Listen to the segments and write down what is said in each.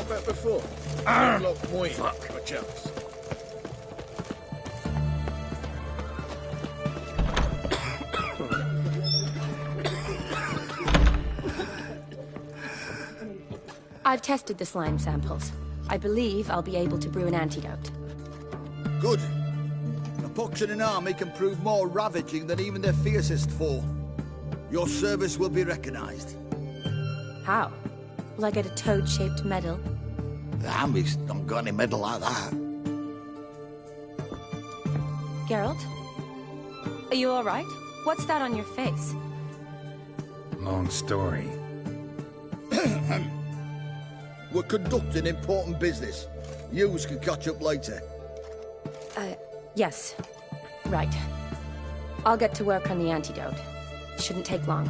about before? Look, muy, perchance. I've tested the slime samples. I believe I'll be able to brew an antidote. Good. A pox in an army can prove more ravaging than even their fiercest foe. Your service will be recognized. How? Will I get a toad-shaped medal? The army's not got any medal like that. Geralt? Are you alright? What's that on your face? Long story. We're conducting important business. Yous can catch up later. Yes. Right. I'll get to work on the antidote. Shouldn't take long.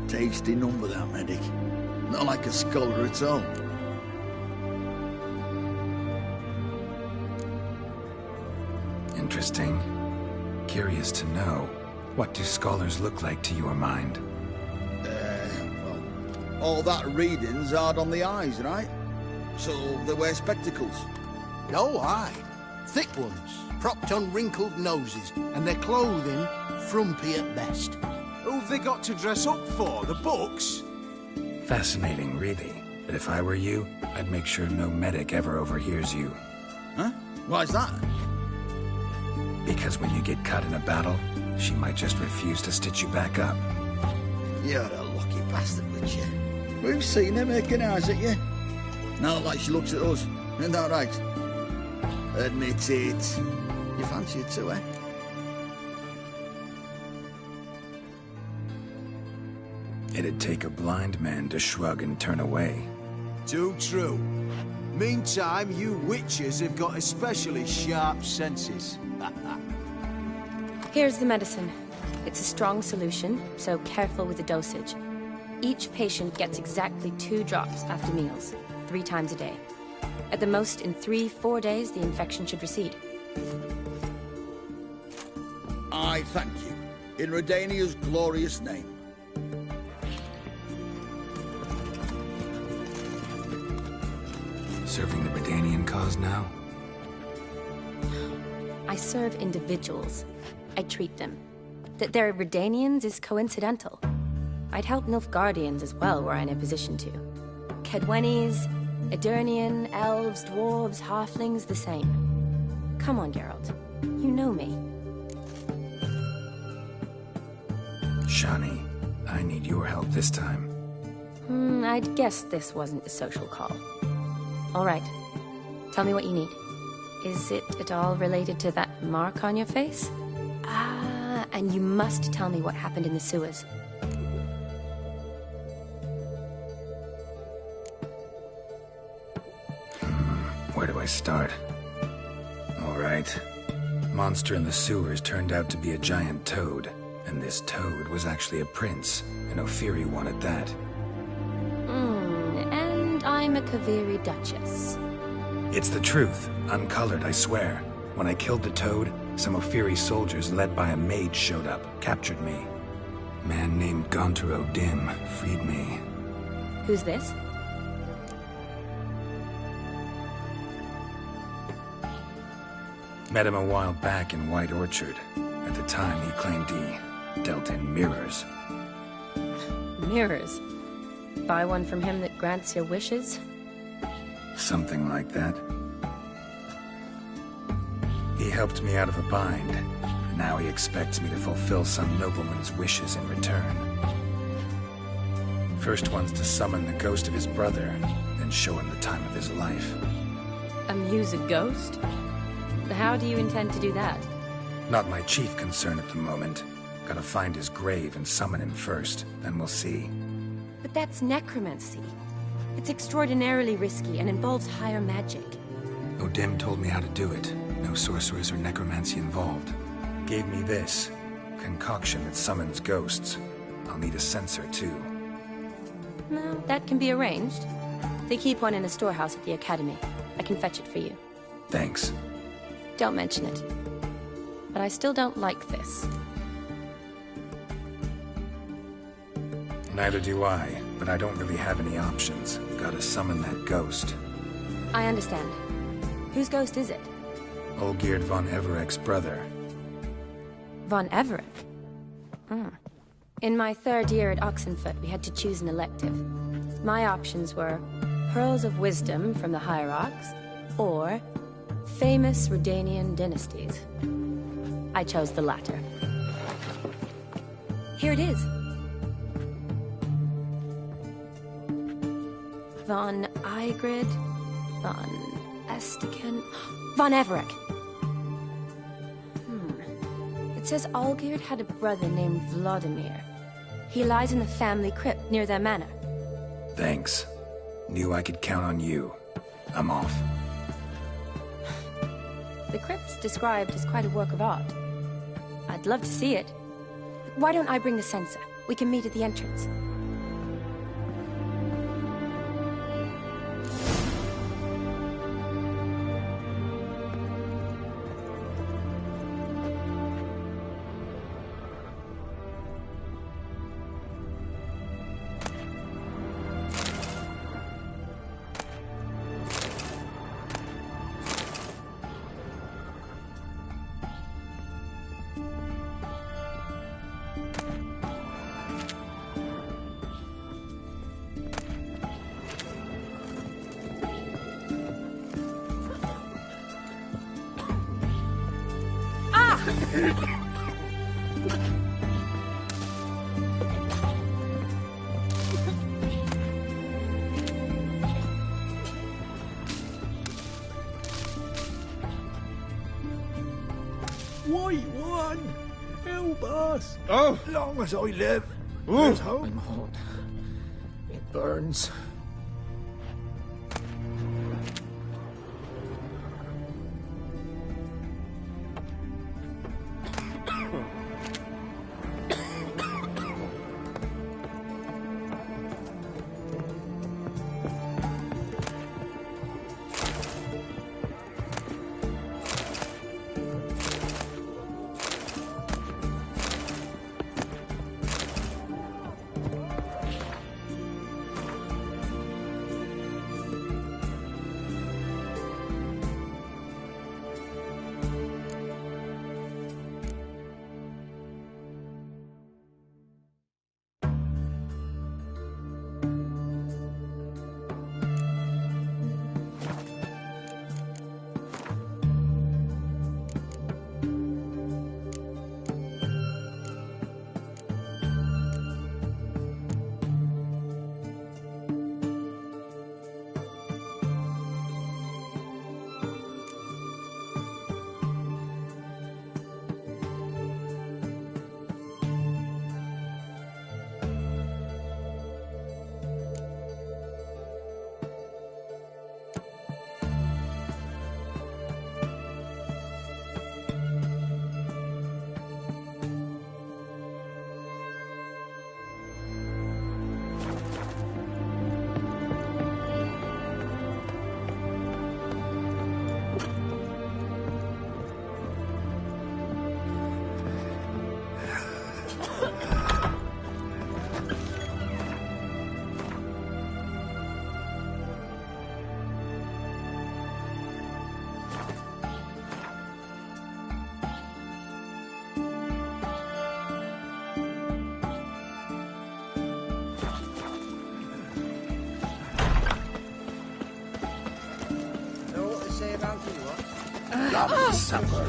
Tasty number, that medic. Not like a scholar at all. Interesting. Curious to know. What do scholars look like to your mind? Well, all that reading's hard on the eyes, right? So they wear spectacles. Oh, aye. Thick ones, propped on wrinkled noses, and their clothing frumpy at best. Who've they got to dress up for? The books? Fascinating, really. But if I were you, I'd make sure no medic ever overhears you. Huh? Why's that? Because when you get cut in a battle, she might just refuse to stitch you back up. You're a lucky bastard, would you? We've seen her making eyes at you. Not like she looks at us. Isn't that right? Admit it. You fancy it too, eh? It'd take a blind man to shrug and turn away. Too true. Meantime, you witches have got especially sharp senses. Here's the medicine. It's a strong solution, so careful with the dosage. Each patient gets exactly 2 drops after meals, 3 times a day. At the most, in 3-4 days, the infection should recede. I thank you. In Redania's glorious name. Serving the Redanian cause now? I serve individuals. I treat them. That they're Redanians is coincidental. I'd help Nilfgaardians as well were I in a position to. Kedwenis, Edirnian, elves, dwarves, halflings, the same. Come on, Geralt. You know me. Shani, I need your help this time. I'd guess this wasn't a social call. All right. Tell me what you need. Is it at all related to that mark on your face? Ah, and you must tell me what happened in the sewers. Where do I start? All right. Monster in the sewers turned out to be a giant toad, and this toad was actually a prince, an Ophiri one at that. And I'm a Kaviri Duchess. It's the truth, uncolored, I swear. When I killed the toad, some Ophiri soldiers led by a mage showed up, captured me. Man named Gaunter O'Dim freed me. Who's this? Met him a while back in White Orchard. At the time, he claimed he dealt in mirrors. Mirrors. Buy one from him that grants your wishes? Something like that. He helped me out of a bind, and now he expects me to fulfill some nobleman's wishes in return. First one's to summon the ghost of his brother, then show him the time of his life. Amuse a ghost? How do you intend to do that? Not my chief concern at the moment. Gotta find his grave and summon him first, then we'll see. But that's necromancy. It's extraordinarily risky and involves higher magic. O'Dim told me how to do it. No sorcerers or necromancy involved. Gave me this. Concoction that summons ghosts. I'll need a censer, too. No, that can be arranged. They keep one in a storehouse at the academy. I can fetch it for you. Thanks. Don't mention it. But I still don't like this. Neither do I, but I don't really have any options. Gotta summon that ghost. I understand. Whose ghost is it? Olgierd von Everek's brother. Von Everett? In my 3rd year at Oxenfoot, we had to choose an elective. My options were Pearls of Wisdom from the Hierarchs, or famous Redanian dynasties. I chose the latter. Here it is. Von Igrid, von Estiken, von Everek. It says Olgierd had a brother named Vladimir. He lies in the family crypt near their manor. Thanks. Knew I could count on you. I'm off. The crypt's described as quite a work of art. I'd love to see it. Why don't I bring the censer? We can meet at the entrance. White one! Help us! Oh! Long as I live, Ooh. there's hope. I'm hot. It burns. Supper,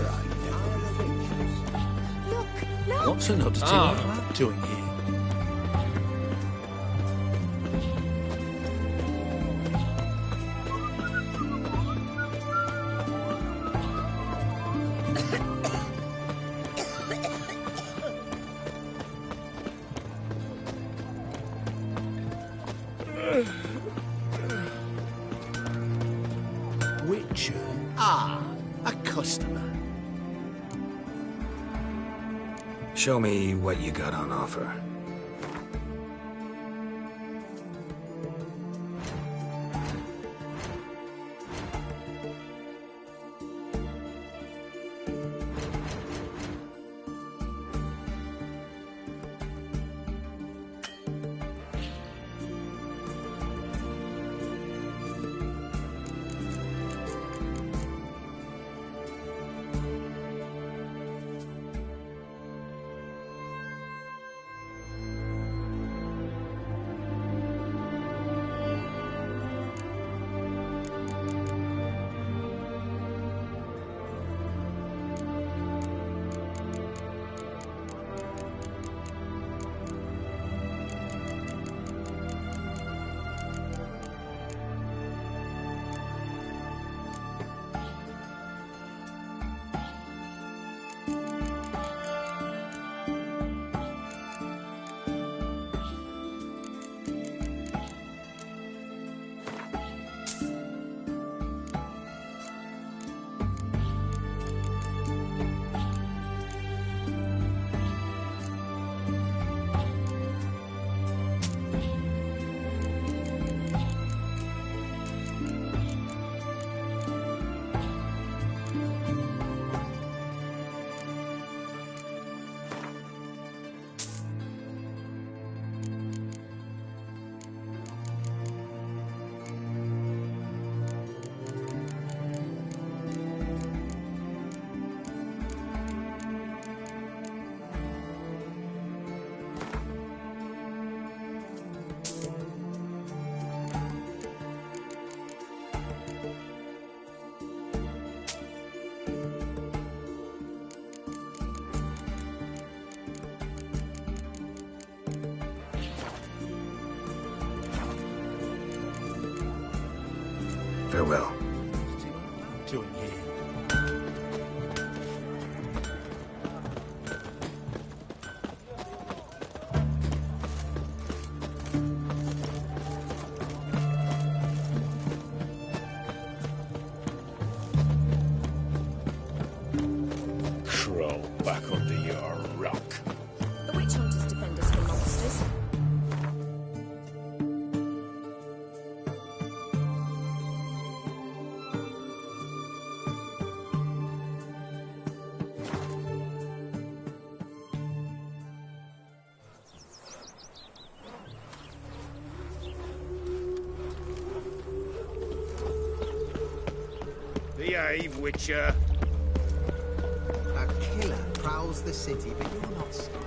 No! What's an oddity like that doing here? Witcher? Ah, a customer. Show me what you got on offer. Farewell. Doing here. Crawl back under your rock. The witch hunters defend us from monsters. Behave, Witcher. A killer prowls the city, but you're not scared.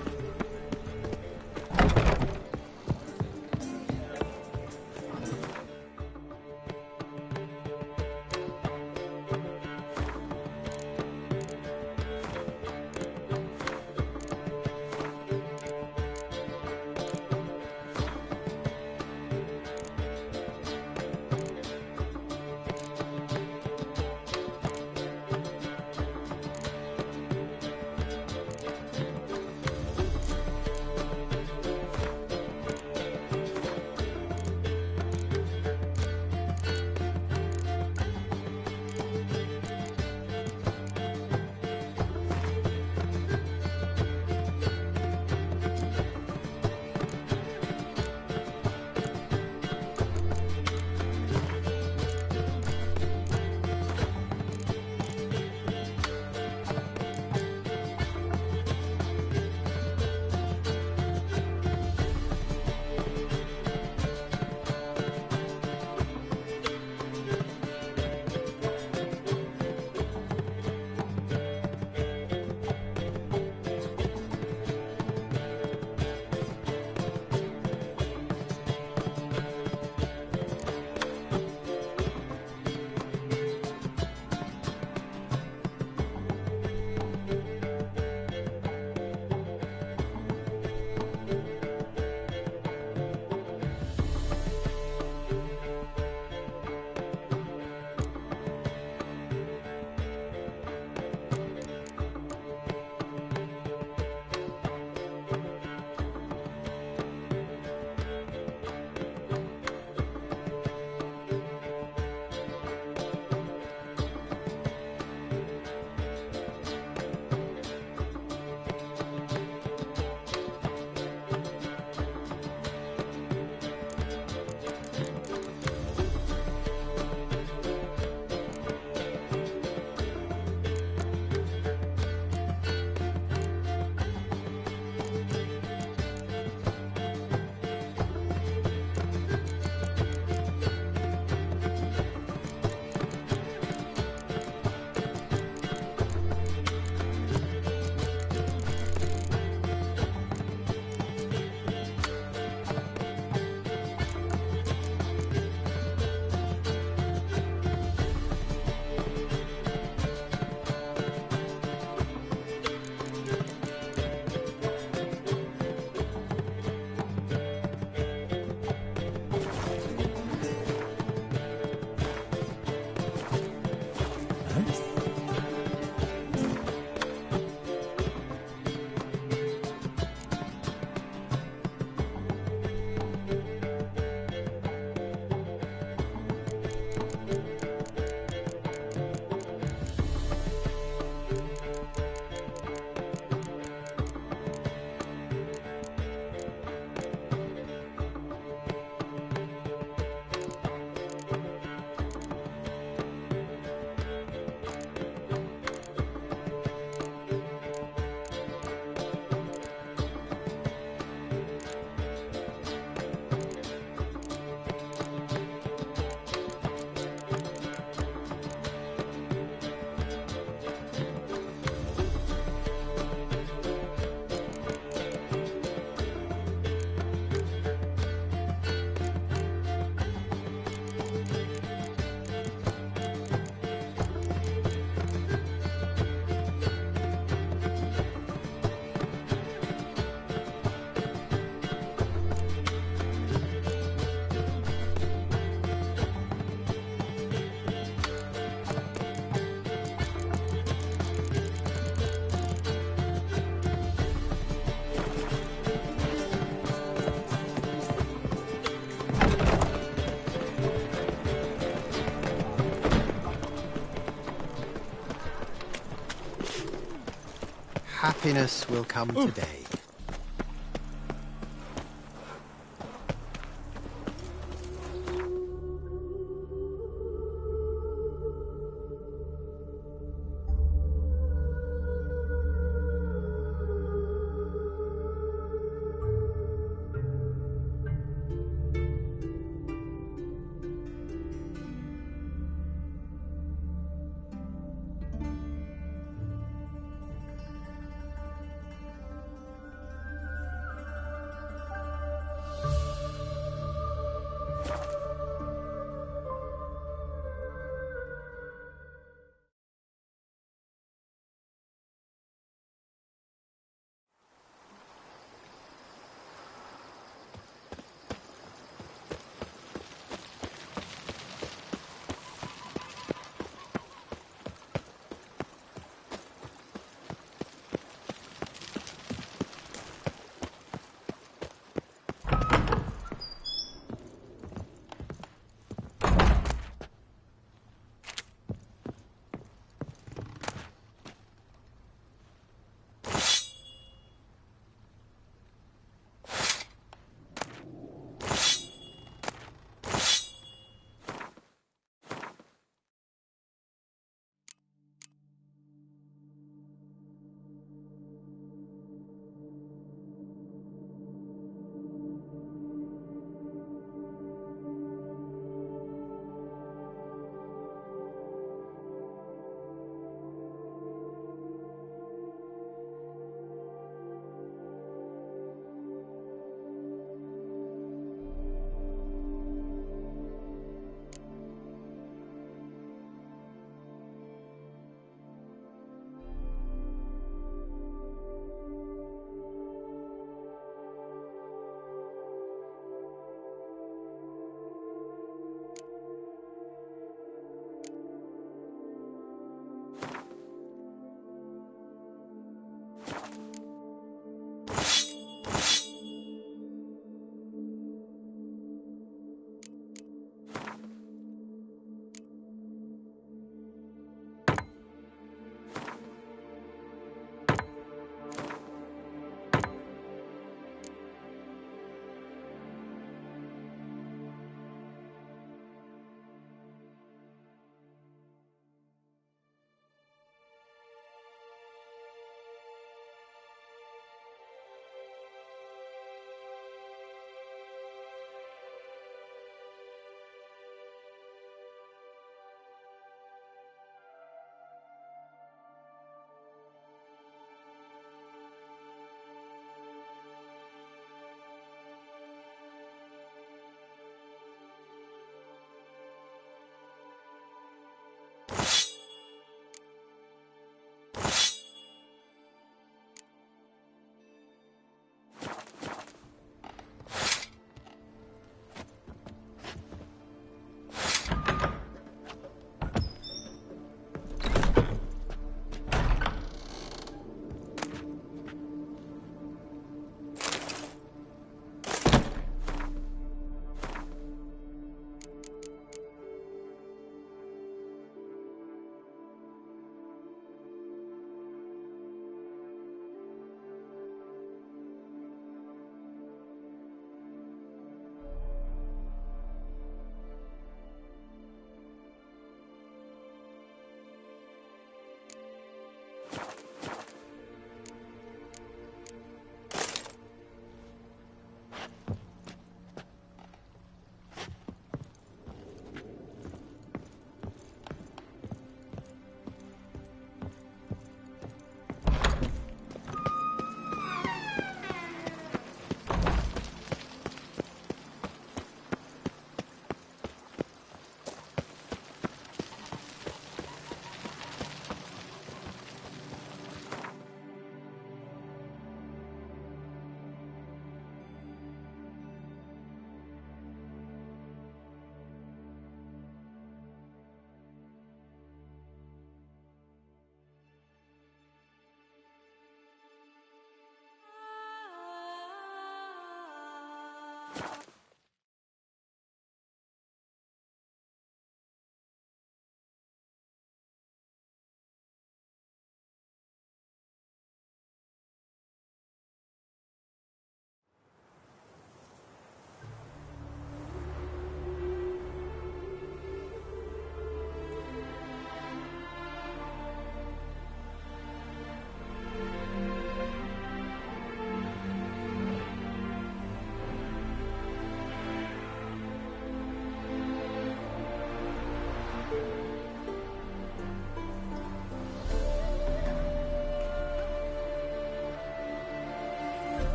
Happiness will come today.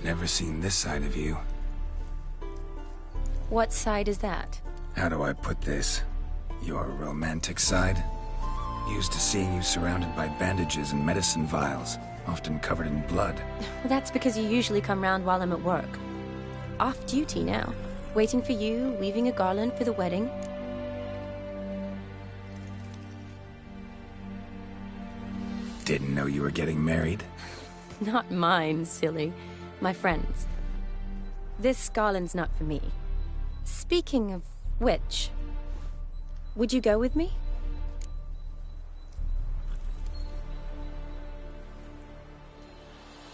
Never seen this side of you. What side is that? How do I put this? Your romantic side? Used to seeing you surrounded by bandages and medicine vials, often covered in blood. Well, that's because you usually come round while I'm at work. Off duty now. Waiting for you, weaving a garland for the wedding. Didn't know you were getting married? Not mine, silly. My friend's. This garland's not for me. Speaking of which, would you go with me?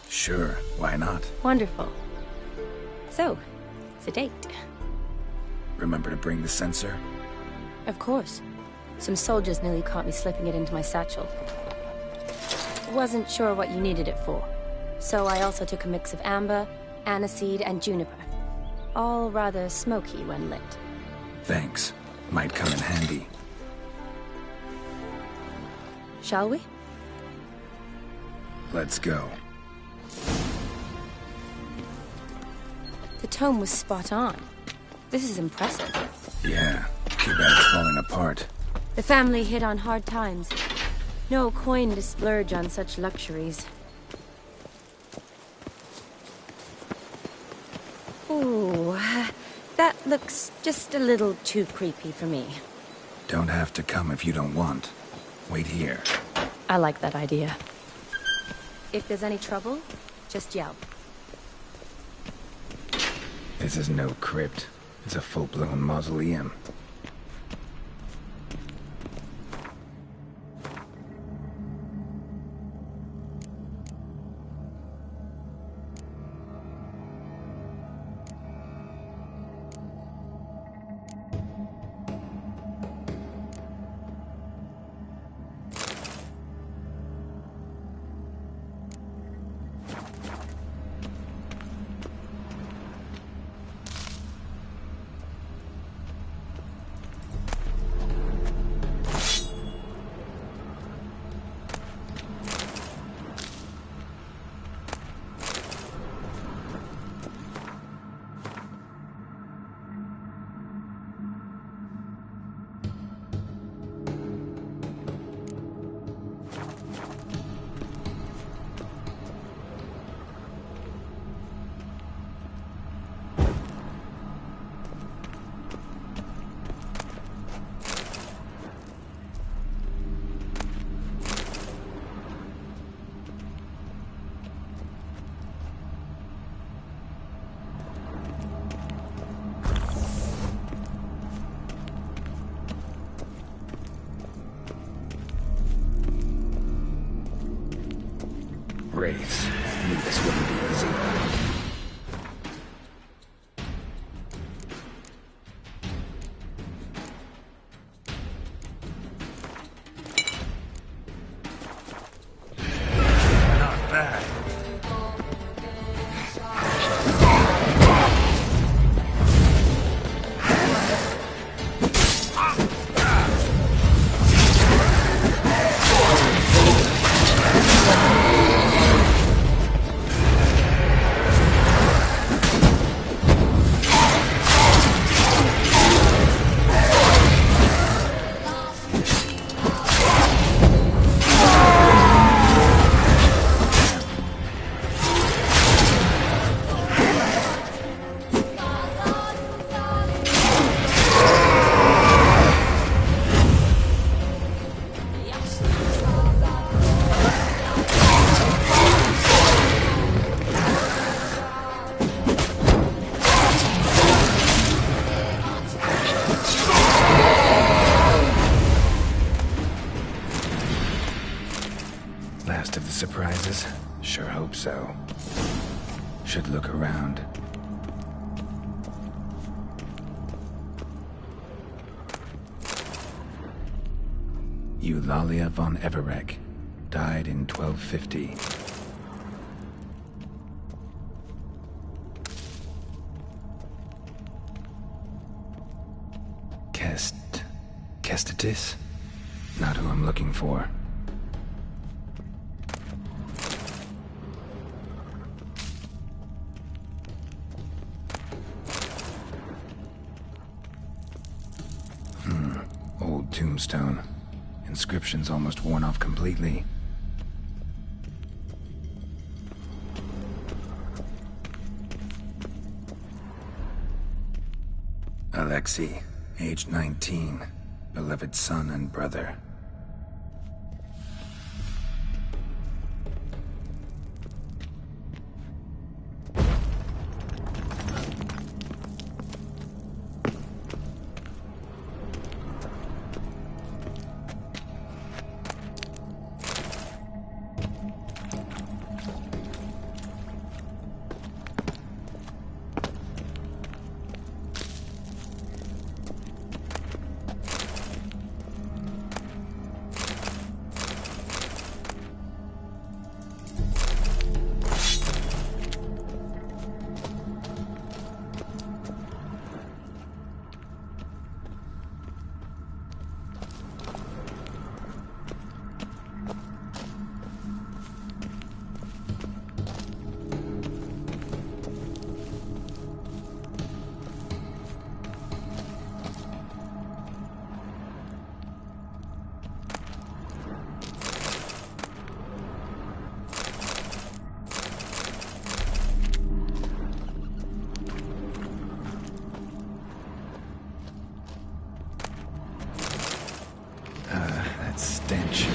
Sure, why not? Wonderful. So, it's a date. Remember to bring the censer? Of course. Some soldiers nearly caught me slipping it into my satchel. Wasn't sure what you needed it for, so I also took a mix of amber, aniseed, and juniper. All rather smoky when lit. Thanks. Might come in handy. Shall we? Let's go. The tome was spot on. This is impressive. Yeah, too bad it's falling apart. The family hit on hard times. No coin to splurge on such luxuries. Ooh, that looks just a little too creepy for me. Don't have to come if you don't want. Wait here. I like that idea. If there's any trouble, just yell. This is no crypt. It's a full-blown mausoleum. Wraiths. Knew this wouldn't be easy. Not bad. Last of the surprises? Sure hope so. Should look around. Eulalia von Everec. Died in 1250. Kestitis? Not who I'm looking for. Tombstone. Inscription's almost worn off completely. Alexei, age 19, beloved son and brother. That stench.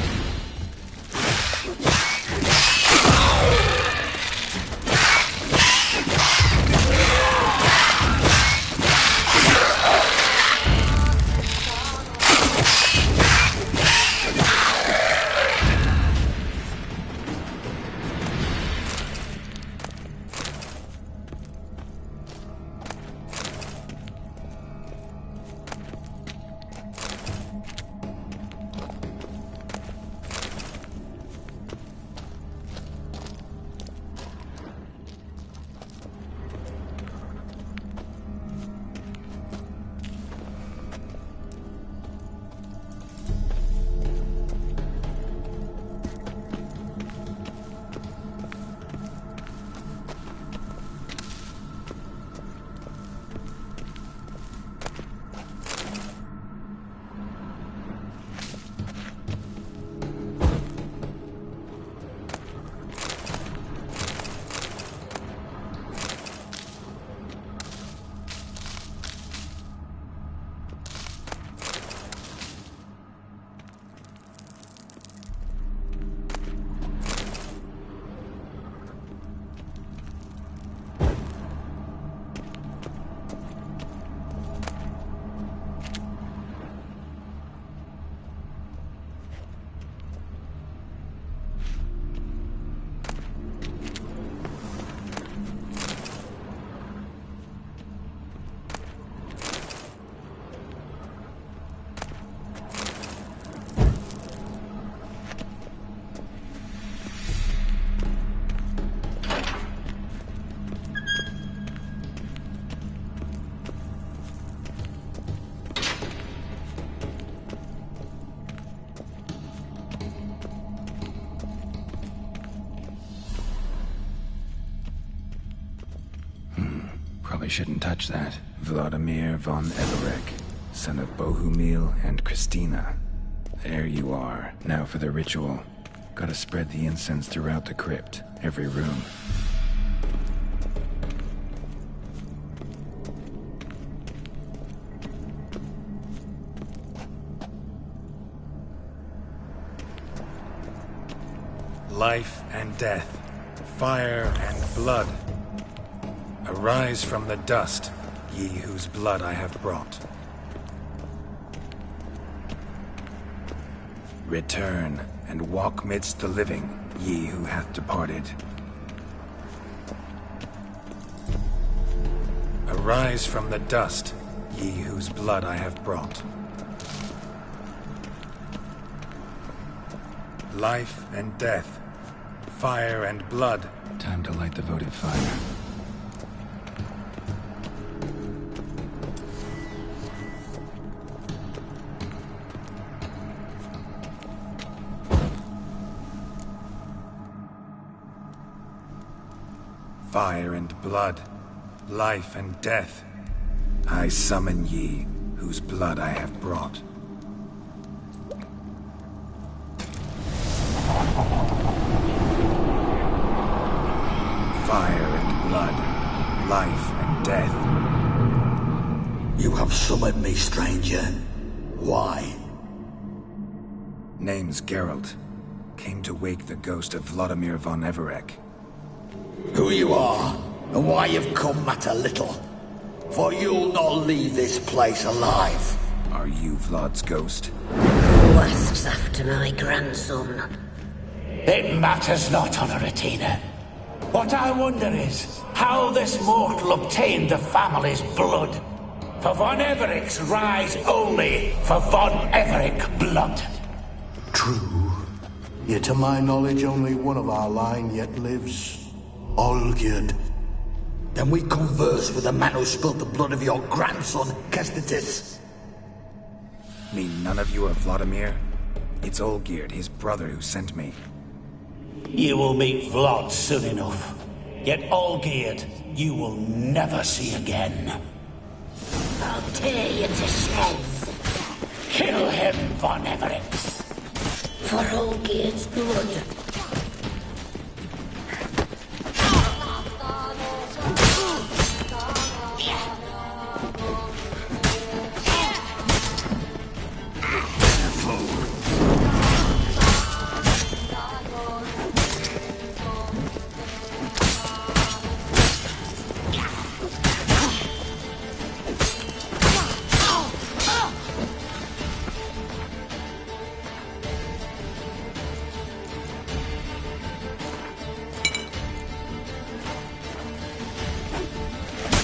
Probably shouldn't touch that. Vladimir von Everek, son of Bohumil and Christina. There you are. Now for the ritual. Gotta spread the incense throughout the crypt, every room. Life and death, fire and blood. Arise from the dust, ye whose blood I have brought. Return and walk midst the living, ye who hath departed. Arise from the dust, ye whose blood I have brought. Life and death, fire and blood. Time to light the votive fire. Fire and blood, life and death, I summon ye, whose blood I have brought. life and death. You have summoned me, stranger. Why? Name's Geralt. Came to wake the ghost of Vladimir von Everec. Who you are, and why you've come matter little. For you'll not leave this place alive. Are you Vlad's ghost? Who asks after my grandson? It matters not, Honoratina. What I wonder is how this mortal obtained the family's blood. For von Everec's rise only for von Everec blood. True. Yet to my knowledge, only one of our line yet lives. Olgierd. Then we converse with the man who spilled the blood of your grandson, Kestetis. Mean none of you are Vladimir? It's Olgierd, his brother, who sent me. You will meet Vlad soon enough. Yet Olgierd, you will never see again. I'll tear you to shreds. Kill him, von Everec. For Olgierd's blood.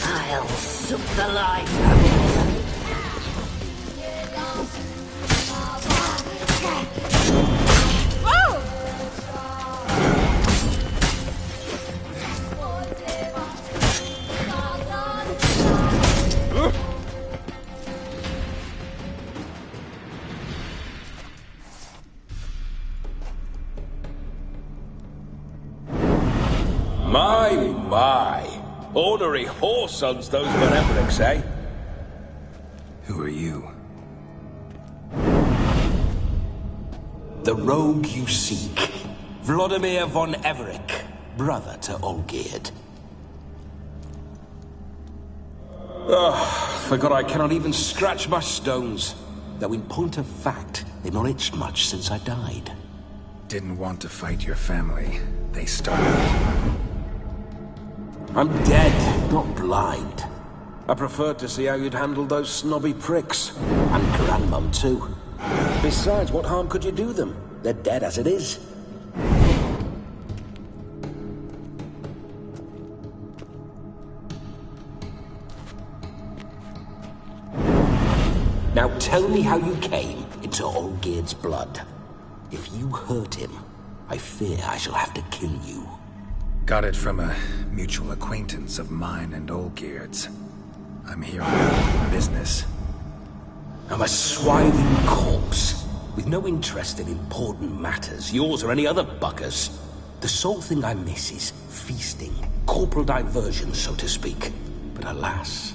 I'll suck the life out of you. My. Ornery whoresons those von Everecs, eh? Who are you? The rogue you seek. Vladimir von Everec, brother to Olgierd. Forgot I cannot even scratch my stones. Though in point of fact, they've not itched much since I died. Didn't want to fight your family. They started. I'm dead, not blind. I preferred to see how you'd handle those snobby pricks. And Grandmum, too. Besides, what harm could you do them? They're dead as it is. Now tell me how you came into Olgierd's blood. If you hurt him, I fear I shall have to kill you. Got it from a mutual acquaintance of mine and Olgierd's. I'm here on business. I'm a swiving corpse, with no interest in important matters, yours or any other buggers. The sole thing I miss is feasting, corporal diversion, so to speak. But alas...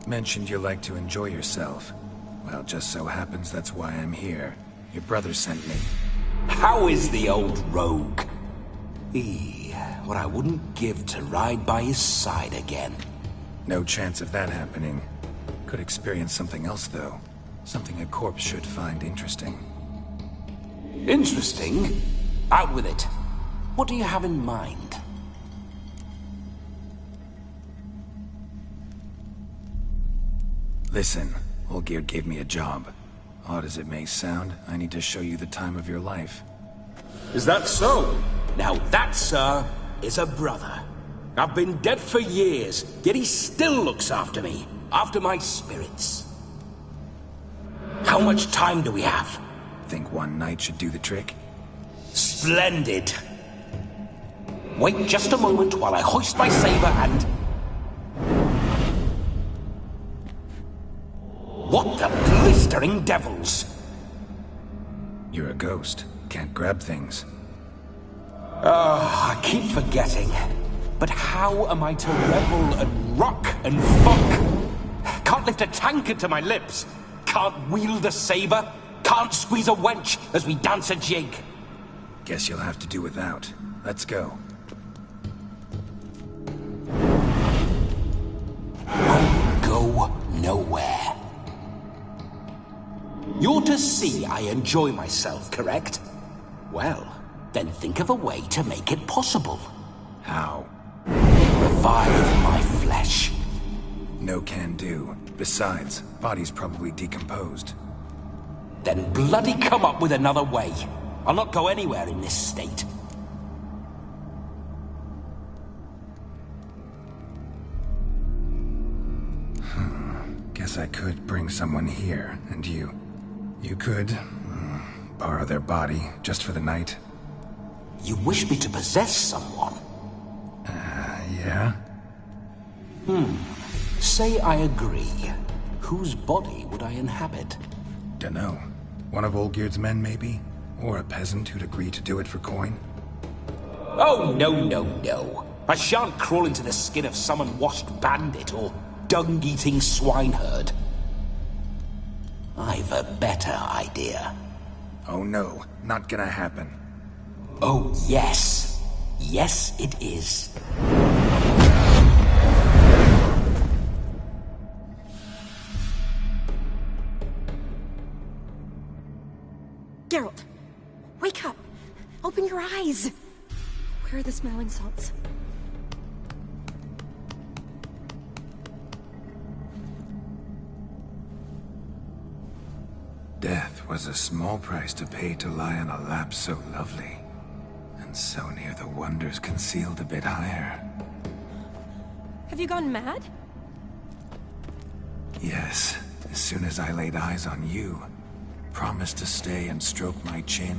Mentioned you like to enjoy yourself. Well, just so happens that's why I'm here. Your brother sent me. How is the old rogue? What I wouldn't give to ride by his side again. No chance of that happening. Could experience something else, though. Something a corpse should find interesting. Interesting? Out with it. What do you have in mind? Listen, Olgierd gave me a job. Odd as it may sound, I need to show you the time of your life. Is that so? Now that, sir, is a brother. I've been dead for years, yet he still looks after me, after my spirits. How much time do we have? Think one night should do the trick? Splendid. Wait just a moment while I hoist my saber and... What the blistering devils? You're a ghost. Can't grab things. I keep forgetting. But how am I to revel and rock and fuck? Can't lift a tankard to my lips. Can't wield a saber. Can't squeeze a wench as we dance a jig. Guess you'll have to do without. Let's go. Go nowhere. You're to see I enjoy myself, correct? Well, then think of a way to make it possible. How? Revive my flesh. No can do. Besides, body's probably decomposed. Then bloody come up with another way. I'll not go anywhere in this state. Guess I could bring someone here, and you could borrow their body just for the night. You wish me to possess someone? Yeah? Say I agree. Whose body would I inhabit? Dunno. One of Olgierd's men, maybe? Or a peasant who'd agree to do it for coin? Oh, no. I shan't crawl into the skin of some unwashed bandit or dung-eating swineherd. I've a better idea. Oh no, not gonna happen. Oh, yes. Yes, it is. Geralt, wake up! Open your eyes! Where are the smelling salts? Death was a small price to pay to lie on a lap so lovely, and so near the wonders concealed a bit higher. Have you gone mad? Yes, as soon as I laid eyes on you, promised to stay and stroke my chin,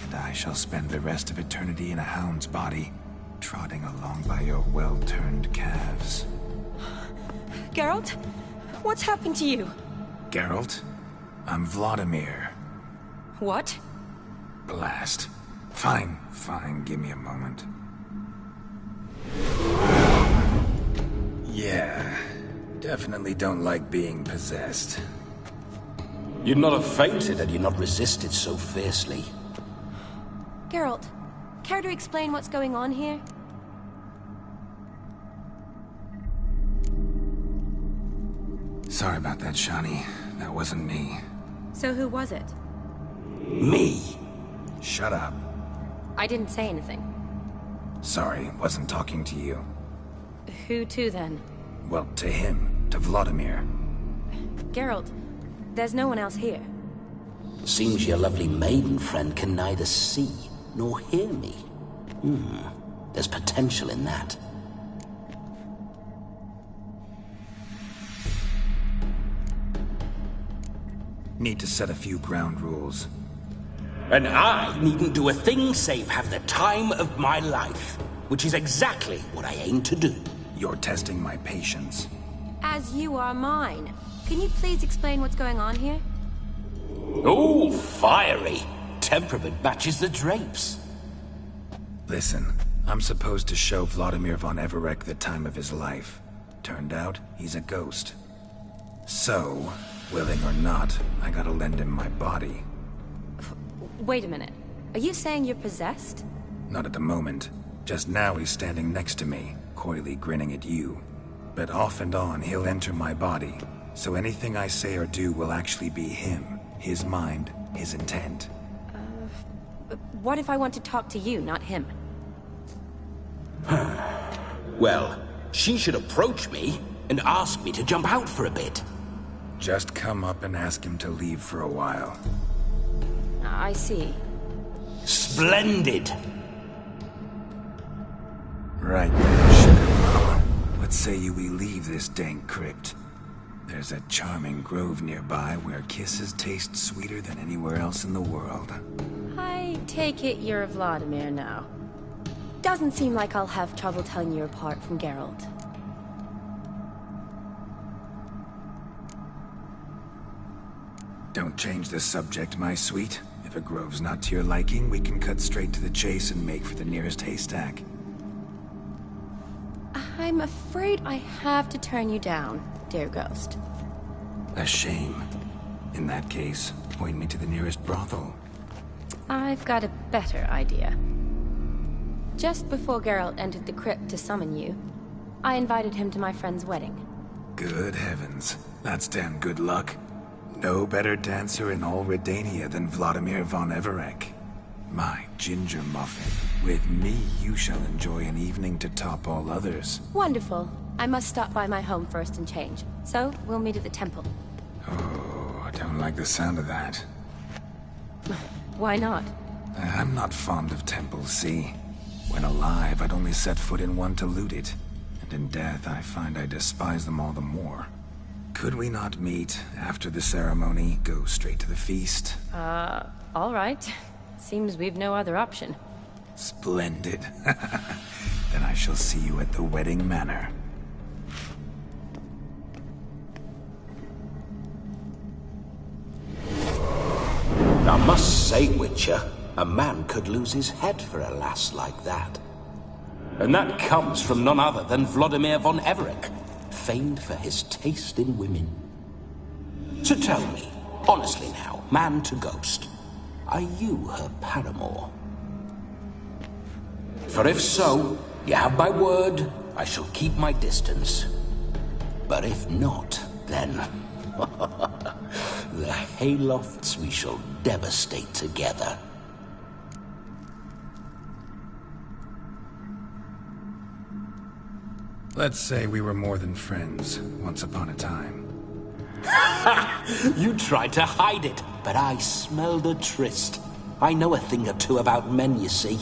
and I shall spend the rest of eternity in a hound's body, trotting along by your well-turned calves. Geralt? What's happened to you? Geralt? I'm Vladimir. What? Blast. Fine, give me a moment. Yeah, definitely don't like being possessed. You'd not have fainted had you not resisted so fiercely. Geralt, care to explain what's going on here? Sorry about that, Shani. That wasn't me. So who was it? Me? Shut up. I didn't say anything. Sorry, wasn't talking to you. Who to then? Well, to him. To Vladimir. Geralt, there's no one else here. Seems your lovely maiden friend can neither see nor hear me. There's potential in that. Need to set a few ground rules. And I needn't do a thing save have the time of my life, which is exactly what I aim to do. You're testing my patience. As you are mine. Can you please explain what's going on here? Oh, fiery. Temperament matches the drapes. Listen, I'm supposed to show Vladimir von Everec the time of his life. Turned out, he's a ghost. So, willing or not, I gotta lend him my body. Wait a minute. Are you saying you're possessed? Not at the moment. Just now he's standing next to me, coyly grinning at you. But off and on, he'll enter my body. So anything I say or do will actually be him. His mind, his intent. What if I want to talk to you, not him? Well, she should approach me and ask me to jump out for a bit. Just come up and ask him to leave for a while. I see. Splendid! Right then, sugar mama. What say you we leave this dank crypt? There's a charming grove nearby where kisses taste sweeter than anywhere else in the world. I take it you're Vladimir now. Doesn't seem like I'll have trouble telling you apart from Geralt. Don't change the subject, my sweet. If a grove's not to your liking, we can cut straight to the chase and make for the nearest haystack. I'm afraid I have to turn you down, dear ghost. A shame. In that case, point me to the nearest brothel. I've got a better idea. Just before Geralt entered the crypt to summon you, I invited him to my friend's wedding. Good heavens. That's damn good luck. No better dancer in all Redania than Vladimir von Everec. My ginger muffin. With me, you shall enjoy an evening to top all others. Wonderful. I must stop by my home first and change. So, we'll meet at the temple. Oh, I don't like the sound of that. Why not? I'm not fond of temples, see? When alive, I'd only set foot in one to loot it. And in death, I find I despise them all the more. Could we not meet after the ceremony, go straight to the feast? All right. Seems we've no other option. Splendid. Then I shall see you at the wedding manor. I must say, Witcher, a man could lose his head for a lass like that. And that comes from none other than Vladimir von Everec, famed for his taste in women. So tell me, honestly now, man to ghost, are you her paramour? For if so, you have my word, I shall keep my distance. But if not, then... the Haylofts we shall devastate together. Let's say we were more than friends, once upon a time. You tried to hide it, but I smelled a tryst. I know a thing or two about men, you see.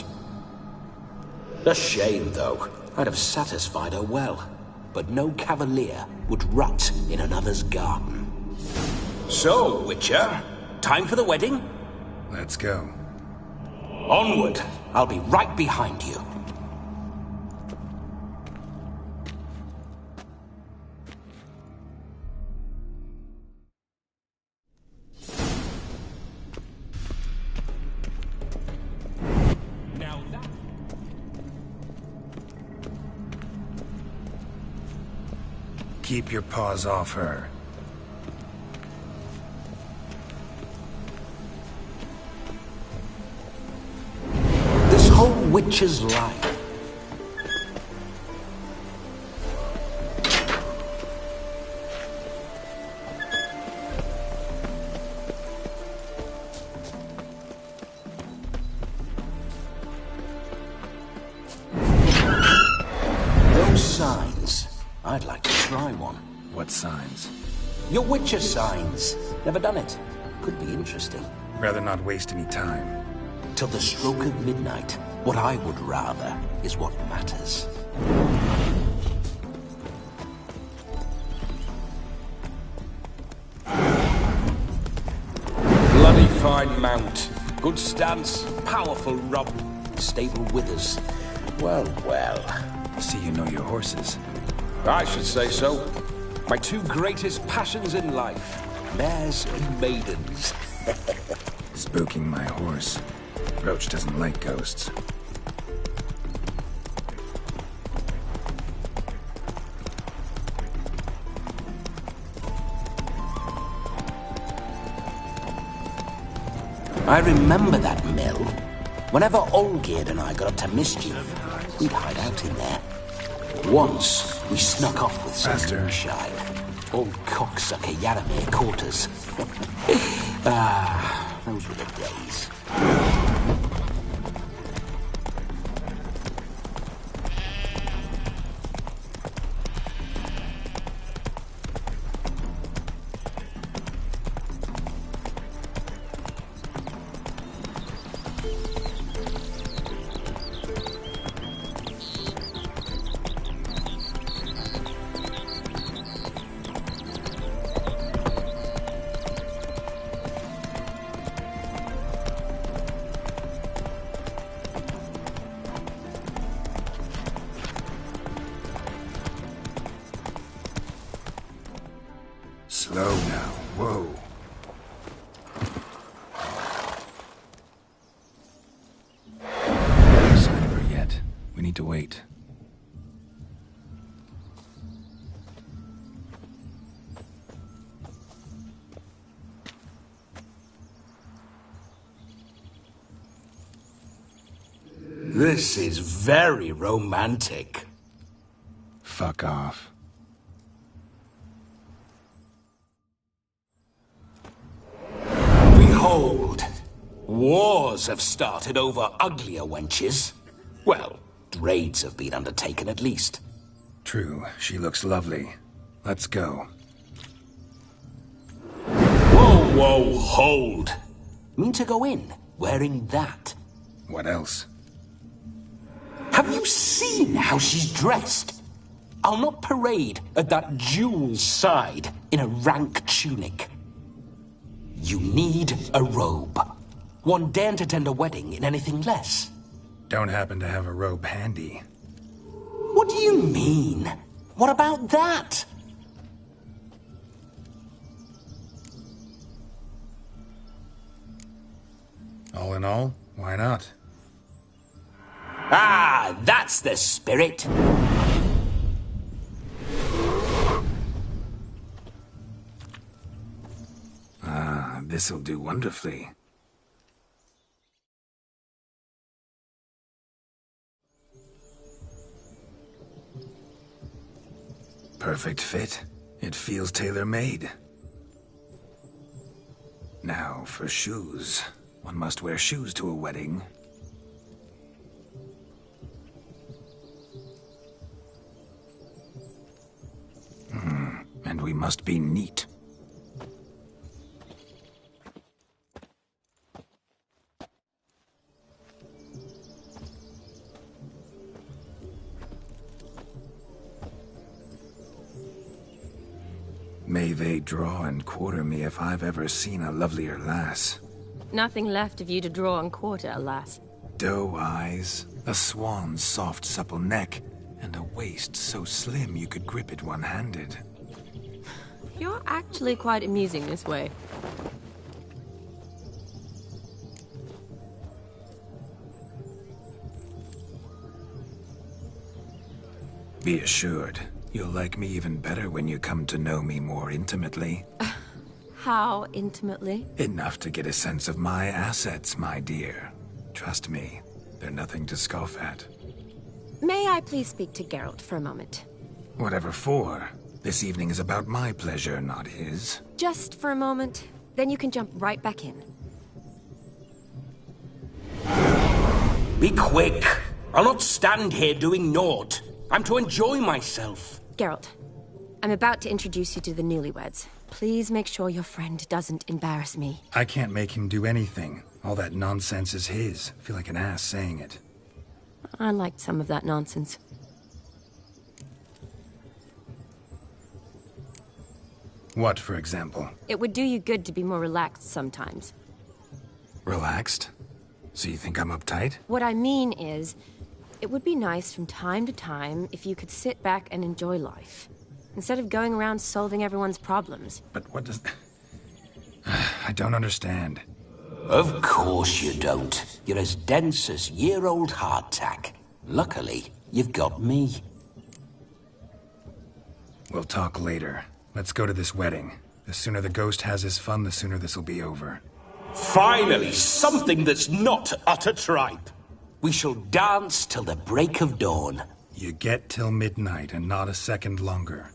A shame, though. I'd have satisfied her well. But no cavalier would rot in another's garden. So, Witcher, time for the wedding? Let's go. Onward! I'll be right behind you. Keep your paws off her. This whole witch's life. Those signs. I'd like to try one. What signs? Your Witcher signs. Never done it. Could be interesting. Rather not waste any time. Till the stroke of midnight, what I would rather is what matters. Bloody fine mount. Good stance, powerful rump, stable withers. Well, well. See you know your horses. I should say so. My two greatest passions in life. Mares and maidens. Spooking my horse. Roach doesn't like ghosts. I remember that mill. Whenever Olgierd and I got up to mischief, we'd hide out in there. Once, we snuck off with some moonshine. Old cocksucker Yaramir caught us. Those were the days. Slow now. Whoa. No sign of her yet. We need to wait. This is very romantic. Fuck off. Behold, wars have started over uglier wenches. Well, raids have been undertaken at least. True, she looks lovely. Let's go. Whoa, whoa, hold. Mean to go in, wearing that? What else? Have you seen how she's dressed? I'll not parade at that jewel's side in a rank tunic. You need a robe. One daren't attend a wedding in anything less. Don't happen to have a robe handy. What do you mean? What about that? All in all, why not? Ah, that's the spirit. Ah, this'll do wonderfully. Perfect fit. It feels tailor-made. Now, for shoes. One must wear shoes to a wedding. And we must be neat. May they draw and quarter me if I've ever seen a lovelier lass. Nothing left of you to draw and quarter, alas. Doe eyes, a swan's soft supple neck, and a waist so slim you could grip it one-handed. You're actually quite amusing this way. Be assured, you'll like me even better when you come to know me more intimately. How intimately? Enough to get a sense of my assets, my dear. Trust me, they're nothing to scoff at. May I please speak to Geralt for a moment? Whatever for. This evening is about my pleasure, not his. Just for a moment, then you can jump right back in. Be quick. I'll not stand here doing naught. I'm to enjoy myself. Geralt, I'm about to introduce you to the newlyweds. Please make sure your friend doesn't embarrass me. I can't make him do anything. All that nonsense is his. I feel like an ass saying it. I liked some of that nonsense. What, for example? It would do you good to be more relaxed sometimes. Relaxed? So you think I'm uptight? What I mean is, it would be nice from time to time if you could sit back and enjoy life, instead of going around solving everyone's problems. But what does... I don't understand. Of course you don't. You're as dense as year-old hardtack. Luckily, you've got me. We'll talk later. Let's go to this wedding. The sooner the ghost has his fun, the sooner this'll be over. Finally, something that's not utter tripe. We shall dance till the break of dawn. You get till midnight and not a second longer.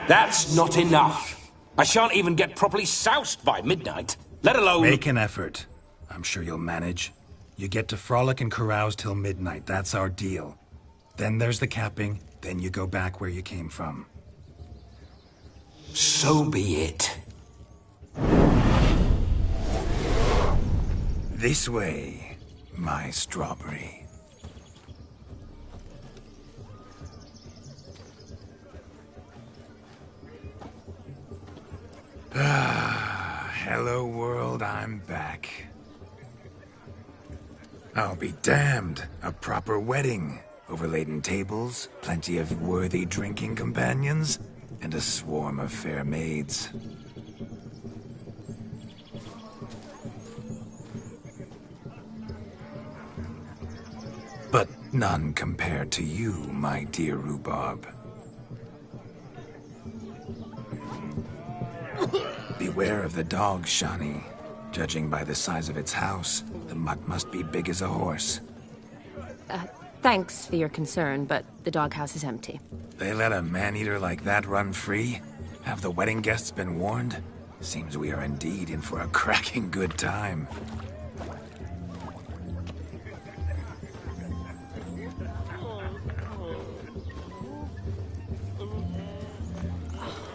That's not enough. I shan't even get properly soused by midnight, let alone... Make an effort. I'm sure you'll manage. You get to frolic and carouse till midnight, that's our deal. Then there's the capping, then you go back where you came from. So be it. This way, my strawberry. Hello world, I'm back. I'll be damned. A proper wedding. Overladen tables, plenty of worthy drinking companions, and a swarm of fair maids. But none compared to you, my dear rhubarb. Beware of the dog, Shani. Judging by the size of its house, the mutt must be big as a horse. Thanks for your concern, but the doghouse is empty. They let a man-eater like that run free? Have the wedding guests been warned? Seems we are indeed in for a cracking good time.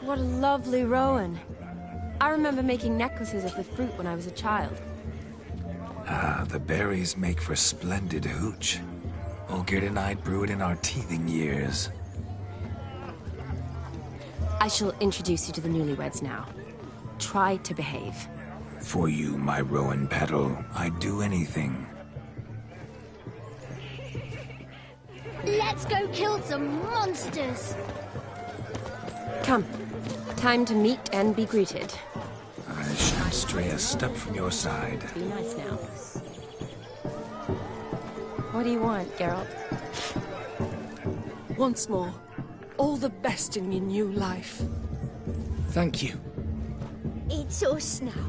What a lovely rowan. I remember making necklaces of the fruit when I was a child. Ah, the berries make for splendid hooch. Olgerd and I brewed in our teething years. I shall introduce you to the newlyweds now. Try to behave. For you, my rowan petal, I'd do anything. Let's go kill some monsters! Come. Time to meet and be greeted. I shan't stray a step from your side. Be nice now. What do you want, Geralt? Once more, all the best in your new life. Thank you. It's us now.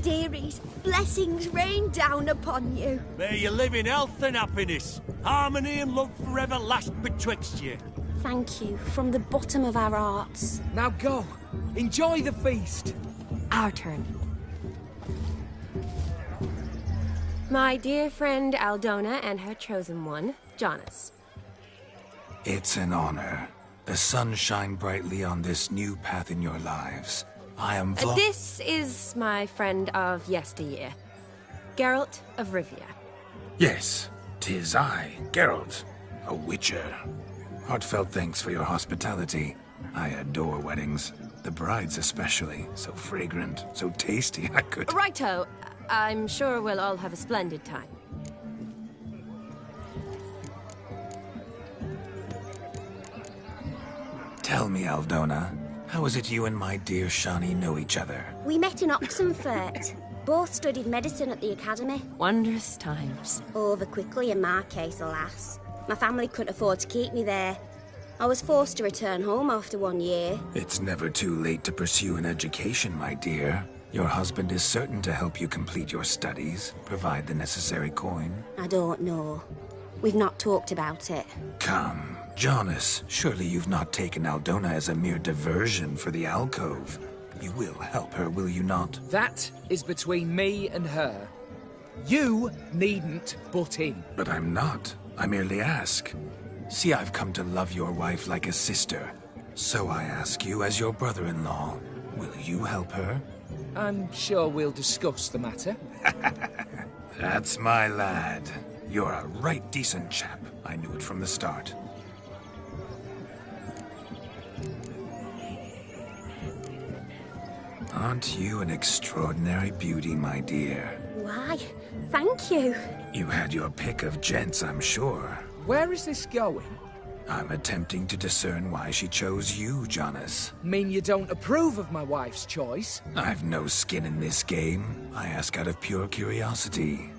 Dearies, blessings rain down upon you. May you live in health and happiness. Harmony and love forever last betwixt you. Thank you, from the bottom of our hearts. Now go. Enjoy the feast. Our turn. My dear friend Aldona and her chosen one, Jonas. It's an honor. The sun shine brightly on this new path in your lives. I am This is my friend of yesteryear, Geralt of Rivia. Yes, 'tis I, Geralt, a witcher. Heartfelt thanks for your hospitality. I adore weddings. The brides especially. So fragrant, so tasty, I could... Righto. I'm sure we'll all have a splendid time. Tell me, Aldona, how is it you and my dear Shani know each other? We met in Oxenfurt. Both studied medicine at the academy. Wondrous times. Over quickly in my case, alas. My family couldn't afford to keep me there. I was forced to return home after 1 year. It's never too late to pursue an education, my dear. Your husband is certain to help you complete your studies, provide the necessary coin. I don't know. We've not talked about it. Come, Jonas, surely you've not taken Aldona as a mere diversion for the alcove. You will help her, will you not? That is between me and her. You needn't butt in. But I'm not. I merely ask. See, I've come to love your wife like a sister. So I ask you, as your brother-in-law, will you help her? I'm sure we'll discuss the matter. That's my lad. You're a right decent chap. I knew it from the start. Aren't you an extraordinary beauty, my dear? Why, thank you. You had your pick of gents, I'm sure. Where is this going? I'm attempting to discern why she chose you, Jonas. Mean you don't approve of my wife's choice? I've no skin in this game. I ask out of pure curiosity.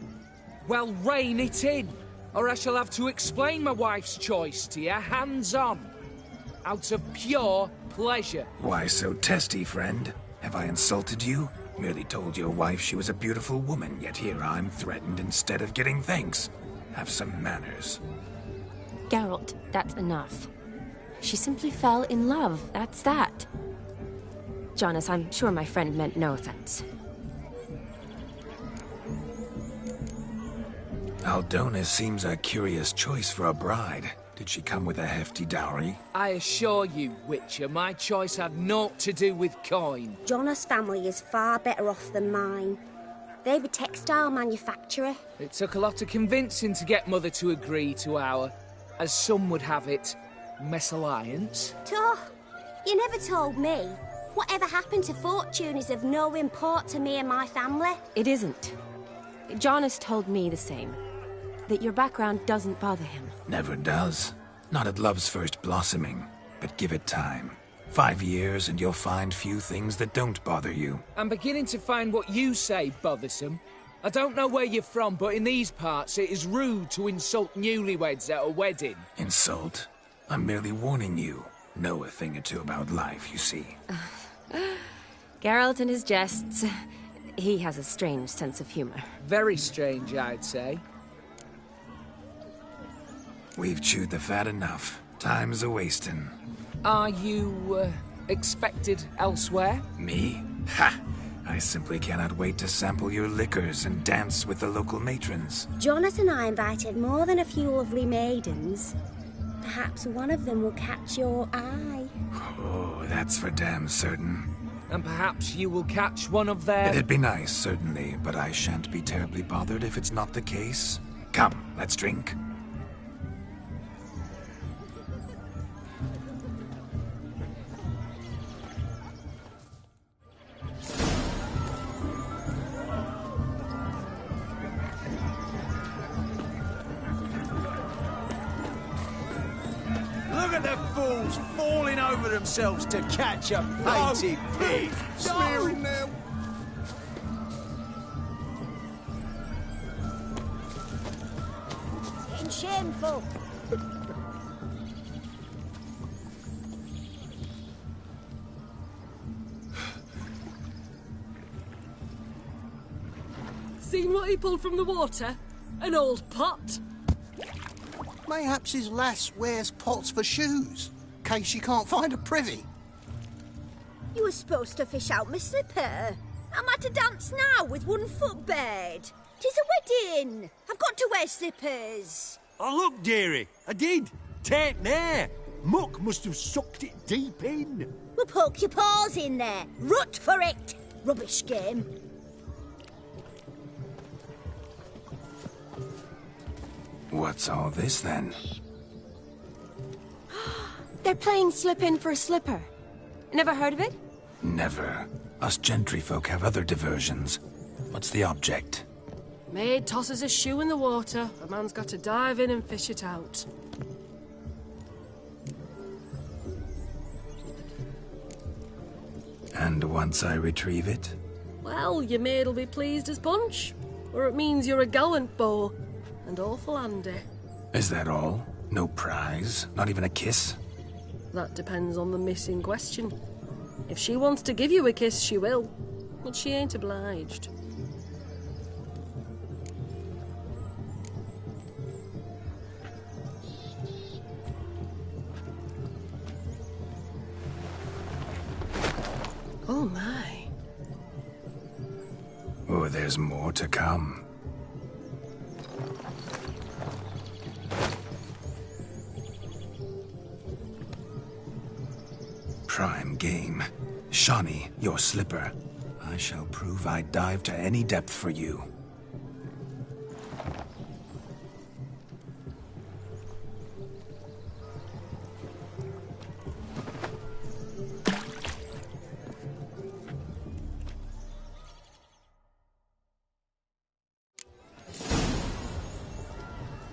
Well, rein it in, or I shall have to explain my wife's choice to you hands-on. Out of pure pleasure. Why so testy, friend? Have I insulted you? Merely told your wife she was a beautiful woman, yet here I'm threatened instead of getting thanks. Have some manners. Geralt, that's enough. She simply fell in love, that's that. Jonas, I'm sure my friend meant no offense. Aldona seems a curious choice for a bride. Did she come with a hefty dowry? I assure you, Witcher, my choice had naught to do with coin. Jonas' family is far better off than mine. They're a textile manufacturer. It took a lot of convincing to get Mother to agree to our, as some would have it, mesalliance. Toh, you never told me. Whatever happened to fortune is of no import to me and my family. It isn't. Jonas told me the same. That your background doesn't bother him. Never does. Not at love's first blossoming. But give it time. 5 years and you'll find few things that don't bother you. I'm beginning to find what you say bothersome. I don't know where you're from, but in these parts it is rude to insult newlyweds at a wedding. Insult? I'm merely warning you. Know a thing or two about life, you see. Geralt and his jests. He has a strange sense of humor. Very strange, I'd say. We've chewed the fat enough. Time's a-wasting. Are you, expected elsewhere? Me? Ha! I simply cannot wait to sample your liquors and dance with the local matrons. Jonas and I invited more than a few lovely maidens. Perhaps one of them will catch your eye. Oh, that's for damn certain. And perhaps you will catch one of their... It'd be nice, certainly, but I shan't be terribly bothered if it's not the case. Come, let's drink. Look at the fools falling over themselves to catch a painted pig. Smearing them. Getting shameful. Seen what he pulled from the water? An old pot. Mayhaps his lass wears pots for shoes, case she can't find a privy. You were supposed to fish out my slipper. I'm at a dance now with one foot bared. 'Tis a wedding. I've got to wear slippers. Oh, look, dearie, I did. Tain't there. Muck must have sucked it deep in. Well, poke your paws in there. Rut for it. Rubbish game. What's all this, then? They're playing slip in for a slipper. Never heard of it? Never. Us gentry folk have other diversions. What's the object? Maid tosses a shoe in the water. A man's got to dive in and fish it out. And once I retrieve it? Well, your maid'll be pleased as punch. Or it means you're a gallant beau. And awful handy. Is that all? No prize? Not even a kiss? That depends on the miss in question. If she wants to give you a kiss, she will. But she ain't obliged. Oh my. Oh, there's more to come. Prime game. Shawnee, your slipper. I shall prove I'd dive to any depth for you.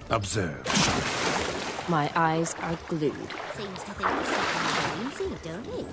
Observe, Shawnee. My eyes are glued. Seems to think it's something easy, don't it?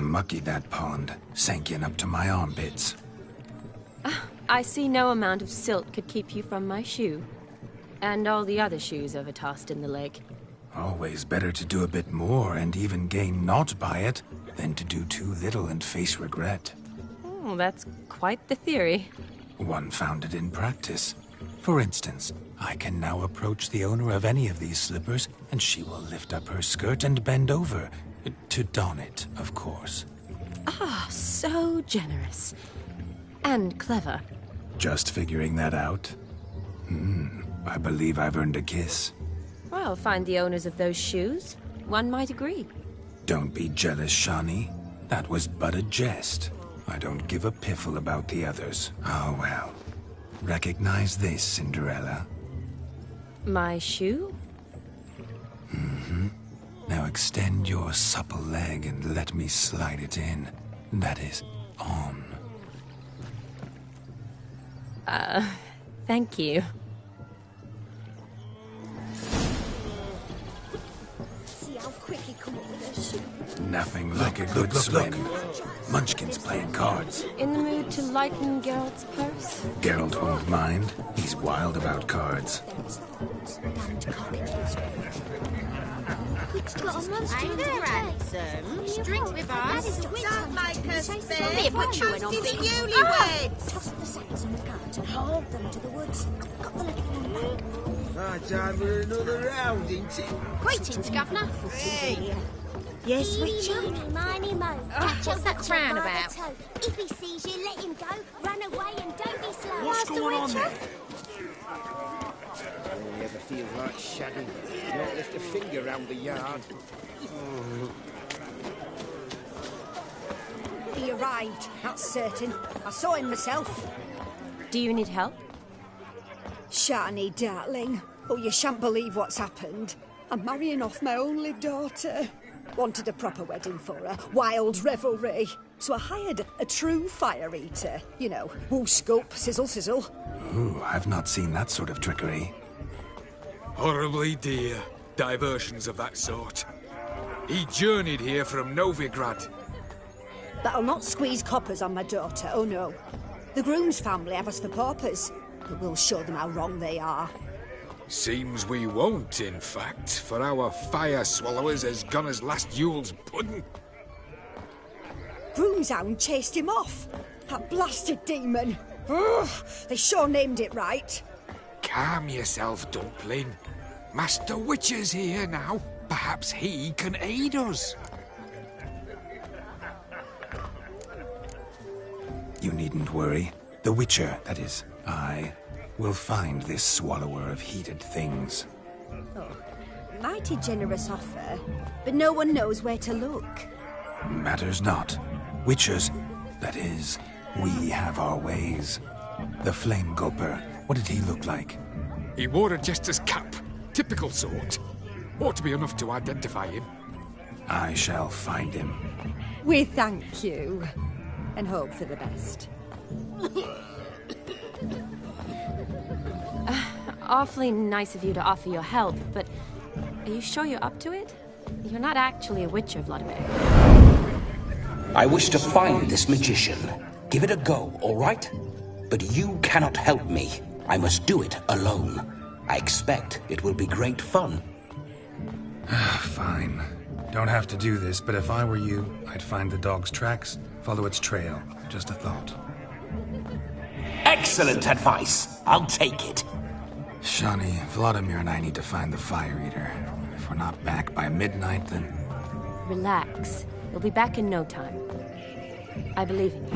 mucky, that pond. Sank in up to my armpits. I see no amount of silt could keep you from my shoe. And all the other shoes overtossed in the lake. Always better to do a bit more and even gain naught by it than to do too little and face regret. Oh, that's quite the theory. One founded in practice. For instance, I can now approach the owner of any of these slippers, and she will lift up her skirt and bend over. To don it, of course. Ah, so generous. And clever. Just figuring that out? I believe I've earned a kiss. Well, find the owners of those shoes. One might agree. Don't be jealous, Shani. That was but a jest. I don't give a piffle about the others. Oh well. Recognize this, Cinderella? My shoe? Now extend your supple leg and let me slide it in. That is, on. Thank you. See how quick he come up with a shoe. Nothing like a good swim. Munchkin's playing cards. In the mood to lighten Geralt's purse? Geralt won't mind. He's wild about cards. Hey there, handsome. Drink with us. Don't make us beg. Hosted newlyweds. Toss the sacks on the cart and hold them to the woods. Got the little one back. Time for another round, ain't it? Greetings, Governor. Hey. Yes, Witcher? Miny mo. What's that frown about? If he sees you, let him go. Run away and don't be slow. What's going on there? Only ever feels like shagging. You don't lift a finger round the yard. He arrived, that's certain. I saw him myself. Do you need help? Shani, darling. Oh, you shan't believe what's happened. I'm marrying off my only daughter. Wanted a proper wedding for her. Wild revelry. So I hired a true fire eater. You know, woo scope, sizzle sizzle. Ooh, I've not seen that sort of trickery. Horribly dear diversions of that sort. He journeyed here from Novigrad. That'll not squeeze coppers on my daughter, oh no. The groom's family have us for paupers, but we'll show them how wrong they are. Seems we won't, in fact, for our fire swallowers has gone as last Yule's pudding. Groom's hound chased him off. That blasted demon. Ugh, they sure named it right. Calm yourself, Dumpling. Master Witcher's here now. Perhaps he can aid us. You needn't worry. The Witcher, that is, I, will find this swallower of heated things. Oh, mighty generous offer, but no one knows where to look. Matters not. Witchers, that is, we have our ways. The Flame Gulper, what did he look like? He wore a jester's cap. Typical sort. Ought to be enough to identify him. I shall find him. We thank you, and hope for the best. Awfully nice of you to offer your help, but are you sure you're up to it? You're not actually a Witcher, Vladimir. I wish to find this magician. Give it a go, all right? But you cannot help me. I must do it alone. I expect it will be great fun. Fine. Don't have to do this, but if I were you, I'd find the dog's tracks, follow its trail. Just a thought. Excellent advice. I'll take it. Shani, Vladimir and I need to find the Fire Eater. If we're not back by midnight, then... Relax. We'll be back in no time. I believe in you.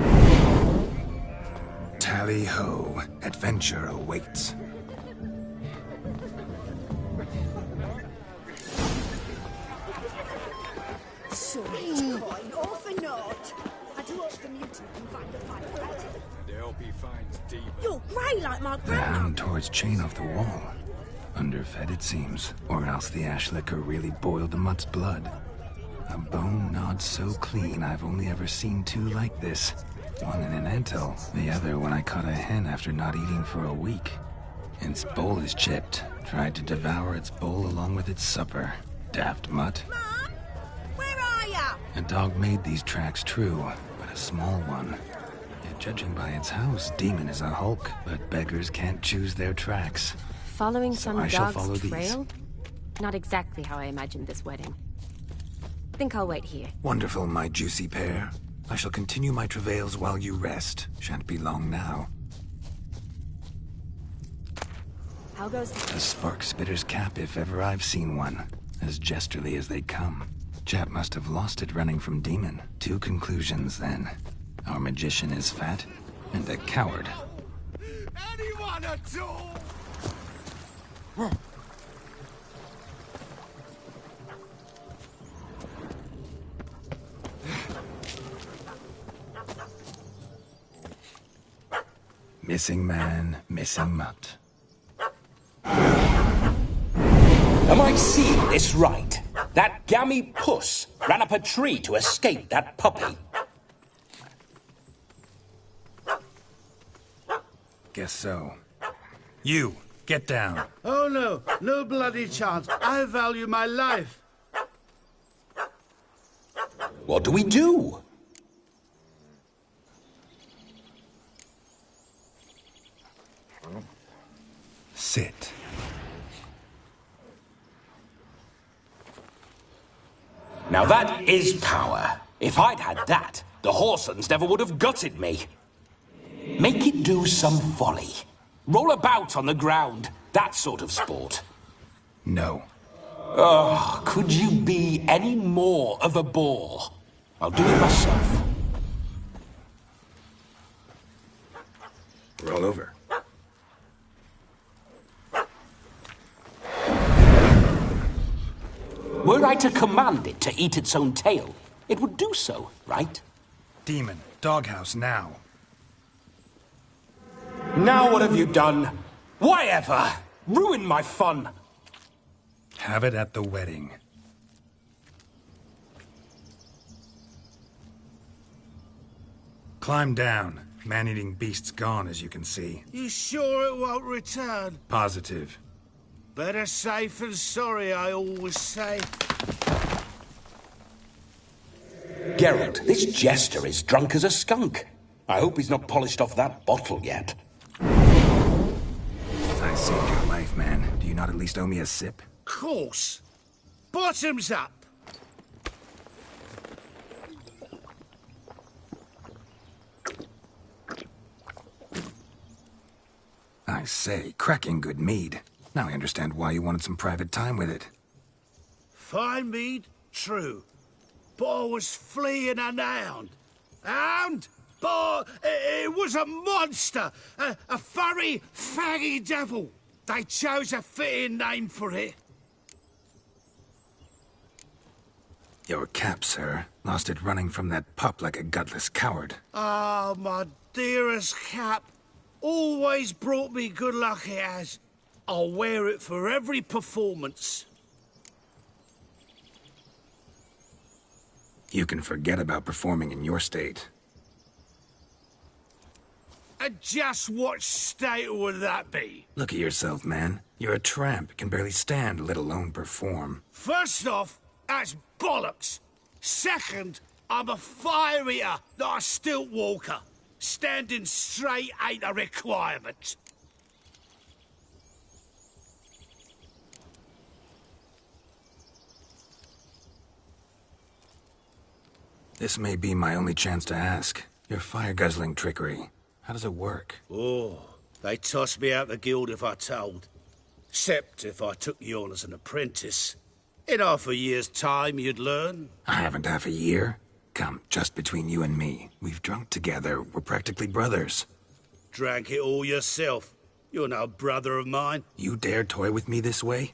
Tally-ho. Adventure awaits. Sweet coin, all for naught. I do hope the mutant can find the fire eater. I hope he finds demon. You're grey like my The grandma. hand towards chain off the wall. Underfed, it seems. Or else the ash liquor really boiled the mutt's blood. A bone gnawed so clean I've only ever seen two like this. One in an antle, the other when I caught a hen after not eating for a week. Its bowl is chipped. Tried to devour its bowl along with its supper. Daft mutt. Mom, where are ya? A dog made these tracks true, but a small one. Yet judging by its house, Demon is a hulk, but beggars can't choose their tracks. Following So some I shall dog's follow these. trail? Not exactly how I imagined this wedding. Think I'll wait here. Wonderful, my juicy pair. I shall continue my travails while you rest. Shan't be long now. How goes A spark spitter's cap if ever I've seen one. As jesterly as they come. Chap must have lost it running from Demon. 2 conclusions, then. Our magician is fat, and a coward. Anyone at all? Missing man, missing mutt. Am I seeing this right? That gammy puss ran up a tree to escape that puppy. Guess so. You, get down. Oh no, no bloody chance. I value my life. What do we do? Sit. Now that is power. If I'd had that, the Horsons never would have gutted me. Make it do some folly. Roll about on the ground. That sort of sport. No. Oh, could you be any more of a bore? I'll do it myself. Roll over. Were I to command it to eat its own tail, it would do so, right? Demon, doghouse now. Now what have you done? Why ever? Ruin my fun. Have it at the wedding. Climb down. Man-eating beast's gone, as you can see. You sure it won't return? Positive. Better safe than sorry, I always say. Geralt, this jester is drunk as a skunk. I hope he's not polished off that bottle yet. I saved your life, man. Do you not at least owe me a sip? Course. Bottoms up. I say, cracking good mead. Now I understand why you wanted some private time with it. Fine mead, true. But I was fleeing an hound. Hound? But it was a monster. A furry, faggy devil. They chose a fitting name for it. Your cap, sir. Lost it running from that pup like a gutless coward. Ah, my dearest cap. Always brought me good luck it has. I'll wear it for every performance. You can forget about performing in your state. And just what state would that be? Look at yourself, man. You're a tramp, can barely stand, let alone perform. First off, that's bollocks. Second, I'm a fire eater, not a stilt walker. Standing straight ain't a requirement. This may be my only chance to ask. Your fire-guzzling trickery. How does it work? Oh, they toss me out the guild if I told. Except if I took you on as an apprentice. In half a year's time, you'd learn. I haven't half a year. Come, just between you and me. We've drunk together. We're practically brothers. Drank it all yourself. You're no brother of mine. You dare toy with me this way?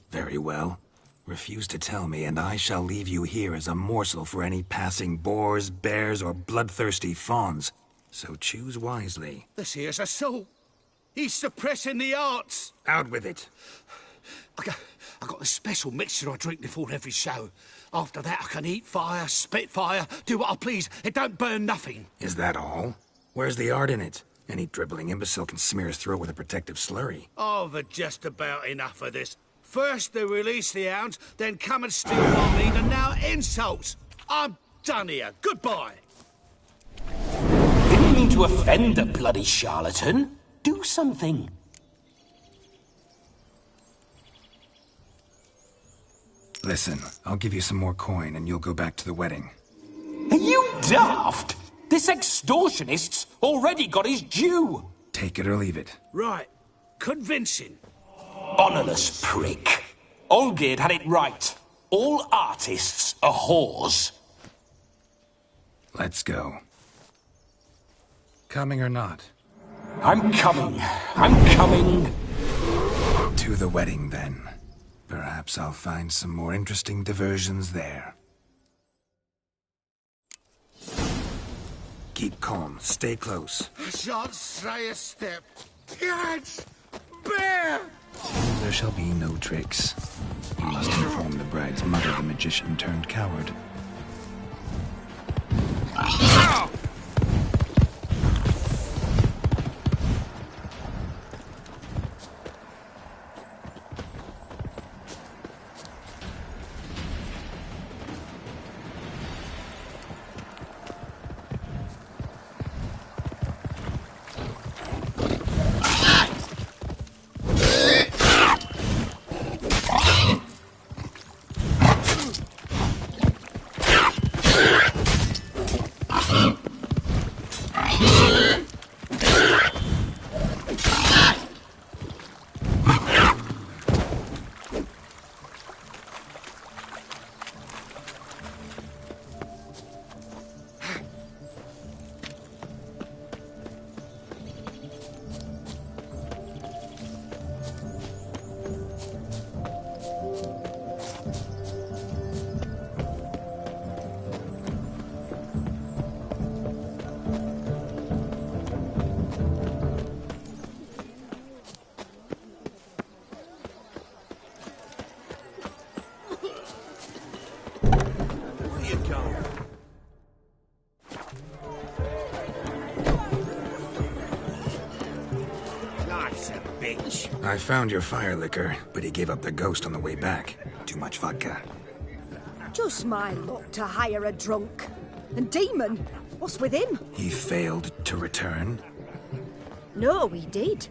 Very well. Refuse to tell me, and I shall leave you here as a morsel for any passing boars, bears, or bloodthirsty fawns. So choose wisely. This here's assault. He's suppressing the arts. Out with it. I got a special mixture I drink before every show. After that, I can eat fire, spit fire, do what I please. It don't burn nothing. Is that all? Where's the art in it? Any dribbling imbecile can smear his throat with a protective slurry. I've had just about enough of this. First they release the hounds, then come and steal my meat, and now insults. I'm done here. Goodbye. Didn't mean to offend the bloody charlatan. Do something. Listen, I'll give you some more coin and you'll go back to the wedding. Are you daft? This extortionist's already got his due. Take it or leave it. Right. Convincing. Honourless prick. Olgierd had it right. All artists are whores. Let's go. Coming or not? I'm coming. I'm coming. To the wedding, then. Perhaps I'll find some more interesting diversions there. Keep calm. Stay close. I shan't stray a step. Guards! Bear! There shall be no tricks. You must inform the bride's mother the magician turned coward. I found your fire liquor, but he gave up the ghost on the way back. Too much vodka. Just my luck to hire a drunk. And Demon, what's with him? He failed to return. No, he did.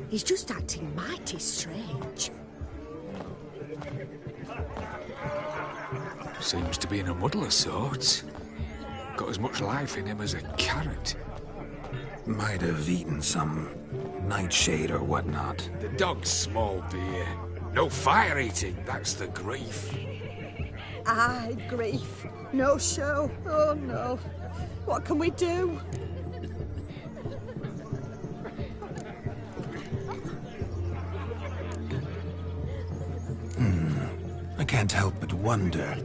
He's just acting mighty strange. Seems to be in a muddle of sorts. Got as much life in him as a carrot. Might have eaten some nightshade or whatnot. The dog's small beer. No fire eating, that's the grief. Aye, grief. No show. Oh no. What can we do? I can't help but wonder.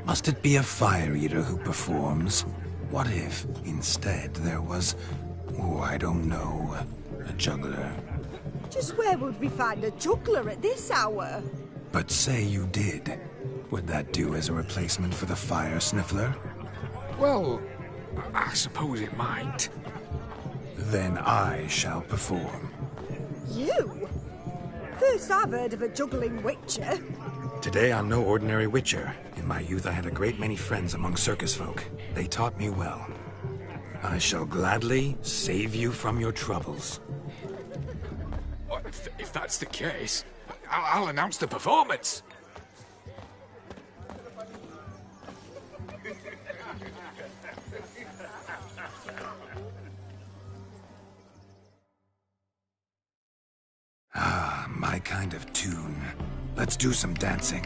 Must it be a fire eater who performs? What if, instead, there was... oh, I don't know. A juggler. Just where would we find a juggler at this hour? But say you did. Would that do as a replacement for the fire sniffler? Well, I suppose it might. Then I shall perform. You? First I've heard of a juggling witcher. Today I'm no ordinary witcher. In my youth I had a great many friends among circus folk. They taught me well. I shall gladly save you from your troubles. Well, if that's the case, I'll announce the performance. Ah, my kind of tune. Let's do some dancing.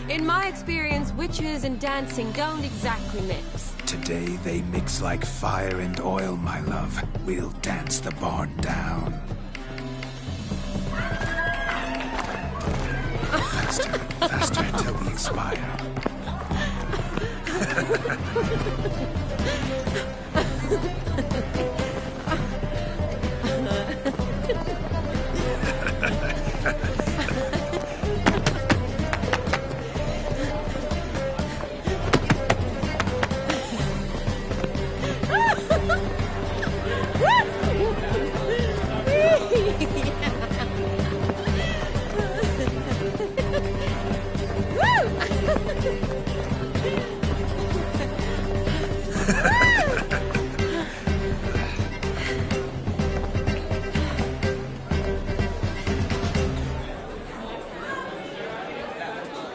In my experience, witches and dancing don't exactly mix. Today they mix like fire and oil, my love. We'll dance the barn down. Faster, faster until we expire.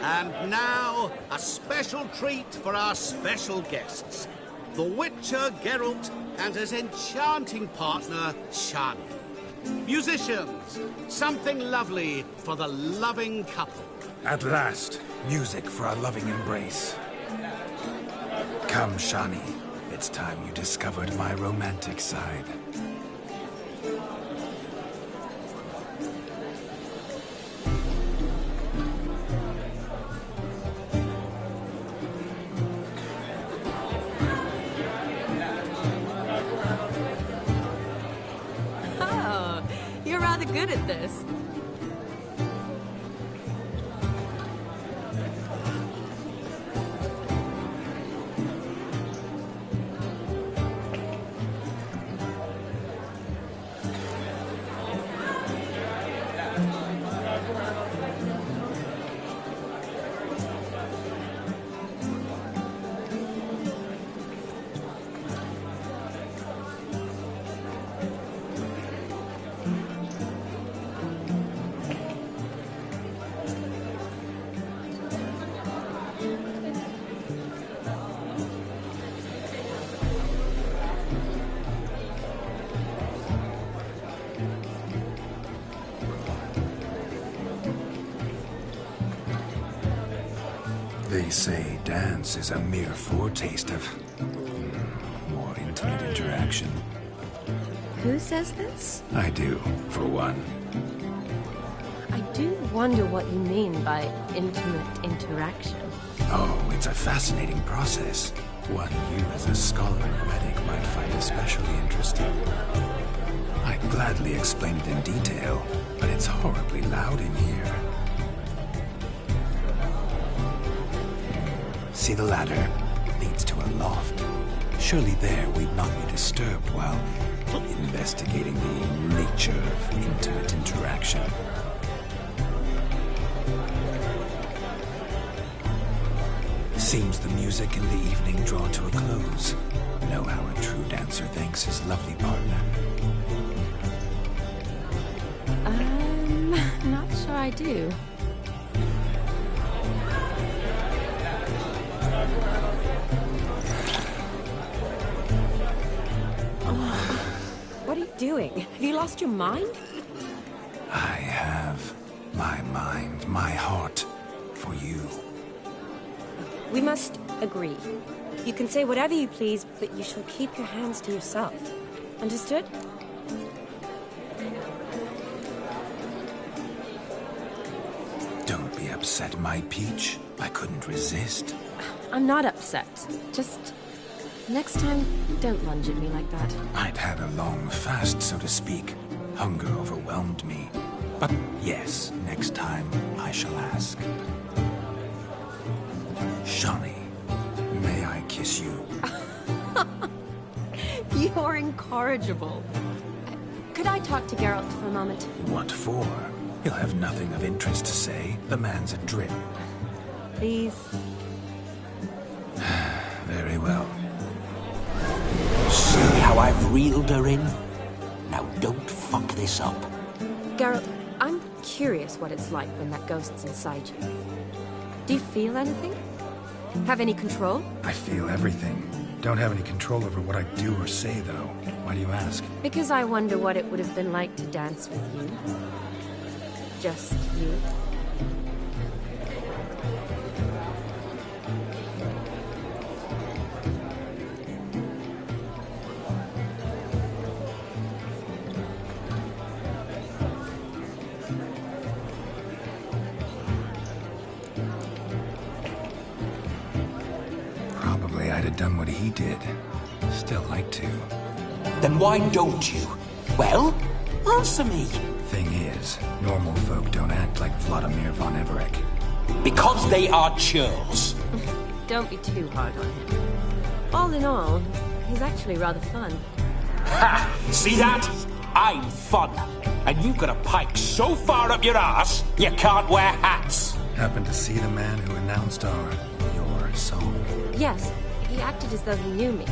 And now, a special treat for our special guests. The Witcher Geralt and his enchanting partner, Shani. Musicians, something lovely for the loving couple. At last, music for our loving embrace. Come, Shani. It's time you discovered my romantic side. Oh, you're rather good at this. They say dance is a mere foretaste of more intimate interaction. Who says this? I do, for one. I do wonder what you mean by intimate interaction. Oh, it's a fascinating process. One you as a scholar and medic might find especially interesting. I'd gladly explain it in detail, but it's horribly loud in here. See the ladder? Leads to a loft. Surely there we'd not be disturbed while investigating the nature of intimate interaction. Seems the music in the evening draw to a close. Know how a true dancer thanks his lovely partner. Not sure I do. What are you doing? Have you lost your mind? I have my mind, my heart for you. We must agree. You can say whatever you please, but you shall keep your hands to yourself. Understood? Don't be upset, my peach. I couldn't resist. I'm not upset. Just next time, don't lunge at me like that. I'd had a long fast, so to speak. Hunger overwhelmed me. But yes, next time I shall ask. Shani, may I kiss you? You're incorrigible. Could I talk to Geralt for a moment? What for? He'll have nothing of interest to say. The man's adrift. Please. Very well. See how I've reeled her in? Now don't fuck this up. Geralt, I'm curious what it's like when that ghost's inside you. Do you feel anything? Have any control? I feel everything. Don't have any control over what I do or say, though. Why do you ask? Because I wonder what it would have been like to dance with you. Just you. Probably I'd have done what he did. Still like to. Then why don't you? Well, answer me. Thing is, normal folk don't act like Vladimir von Everec. Because they are churls. Don't be too hard on him. All in all, he's actually rather fun. Ha! See that? I'm fun. And you've got a pike so far up your ass, you can't wear hats. Happened to see the man who announced your song? Yes, he acted as though he knew me,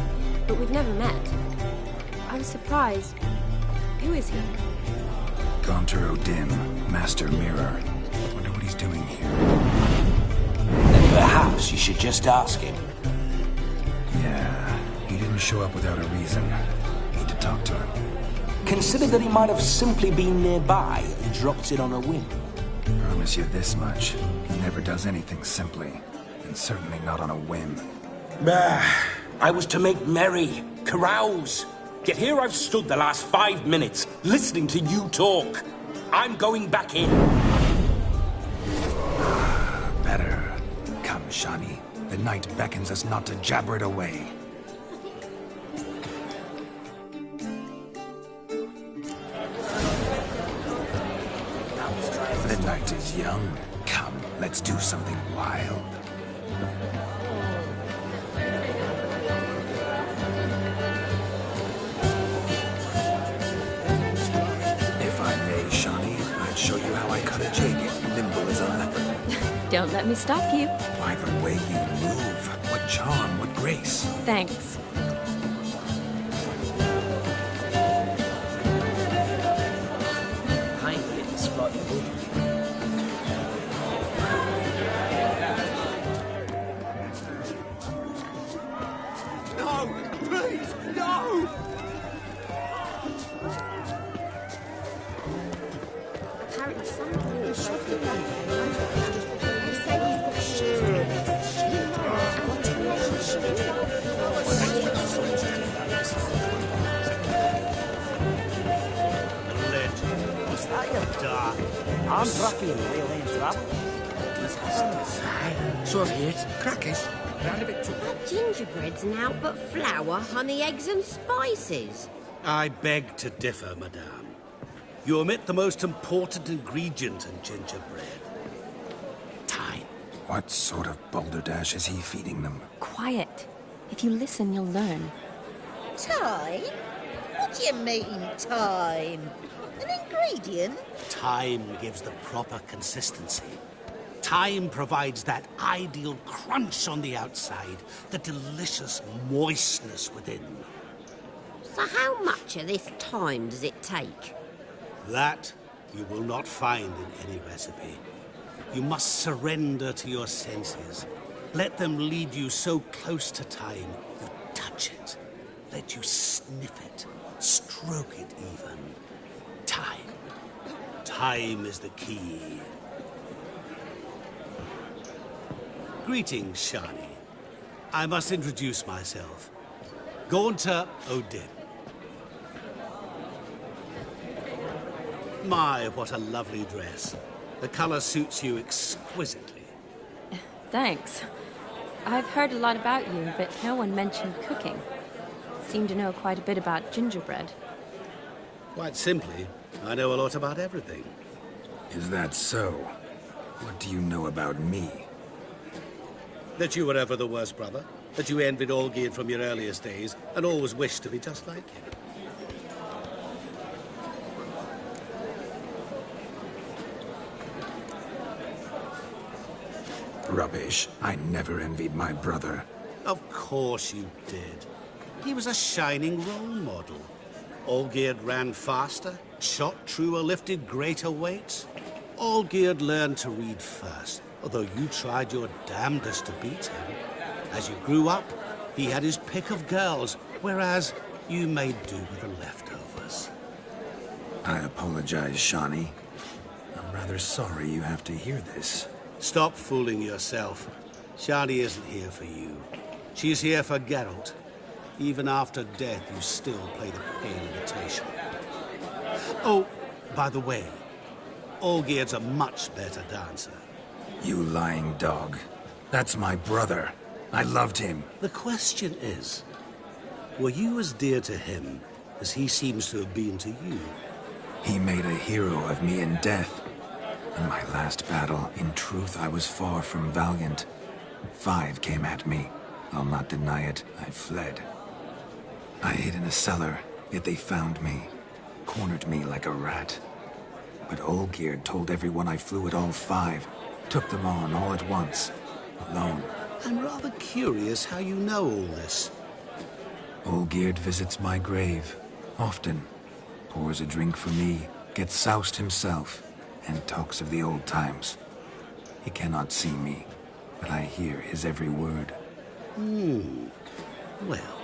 but we've never met. I was surprised. Who is he? Gaunter O'Dim, Master Mirror. Wonder what he's doing here. Perhaps you should just ask him. Yeah, he didn't show up without a reason. Need to talk to him. Consider that he might have simply been nearby and dropped in on a whim. Promise you this much. He never does anything simply. And certainly not on a whim. I was to make merry, carouse. Yet here I've stood the last 5 minutes, listening to you talk. I'm going back in. Better. Come, Shani. The night beckons us not to jabber it away. The night is young. Come, let's do something wild. If I may, Shani, I'd show you how I cut a jig, nimble as a leopard. Don't let me stop you. By the way you move, what charm, what grace. Thanks. I ain't getting spotted. No! Please! No! Apparently somebody is shocking They say he's got What's that, you dark? I'm Ruffy and real in trouble. So I've heard. Crackers. Round a bit too. That gingerbread's now but flour, honey, eggs and spices. I beg to differ, madame. You omit the most important ingredient in gingerbread. Time. What sort of balderdash is he feeding them? Quiet. If you listen, you'll learn. Time? What do you mean, time? An ingredient? Time gives the proper consistency. Time provides that ideal crunch on the outside, the delicious moistness within. So how much of this time does it take? That you will not find in any recipe. You must surrender to your senses. Let them lead you so close to time, you touch it. Let you sniff it, stroke it even. Time. Time is the key. Greetings, Shani. I must introduce myself. Gaunter O'Dim. My, what a lovely dress. The color suits you exquisitely. Thanks. I've heard a lot about you, but no one mentioned cooking. Seem to know quite a bit about gingerbread. Quite simply, I know a lot about everything. Is that so? What do you know about me? That you were ever the worst brother. That you envied Olgierd from your earliest days and always wished to be just like him. Rubbish. I never envied my brother. Of course you did. He was a shining role model. Olgierd ran faster, shot truer, lifted greater weights. Olgierd learned to read first, although you tried your damnedest to beat him. As you grew up, he had his pick of girls, whereas you made do with the leftovers. I apologize, Shani. I'm rather sorry you have to hear this. Stop fooling yourself. Shani isn't here for you. She's here for Geralt. Even after death, you still play the pale imitation. Oh, by the way, Olgierd's a much better dancer. You lying dog. That's my brother. I loved him. The question is, were you as dear to him as he seems to have been to you? He made a hero of me in death. In my last battle, in truth, I was far from valiant. 5 came at me. I'll not deny it, I fled. I hid in a cellar, yet they found me. Cornered me like a rat. But Olgierd told everyone I flew at all 5. Took them on all at once. Alone. I'm rather curious how you know all this. Olgierd visits my grave. Often. Pours a drink for me. Gets soused himself. And talks of the old times. He cannot see me. but I hear his every word. Well,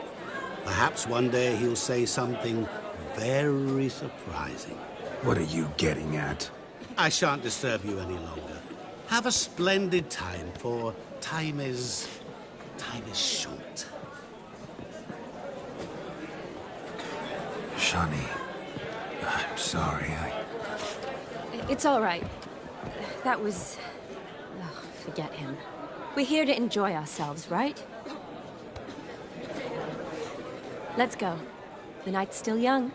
perhaps one day he'll say something very surprising. What are you getting at? I shan't disturb you any longer. Have a splendid time, for time is short. Shani, I'm sorry, It's all right. That was... Oh, forget him. We're here to enjoy ourselves, right? Let's go. The night's still young.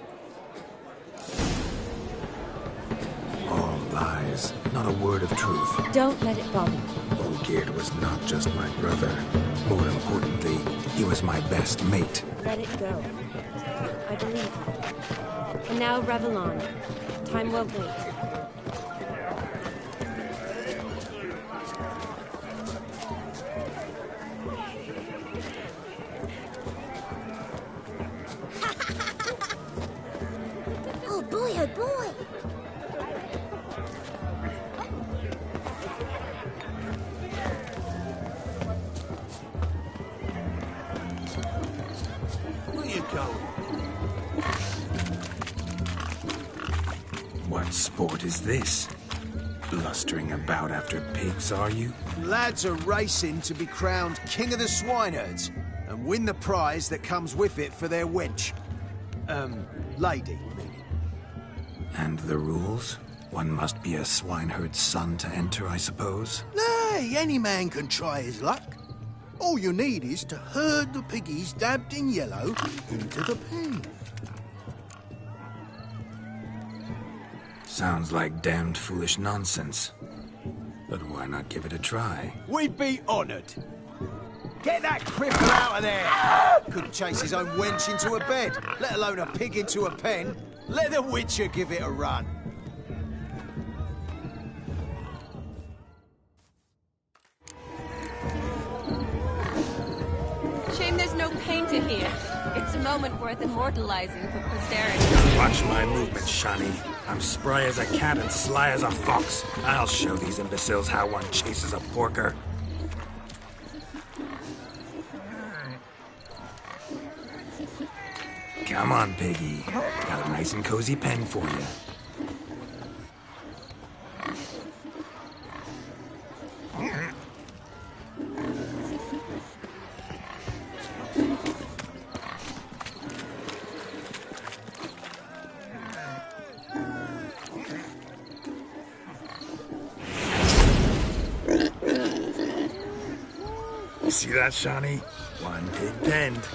All lies, not a word of truth. Don't let it bother you. Olgierd was not just my brother. More importantly, he was my best mate. Let it go. I believe you. And now revel on. Time won't wait. Oh boy, oh boy! Where you going? What sport is this? Blustering about after pigs, are you? Lads are racing to be crowned King of the Swineherds and win the prize that comes with it for their wench. Lady, meaning. And the rules? One must be a swineherd's son to enter, I suppose? Nay, any man can try his luck. All you need is to herd the piggies dabbed in yellow into the pen. Sounds like damned foolish nonsense. But why not give it a try? We'd be honoured. Get that cripple out of there! Couldn't chase his own wench into a bed, let alone a pig into a pen. Let the Witcher give it a run. Shame there's no painter here. It's a moment worth immortalizing for posterity. Watch my movements, Shani. I'm spry as a cat and sly as a fox. I'll show these imbeciles how one chases a porker. Come on, piggy. Got a nice and cozy pen for you. You see that, Shani? One pig penned.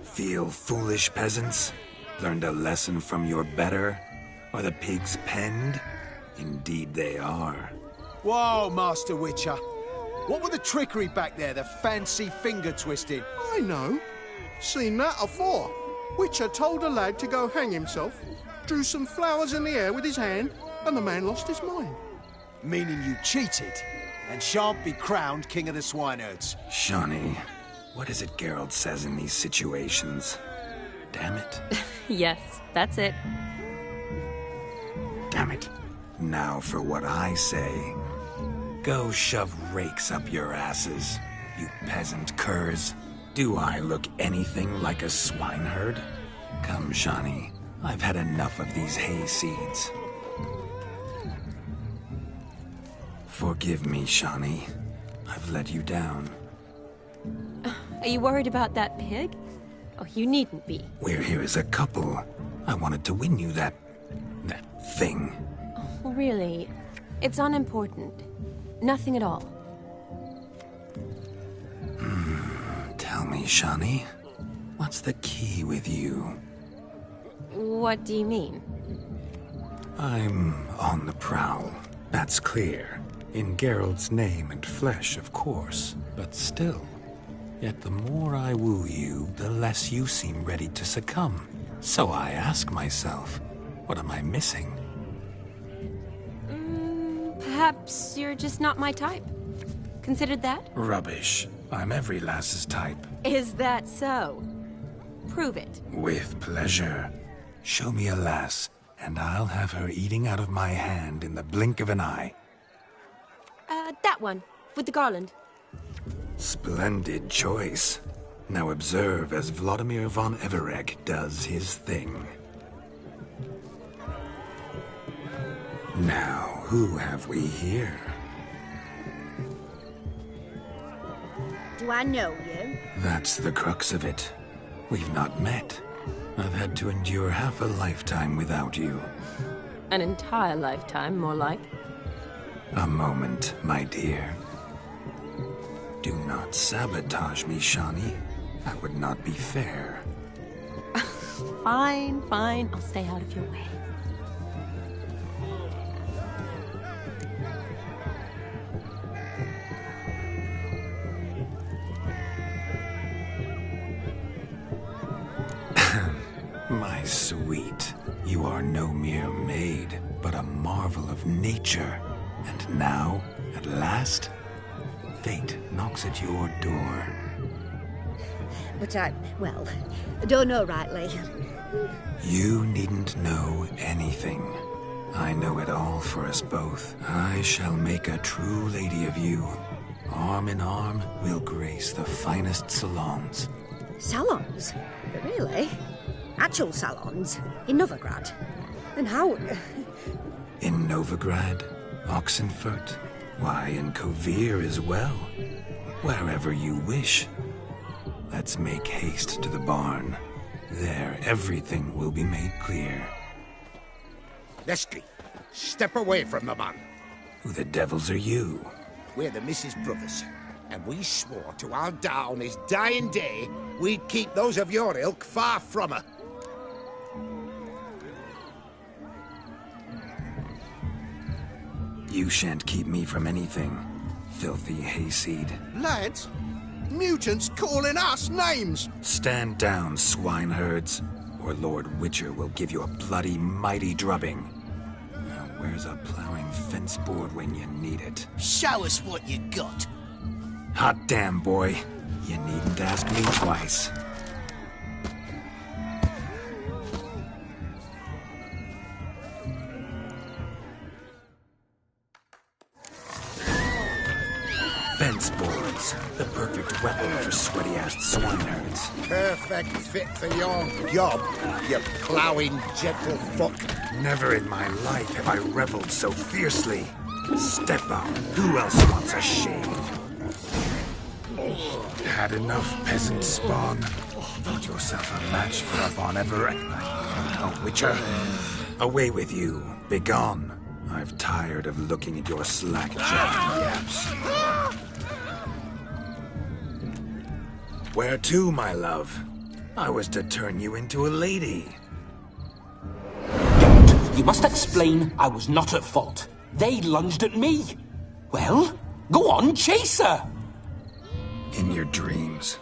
Feel foolish, peasants? Learned a lesson from your better? Are the pigs penned? Indeed they are. Whoa, Master Witcher. What were the trickery back there, the fancy finger twisting? I know. Seen that afore. Witcher told a lad to go hang himself, drew some flowers in the air with his hand, and the man lost his mind. Meaning you cheated, and shan't be crowned King of the Swineherds. Shani, what is it Geralt says in these situations? Damn it. Yes, that's it. Damn it. Now for what I say. Go shove rakes up your asses, you peasant curs. Do I look anything like a swineherd? Come, Shani. I've had enough of these hay seeds. Forgive me, Shani. I've let you down. Are you worried about that pig? Oh, you needn't be. We're here as a couple. I wanted to win you that thing. Oh, really? It's unimportant. Nothing at all. Tell me, Shani, what's the key with you? What do you mean? I'm on the prowl. That's clear. In Geralt's name and flesh, of course. But still. Yet the more I woo you, the less you seem ready to succumb. So I ask myself, what am I missing? Perhaps you're just not my type. Considered that? Rubbish. I'm every lass's type. Is that so? Prove it. With pleasure. Show me a lass, and I'll have her eating out of my hand in the blink of an eye. That one, with the garland. Splendid choice. Now observe as Vladimir von Everegg does his thing. Now, who have we here? Do I know you? That's the crux of it. We've not met. I've had to endure half a lifetime without you. An entire lifetime, more like. A moment, my dear. Do not sabotage me, Shani. That would not be fair. Fine, fine. I'll stay out of your way. My sweet, you are no mere maid, but a marvel of nature. And now, at last, fate knocks at your door. But I don't know rightly. You needn't know anything. I know it all for us both. I shall make a true lady of you. Arm in arm, we'll grace the finest salons. Salons? Really? Actual salons? In Novigrad? And how? In Novigrad, Oxenfurt, why, in Kovir as well. Wherever you wish. Let's make haste to the barn. There, everything will be made clear. Leslie, step away from the man. Who the devils are you? We're the Mrs. Brothers, and we swore to our Da on his dying day we'd keep those of your ilk far from her. You shan't keep me from anything, filthy hayseed. Lads, mutants calling us names! Stand down, swineherds, or Lord Witcher will give you a bloody mighty drubbing. Now, where's a plowing fence board when you need it? Show us what you got. Hot damn, boy. You needn't ask me twice. Fence boards, the perfect weapon for sweaty-assed swineherds. Perfect fit for your job, you ploughing gentle fuck. Never in my life have I reveled so fiercely. Step up. Who else wants a shave? Had enough, peasant spawn. Thought yourself a match for a Von Everett. A Witcher. Away with you. Begone. I've tired of looking at your slack-jawed yaps. Where to, my love? I was to turn you into a lady. You must explain I was not at fault. They lunged at me. Well, go on, chase her. In your dreams.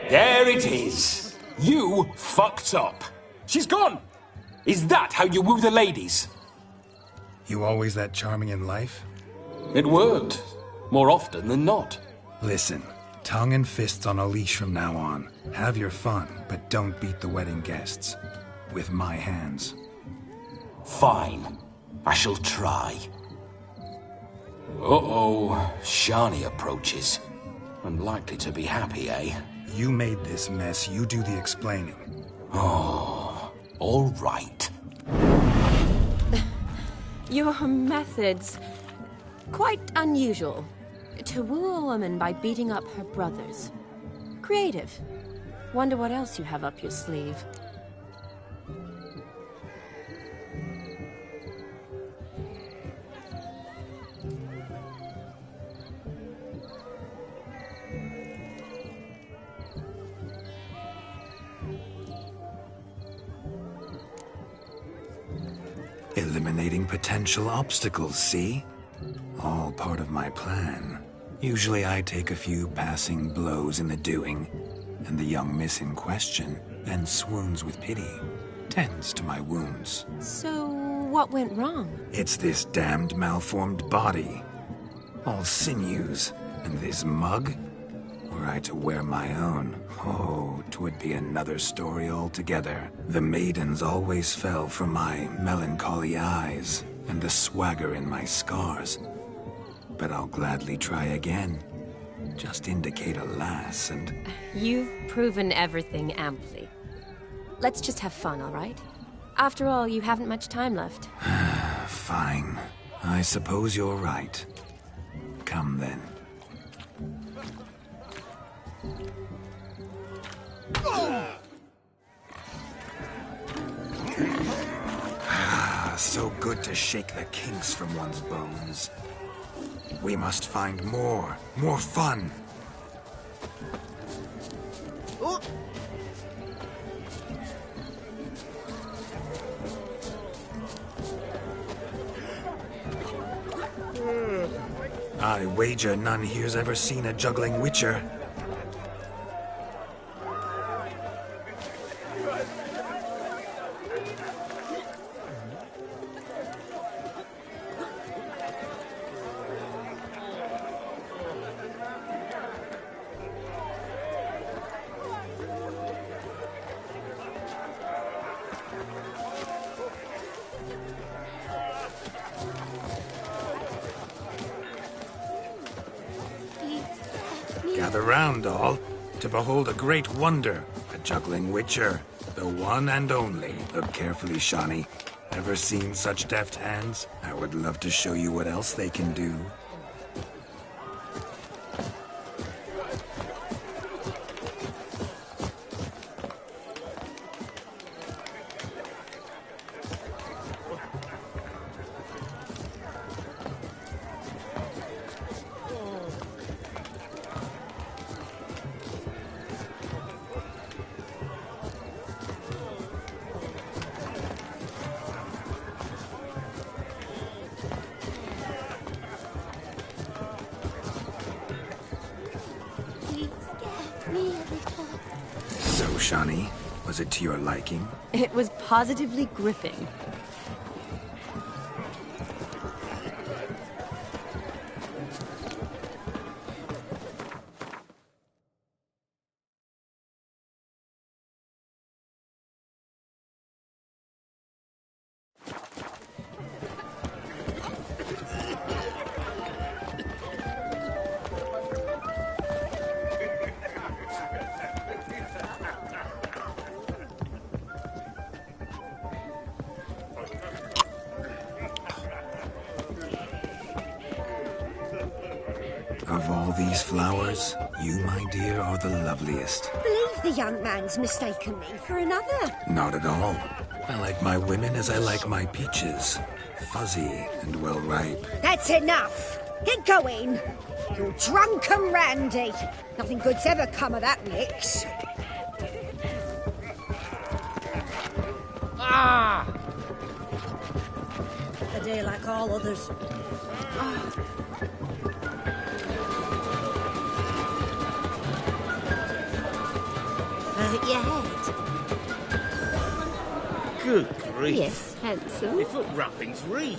There it is. You fucked up. She's gone. Is that how you woo the ladies? You always that charming in life? It worked. More often than not. Listen, tongue and fists on a leash from now on. Have your fun, but don't beat the wedding guests. With my hands. Fine. I shall try. Uh-oh. Shani approaches. Unlikely to be happy, eh? You made this mess. You do the explaining. Oh, all right. Your methods... quite unusual. To woo a woman by beating up her brothers. Creative. Wonder what else you have up your sleeve. Eliminating potential obstacles, see? All part of my plan. Usually I take a few passing blows in the doing, and the young miss in question then swoons with pity, tends to my wounds. So, What went wrong? It's this damned malformed body. All sinews. And this mug? Were I to wear my own, oh, 'twould be another story altogether. The maidens always fell for my melancholy eyes and the swagger in my scars. But I'll gladly try again. Just indicate a lass and... You've proven everything amply. Let's just have fun, all right? After all, you haven't much time left. Fine. I suppose you're right. Come then. So good to shake the kinks from one's bones. We must find more fun. Oh. I wager none here's ever seen a juggling witcher. Gather round, all, to behold a great wonder, a juggling witcher, the one and only. Look carefully, Shani. Ever seen such deft hands? I would love to show you what else they can do. So, Shani, was it to your liking? It was positively gripping. Of all these flowers, you, my dear, are the loveliest. Believe the young man's mistaken me for another. Not at all. I like my women as I like my peaches. Fuzzy and well ripe. That's enough. Get going. You're drunk and randy. Nothing good's ever come of that mix. Ah! A day like all others. Your head. Good grief. Yes, handsome. My foot wrappings reek.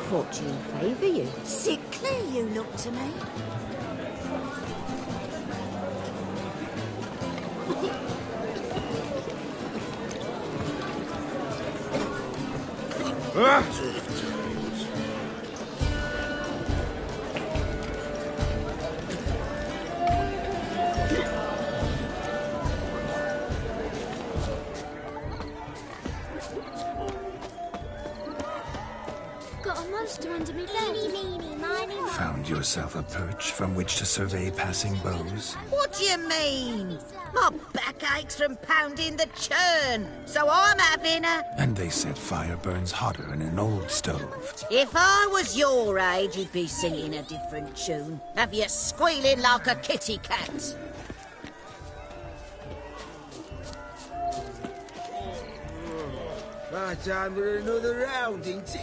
Fortune favour you. Sickly you look to me. Got a monster under me bed. Meeny, miny, Found yourself a perch from which to survey passing bows? What do you mean? My back aches from pounding the churn, so I'm having a... And they said fire burns hotter in an old stove. If I was your age, you'd be singing a different tune. Have you squealing like a kitty cat? Right time for another round, ain't it?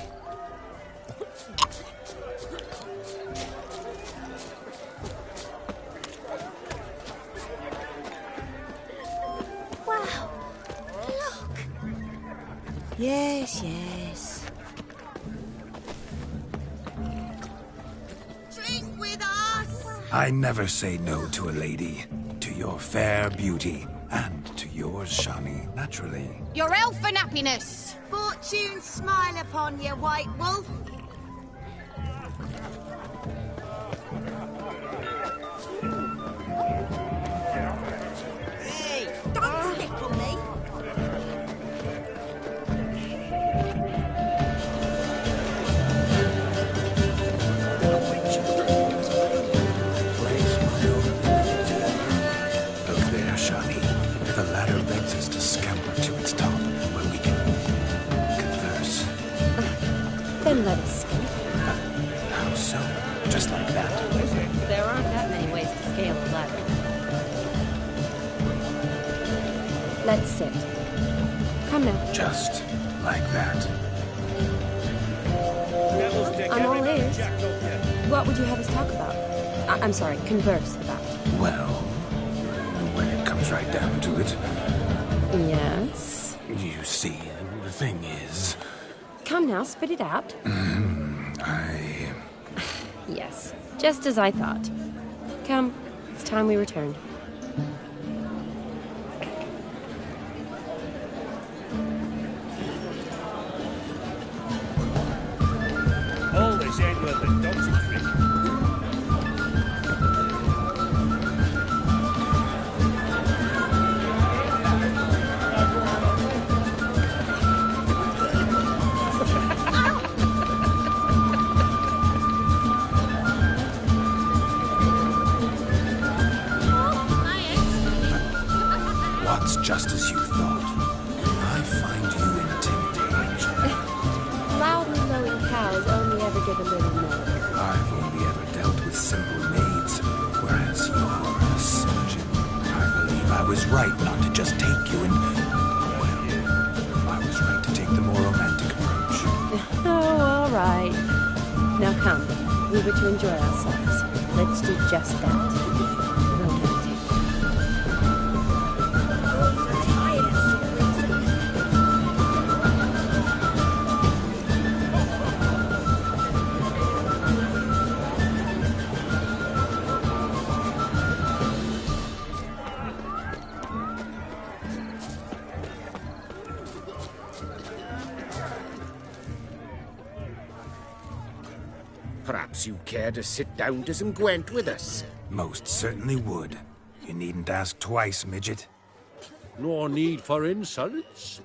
Yes, yes. Drink with us! I never say no to a lady. To your fair beauty. And to yours, Shani, naturally. Your elfin happiness! Fortune smile upon you, White Wolf. Hey, don't slip on me. Look there, Shani. The ladder leads us to scamper to its top, where we can converse. Then let us skip. How so? Just like that? There aren't that many ways to scale a ladder. Let's sit. Come now. Just like that. I'm all ears. What would you have us talk about? I'm sorry, converse about. Well, when it comes right down to it. Yes? You see, the thing is... Come now, spit it out. Yes, just as I thought. Come, it's time we returned. All this ain't worth a dog's trick. What's just as you thought? I find you intimidating. Loudly lowing cows only ever give a little milk. I've only ever dealt with simple maids, whereas you're a surgeon. I believe I was right not to just take you and... Well, I was right to take the more romantic approach. Oh, all right. Now come, we were to enjoy ourselves. Let's do just that. Perhaps you care to sit down to some Gwent with us? Most certainly would. You needn't ask twice, midget. No need for insults.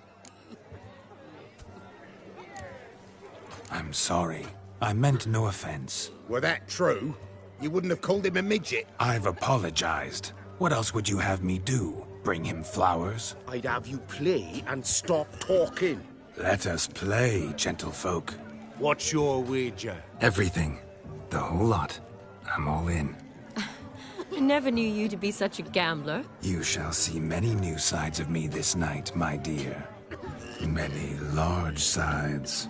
I'm sorry. I meant no offense. Were that true, you wouldn't have called him a midget. I've apologized. What else would you have me do? Bring him flowers? I'd have you play and stop talking. Let us play, gentlefolk. What's your wager? Everything. The whole lot. I'm all in. I never knew you to be such a gambler. You shall see many new sides of me this night, my dear. Many large sides.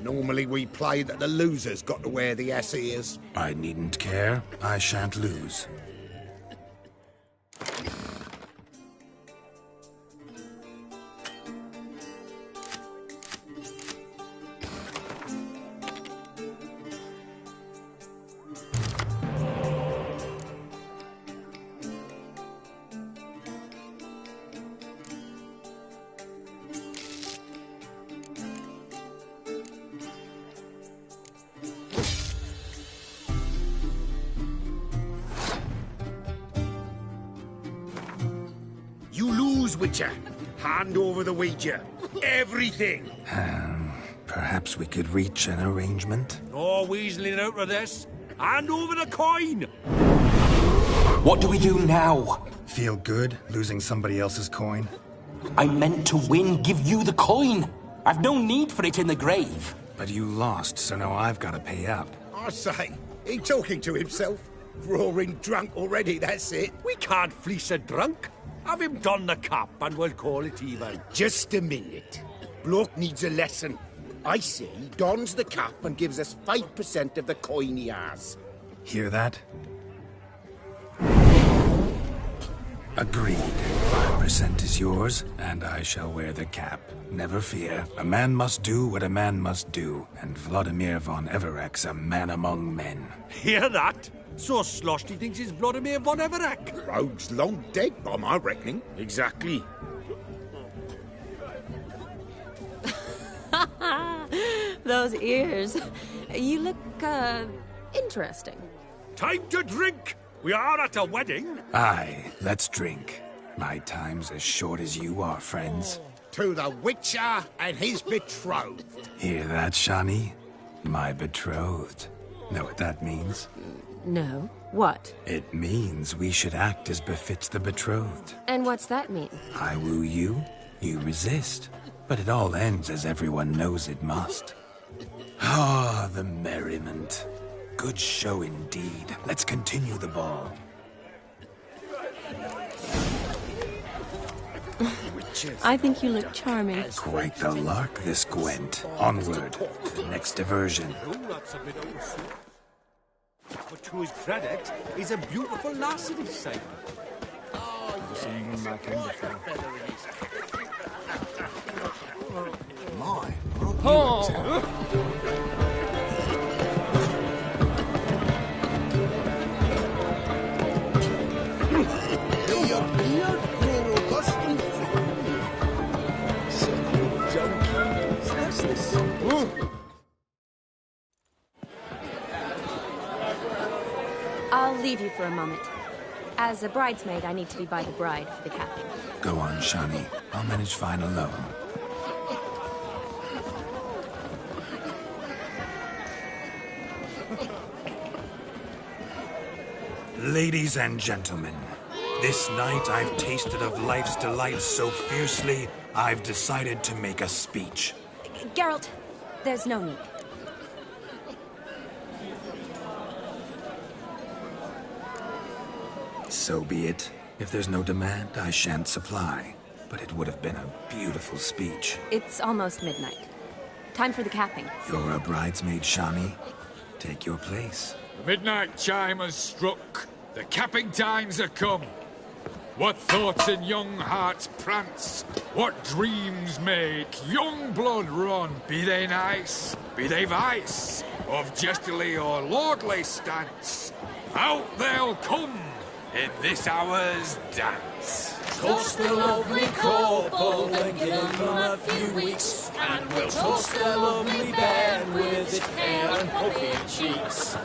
Normally we play that the loser's got to wear the ass ears. I needn't care. I shan't lose. Witcher, hand over the wager. Everything. Perhaps we could reach an arrangement? No weaseling out of this. Hand over the coin! What do we do now? Feel good, losing somebody else's coin? I meant to win, give you the coin. I've no need for it in the grave. But you lost, so now I've got to pay up. I say, he talking to himself. Roaring drunk already, that's it. We can't fleece a drunk. Have him don the cap and we'll call it even. Just a minute. Bloke needs a lesson. I say he dons the cap and gives us 5% of the coin he has. Hear that? Agreed. 5% is yours, and I shall wear the cap. Never fear. A man must do what a man must do, and Vladimir von Everek's a man among men. Hear that? So sloshed he thinks he's Vladimir von Everek. Rogue's long dead by my reckoning. Exactly. Those ears. You look, interesting. Time to drink! We are at a wedding. Aye, let's drink. My time's as short as you are, friends. To the Witcher and his betrothed. Hear that, Shani? My betrothed. Know what that means? No. What? It means we should act as befits the betrothed. And what's that mean? I woo you, you resist. But it all ends as everyone knows it must. Ah, the merriment. Good show indeed. Let's continue the ball. I think you look charming. Quite the lark, this Gwent. Onward to the next diversion. But to his credit, he's a beautiful lass at his side. My, I'll leave you for a moment. As a bridesmaid, I need to be by the bride for the capping. Go on, Shani. I'll manage fine alone. Ladies and gentlemen, this night I've tasted of life's delights so fiercely, I've decided to make a speech. Geralt, there's no need. So be it. If there's no demand, I shan't supply. But it would have been a beautiful speech. It's almost midnight. Time for the capping. You're a bridesmaid, Shani. Take your place. The midnight chime has struck. The capping times are come. What thoughts in young hearts prance? What dreams make young blood run? Be they nice, be they vice, of jestily or lordly stance, out they'll come in this hour's dance. Toast the lovely couple and give them a few weeks, and we'll toast the lovely bed with its pale and puffy cheeks.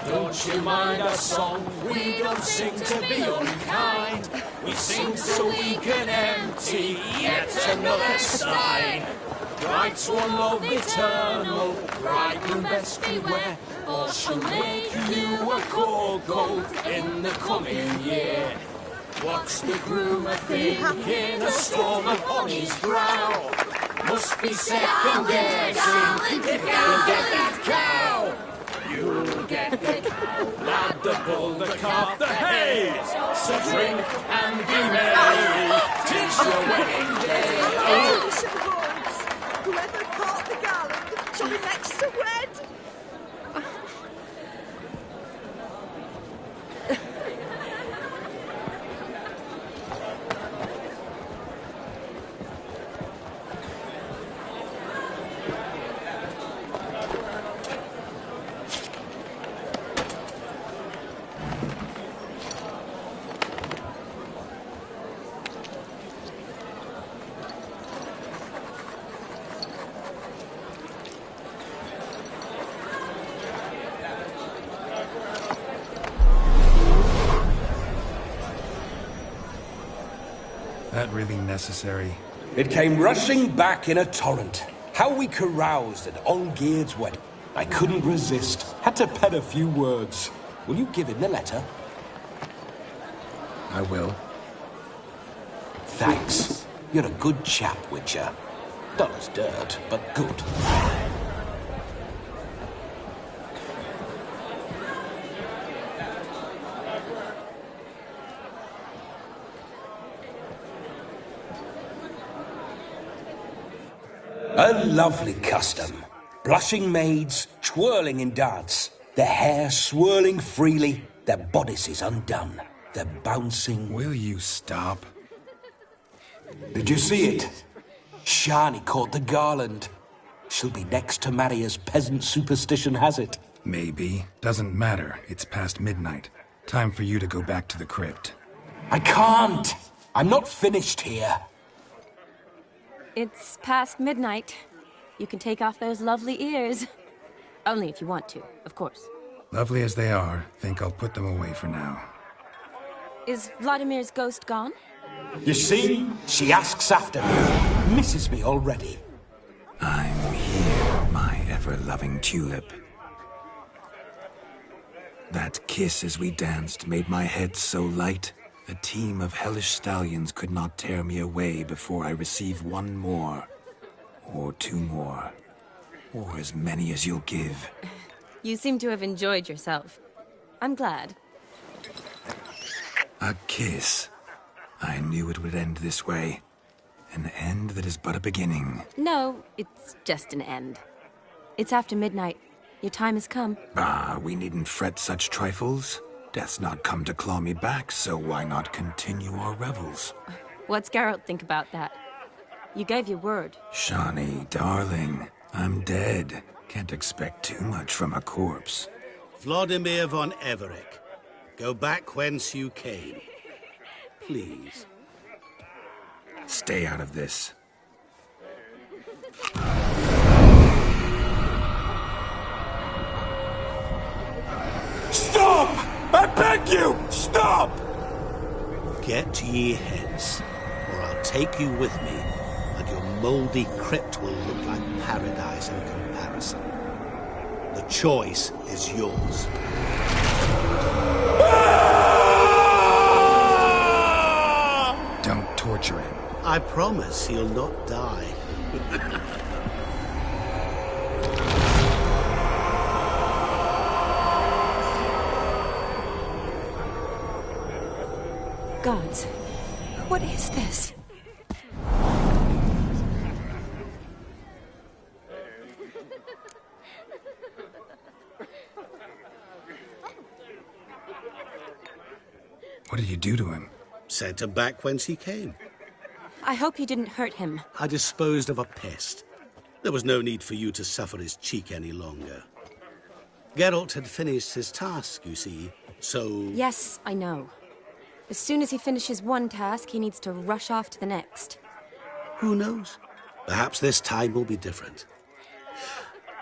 Don't you mind our song? We don't sing to be unkind. We sing so we can empty yet another stein. Bride's one love eternal, bridegroom best beware, or she'll make you a cold goat in the coming year. What's the groom a-thinking, a storm upon his brow? Must be second guessing if he'll get that cow. You'll get the cow, lad, the bull, the calf, the hay. So drink and be merry, 'tis your wedding day. Whoever caught the garland shall be next to wed. That really necessary? It came rushing back in a torrent. How we caroused at Olgierd's wedding. I couldn't resist. Had to pen a few words. Will you give him the letter? I will. Thanks. You're a good chap, Witcher. Dull as dirt, but good. A lovely custom. Blushing maids, twirling in dance, their hair swirling freely, their bodices undone. They're bouncing. Will you stop? Did you see it? Shani caught the garland. She'll be next to marry as peasant superstition has it. Maybe. Doesn't matter. It's past midnight. Time for you to go back to the crypt. I can't! I'm not finished here. It's past midnight. You can take off those lovely ears. Only if you want to, of course. Lovely as they are, think I'll put them away for now. Is Vladimir's ghost gone? You see? She asks after me. Misses me already. I'm here, my ever-loving tulip. That kiss as we danced made my head so light, a team of hellish stallions could not tear me away before I receive one more. Or two more. Or as many as you'll give. You seem to have enjoyed yourself. I'm glad. A kiss. I knew it would end this way. An end that is but a beginning. No, it's just an end. It's after midnight. Your time has come. Ah, we needn't fret such trifles. Death's not come to claw me back, so why not continue our revels? What's Geralt think about that? You gave your word. Shani, darling, I'm dead. Can't expect too much from a corpse. Vladimir von Everec, go back whence you came. Please. Stay out of this. Stop! I beg you! Stop! Get ye hence, or I'll take you with me, and your mouldy crypt will look like paradise in comparison. The choice is yours. Don't torture him. I promise he'll not die. Gods, what is this? What did you do to him? Sent him back whence he came. I hope you didn't hurt him. I disposed of a pest. There was no need for you to suffer his cheek any longer. Geralt had finished his task, you see, so... Yes, I know. As soon as he finishes one task, he needs to rush off to the next. Who knows? Perhaps this time will be different.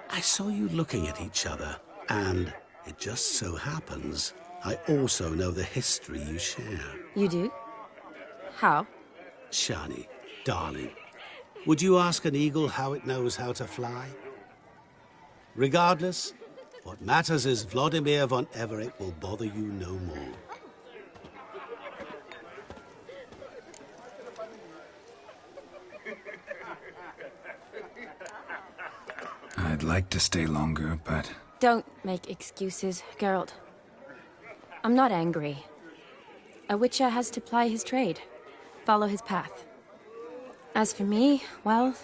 I saw you looking at each other, and it just so happens I also know the history you share. You do? How? Shani, darling, would you ask an eagle how it knows how to fly? Regardless, what matters is Vladimir von Everec will bother you no more. I'd like to stay longer, but... Don't make excuses, Geralt. I'm not angry. A witcher has to ply his trade, follow his path. As for me, well,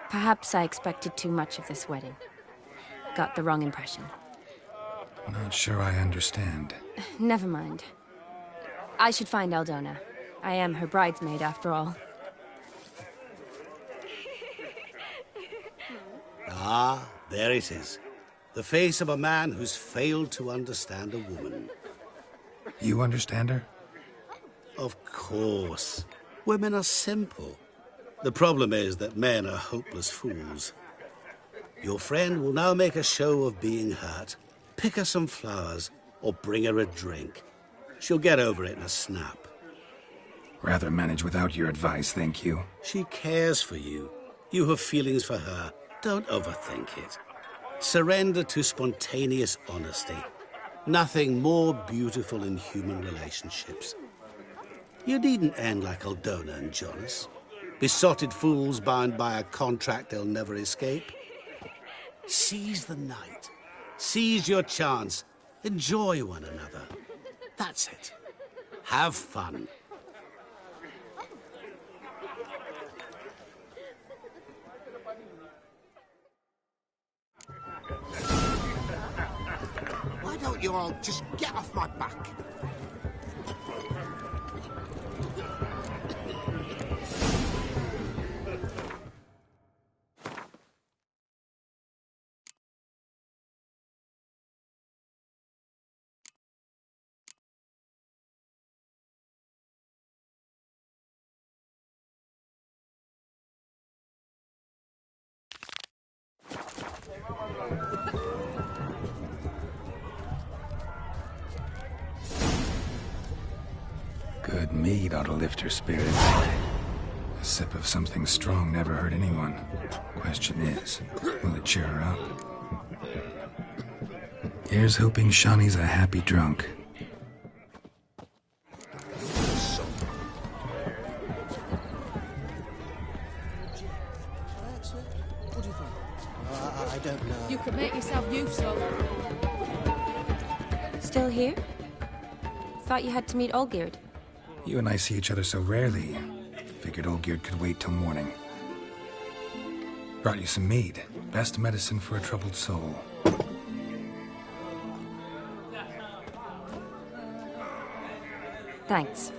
perhaps I expected too much of this wedding. Got the wrong impression. Not sure I understand. Never mind. I should find Aldona. I am her bridesmaid, after all. Ah, there it is. The face of a man who's failed to understand a woman. You understand her? Of course. Women are simple. The problem is that men are hopeless fools. Your friend will now make a show of being hurt, pick her some flowers, or bring her a drink. She'll get over it in a snap. Rather manage without your advice, thank you. She cares for you. You have feelings for her. Don't overthink it. Surrender to spontaneous honesty. Nothing more beautiful in human relationships. You needn't end like Aldona and Jonas. Besotted fools bound by a contract they'll never escape. Seize the night. Seize your chance. Enjoy one another. That's it. Have fun. Why don't you all just get off my back? Good mead ought to lift her spirits. A sip of something strong never hurt anyone. Question is, will it cheer her up? Here's hoping Shawnee's a happy drunk. I don't know. You could make yourself useful. Still here? Thought you had to meet Olgierd. You and I see each other so rarely. Figured Olgierd could wait till morning. Brought you some mead. Best medicine for a troubled soul. Thanks.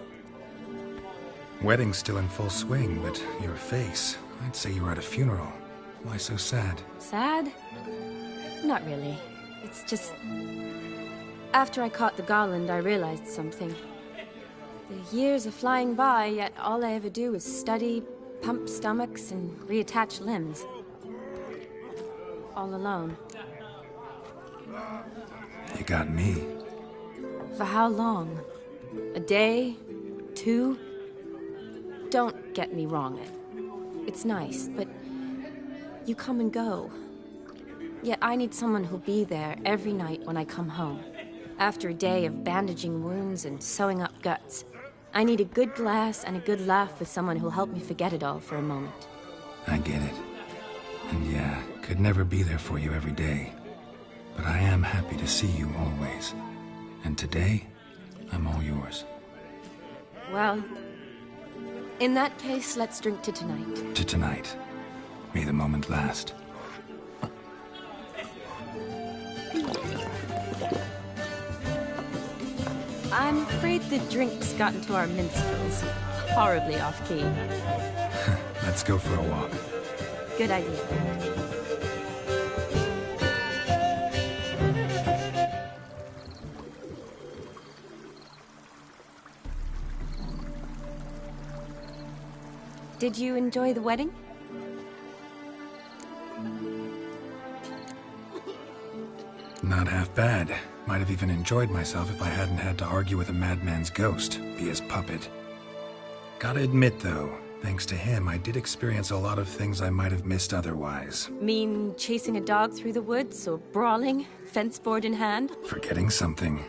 Wedding's still in full swing, but your face, I'd say you were at a funeral. Why so sad? Sad? Not really. It's just... After I caught the garland, I realized something. The years are flying by, yet all I ever do is study, pump stomachs, and reattach limbs. All alone. You got me. For how long? A day? 2? Don't get me wrong. It's nice, but you come and go. Yet I need someone who'll be there every night when I come home. After a day of bandaging wounds and sewing up guts, I need a good glass and a good laugh with someone who'll help me forget it all for a moment. I get it. And yeah, could never be there for you every day. But I am happy to see you always. And today, I'm all yours. Well, in that case, let's drink to tonight. To tonight. May the moment last. I'm afraid the drink's got into our minstrels. Horribly off-key. Let's go for a walk. Good idea. Did you enjoy the wedding? Not half bad. Might have even enjoyed myself if I hadn't had to argue with a madman's ghost, be his puppet. Gotta admit, though, thanks to him, I did experience a lot of things I might have missed otherwise. Mean chasing a dog through the woods, or brawling, fence board in hand? Forgetting something.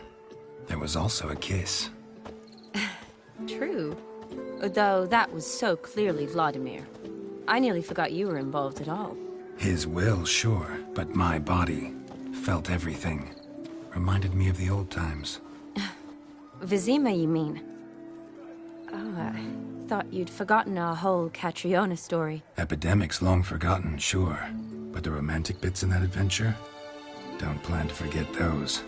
There was also a kiss. True. Though that was so clearly Vladimir. I nearly forgot you were involved at all. His will, sure, but my body felt everything. Reminded me of the old times. Vizima, you mean? Oh, I thought you'd forgotten our whole Catriona story. Epidemics long forgotten, sure. But the romantic bits in that adventure? Don't plan to forget those.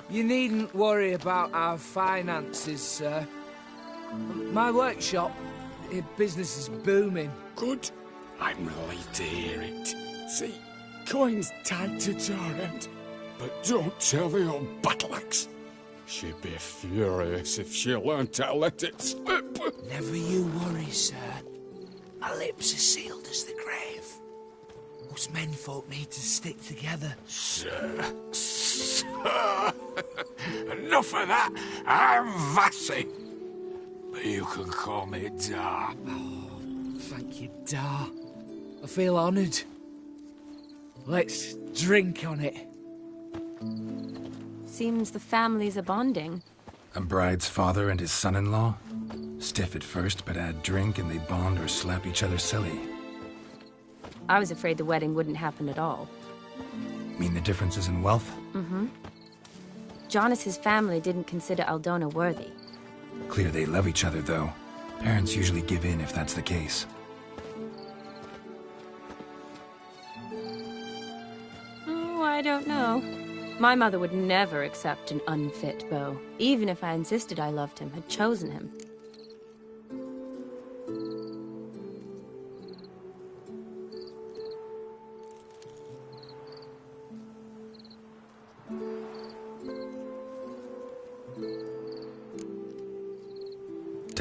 You needn't worry about our finances, sir. My workshop, business is booming. Good. I'm relieved to hear it. See, coin's tied to Torrent. But don't tell the old battle-axe. She'd be furious if she learned to let it slip. Never you worry, sir. My lips are sealed as the grave. Us menfolk need to stick together. Sir. Enough of that. I'm Vassy. But you can call me Dar. Oh, thank you, Dar. I feel honoured. Let's drink on it. Seems the families are bonding. A bride's father and his son-in-law? Stiff at first, but add drink and they bond or slap each other silly. I was afraid the wedding wouldn't happen at all. Mean the differences in wealth? Mm-hmm. Jonas's family didn't consider Aldona worthy. Clear they love each other, though. Parents usually give in if that's the case. Oh, I don't know. My mother would never accept an unfit beau, even if I insisted I loved him, had chosen him.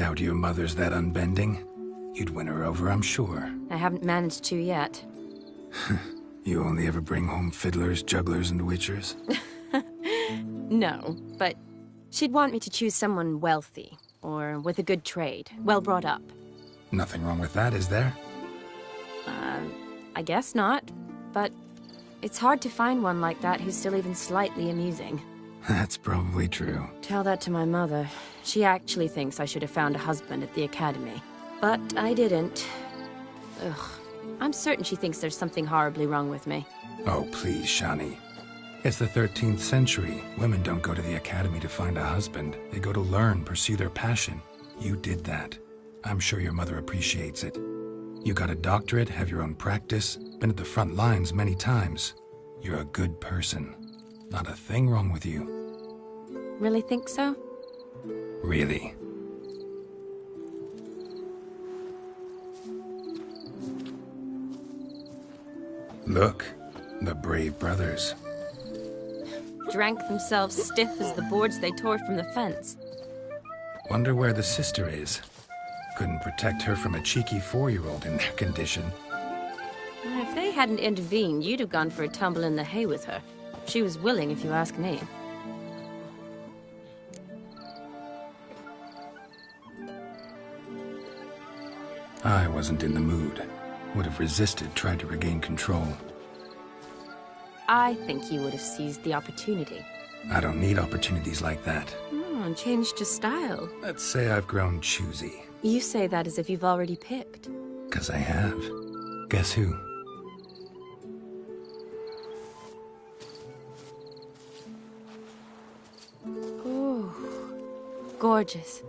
doubt your mother's that unbending. You'd win her over, I'm sure. I haven't managed to yet. You only ever bring home fiddlers, jugglers, and witchers? No, but she'd want me to choose someone wealthy, or with a good trade, well brought up. Nothing wrong with that, is there? I guess not, but it's hard to find one like that who's still even slightly amusing. That's probably true. Tell that to my mother. She actually thinks I should have found a husband at the academy. But I didn't. Ugh. I'm certain she thinks there's something horribly wrong with me. Oh, please, Shani. It's the 13th century. Women don't go to the academy to find a husband. They go to learn, pursue their passion. You did that. I'm sure your mother appreciates it. You got a doctorate, have your own practice, been at the front lines many times. You're a good person. Not a thing wrong with you. Really think so? Really. Look, the brave brothers. Drank themselves stiff as the boards they tore from the fence. Wonder where the sister is. Couldn't protect her from a cheeky 4-year-old in their condition. If they hadn't intervened, you'd have gone for a tumble in the hay with her. She was willing, if you ask me. I wasn't in the mood. Would have resisted, tried to regain control. I think you would have seized the opportunity. I don't need opportunities like that. And changed your style. Let's say I've grown choosy. You say that as if you've already picked. 'Cause I have. Guess who? Ooh, gorgeous.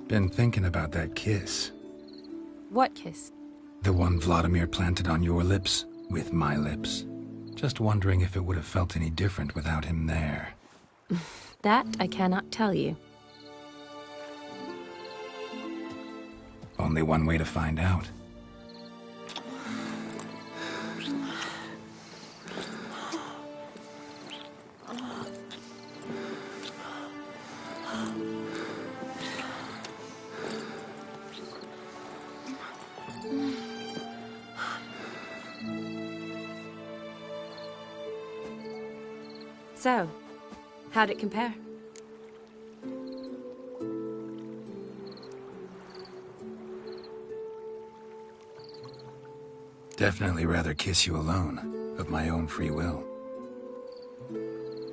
Been thinking about that kiss. What kiss? The one Vladimir planted on your lips, with my lips. Just wondering if it would have felt any different without him there. That I cannot tell you. Only one way to find out. So, how'd it compare? Definitely rather kiss you alone, of my own free will.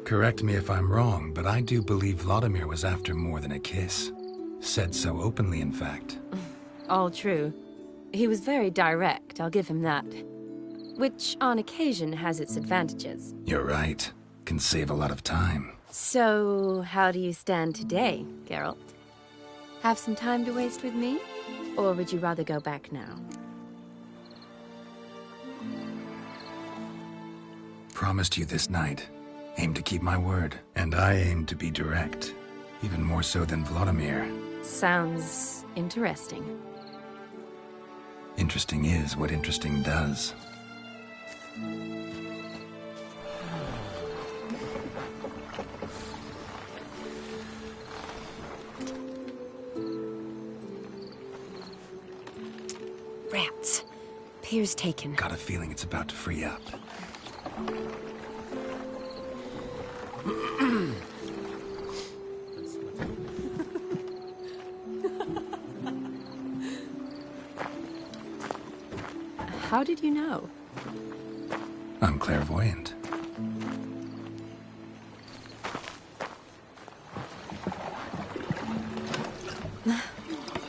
Correct me if I'm wrong, but I do believe Vladimir was after more than a kiss. Said so openly, in fact. All true. He was very direct, I'll give him that. Which, on occasion, has its advantages. You're right. Can save a lot of time. So, how do you stand today, Geralt? Have some time to waste with me? Or would you rather go back now? Promised you this night. Aim to keep my word. And I aim to be direct. Even more so than Vladimir. Sounds interesting. Interesting is what interesting does. Rats. Pier's taken. Got a feeling it's about to free up. How did you know? I'm clairvoyant.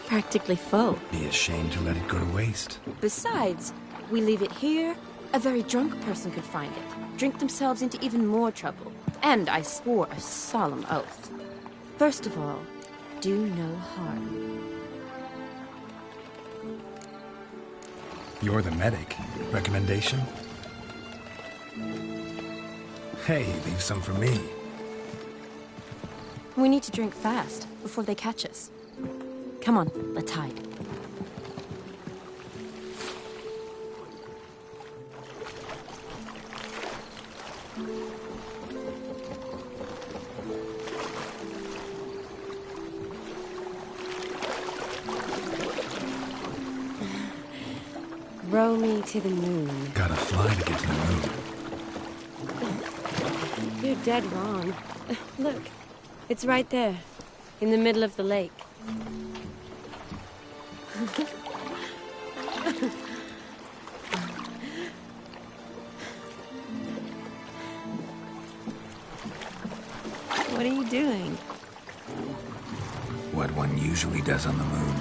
Practically full. Be ashamed to let it go to waste. Besides, we leave it here, a very drunk person could find it, drink themselves into even more trouble. And I swore a solemn oath. First of all, do no harm. You're the medic. Recommendation? Hey, leave some for me. We need to drink fast, before they catch us. Come on, let's hide. Row me to the moon. Gotta fly to get to the moon. You're dead wrong. Look, it's right there, in the middle of the lake. What are you doing? What one usually does on the moon.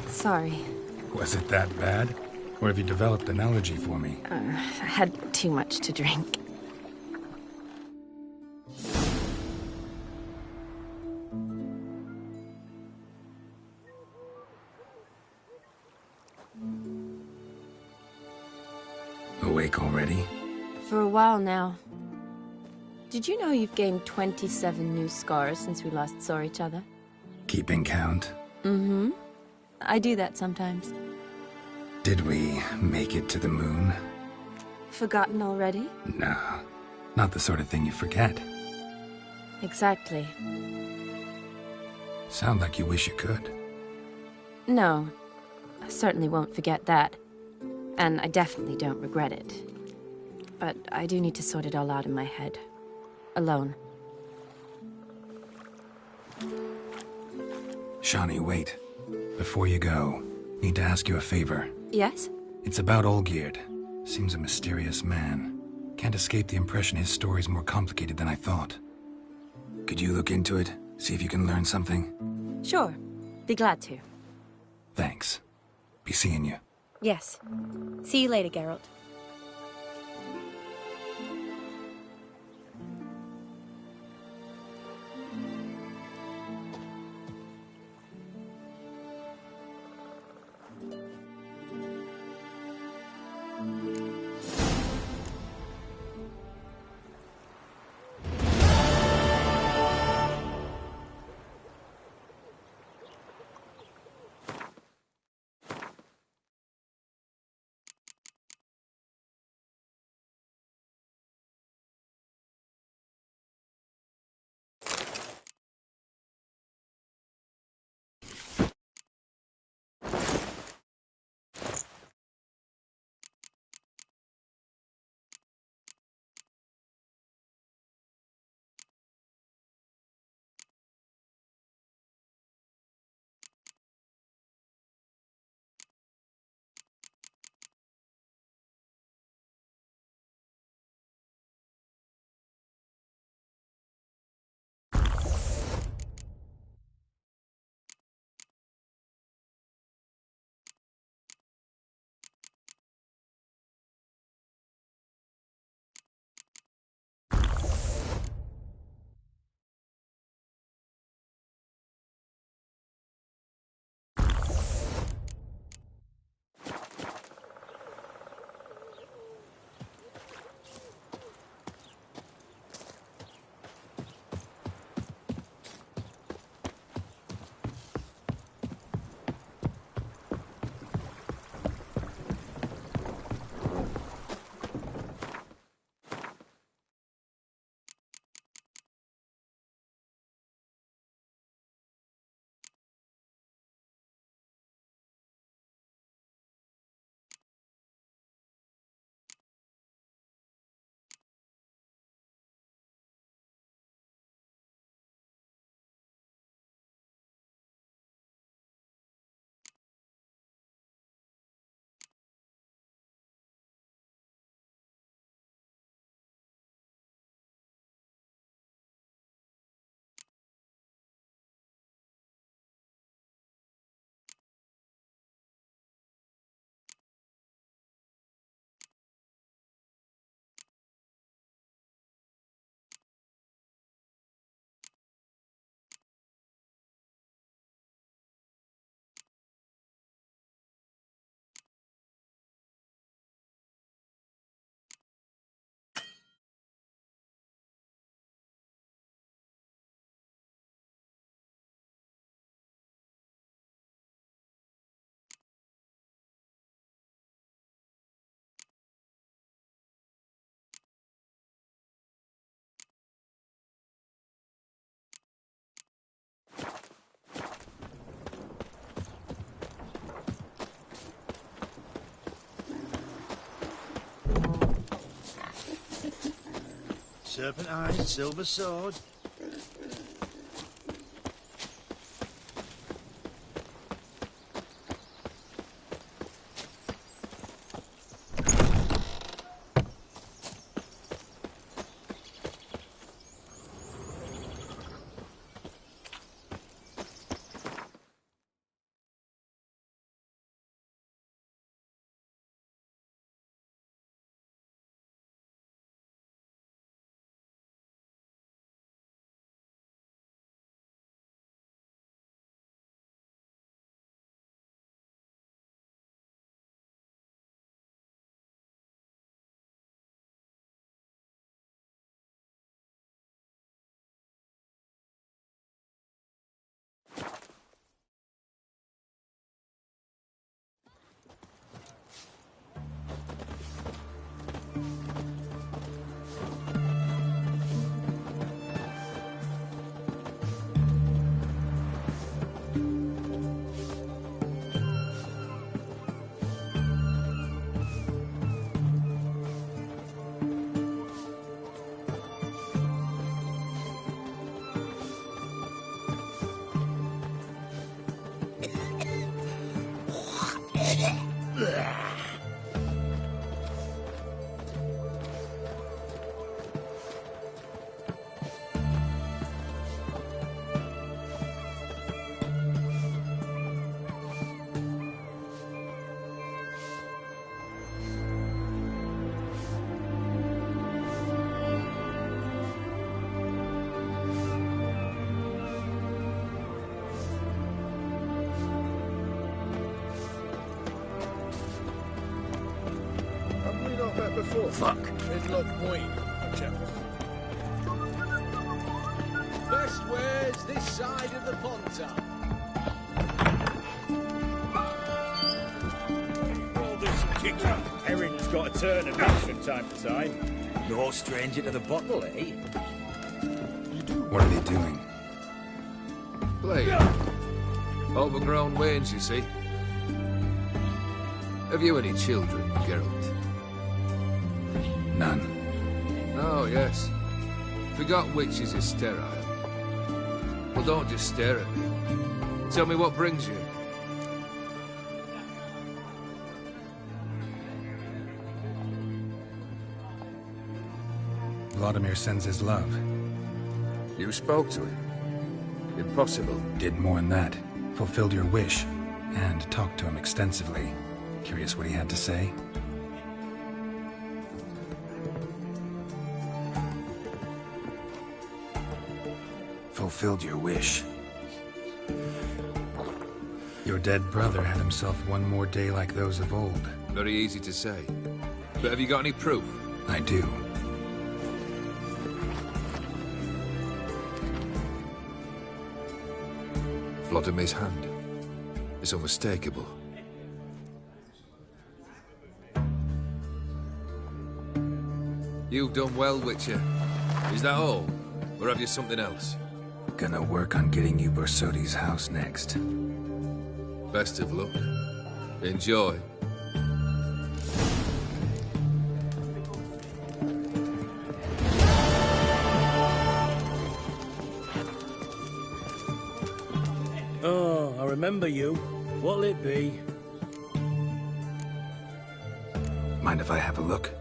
Sorry. Was it that bad? Or have you developed an allergy for me? I had too much to drink. Awake already? For a while now. Did you know you've gained 27 new scars since we last saw each other? Keeping count? Mm-hmm. I do that sometimes. Did we make it to the moon? Forgotten already? No. Not the sort of thing you forget. Exactly. Sound like you wish you could. No. I certainly won't forget that. And I definitely don't regret it. But I do need to sort it all out in my head. Alone. Shani, wait. Before you go, need to ask you a favor. Yes? It's about Olgierd. Seems a mysterious man. Can't escape the impression his story's more complicated than I thought. Could you look into it? See if you can learn something? Sure. Be glad to. Thanks. Be seeing you. Yes. See you later, Geralt. Serpentine, silver sword. Before. Fuck. Good luck, Moyne. Best ways this side of the Ponta. All this kicker. Erin's got a turn of me from time to time. No stranger to the bottle, eh? What are they doing? Playing. Overgrown wains, you see. Have you any children, Geralt? None. Oh, yes. Forgot witches is sterile. Well, don't just stare at me. Tell me what brings you. Vladimir sends his love. You spoke to him? Impossible. Did more than that. Fulfilled your wish. And talked to him extensively. Curious what he had to say? Fulfilled your wish. Your dead brother had himself one more day like those of old. Very easy to say. But have you got any proof? I do. Vladimir's hand. It's unmistakable. You've done well, Witcher. Is that all? Or have you something else? Gonna work on getting you Borsodi's house next. Best of luck. Enjoy. Oh, I remember you. What'll it be? Mind if I have a look?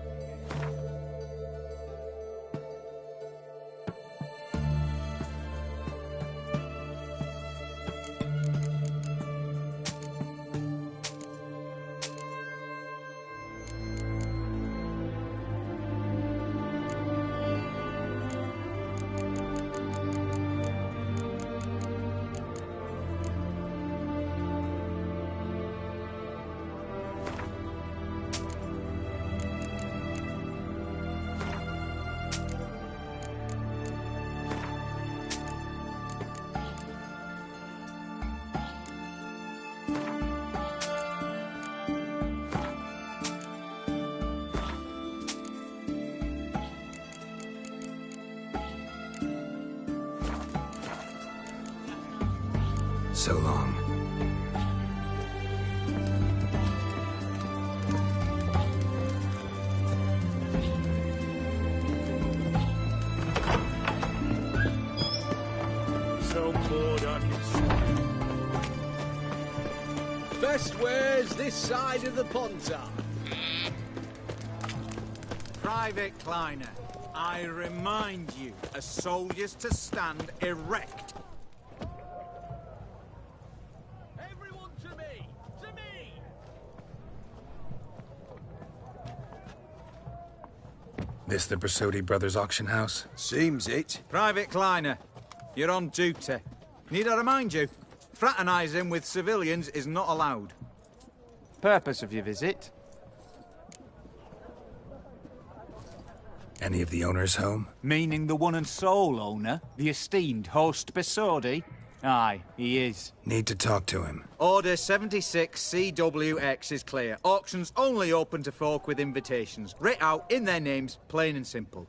So long. best ways this side of the Pontar. Private Kleiner, I remind you as soldiers to stand erect. Everyone to me! To me! This the Bersodi Brothers auction house? Seems it. Private Kleiner, you're on duty. Need I remind you? Fraternising with civilians is not allowed. Purpose of your visit? Any of the owners home? Meaning the one and sole owner, the esteemed host Bersodi? Aye, he is. Need to talk to him. Order 76 CWX is clear. Auctions only open to folk with invitations. Writ out in their names, plain and simple.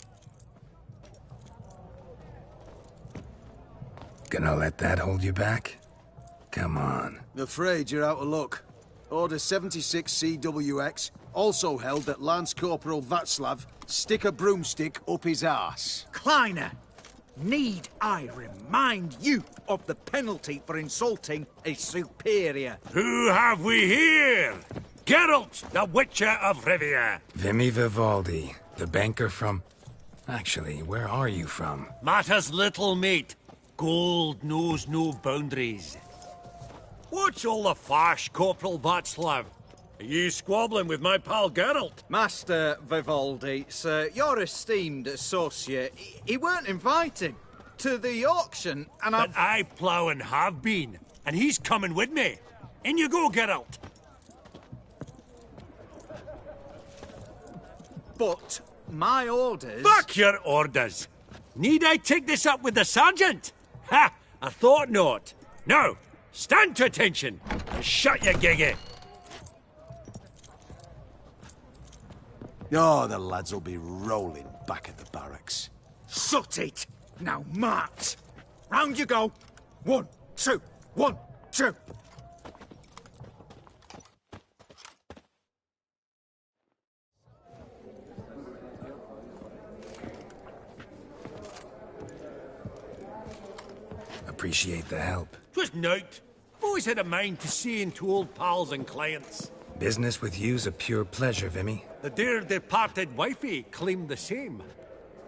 Gonna let that hold you back? Come on. Afraid you're out of luck. Order 76 CWX, also held that Lance Corporal Václav stick a broomstick up his arse. Kleiner, need I remind you of the penalty for insulting a superior? Who have we here? Geralt, the Witcher of Rivia. Vimy Vivaldi, the banker from... Actually, where are you from? Matters little, mate. Gold knows no boundaries. What's all the fash, Corporal Václav? Are you squabbling with my pal Geralt? Master Vivaldi, sir, your esteemed associate, he weren't invited to the auction, and But I plough and have been, and he's coming with me. In you go, Geralt. But my orders... Fuck your orders! Need I take this up with the sergeant? Ha! I thought not. Now, stand to attention and shut your giggy. Oh, the lads will be rolling back at the barracks. Sut it! Now march! Round you go! 1, 2, 1, 2! Appreciate the help. 'Twas nowt. I've always had a mind to see into old pals and clients. Business with you's a pure pleasure, Vimy. The dear departed wifey claimed the same.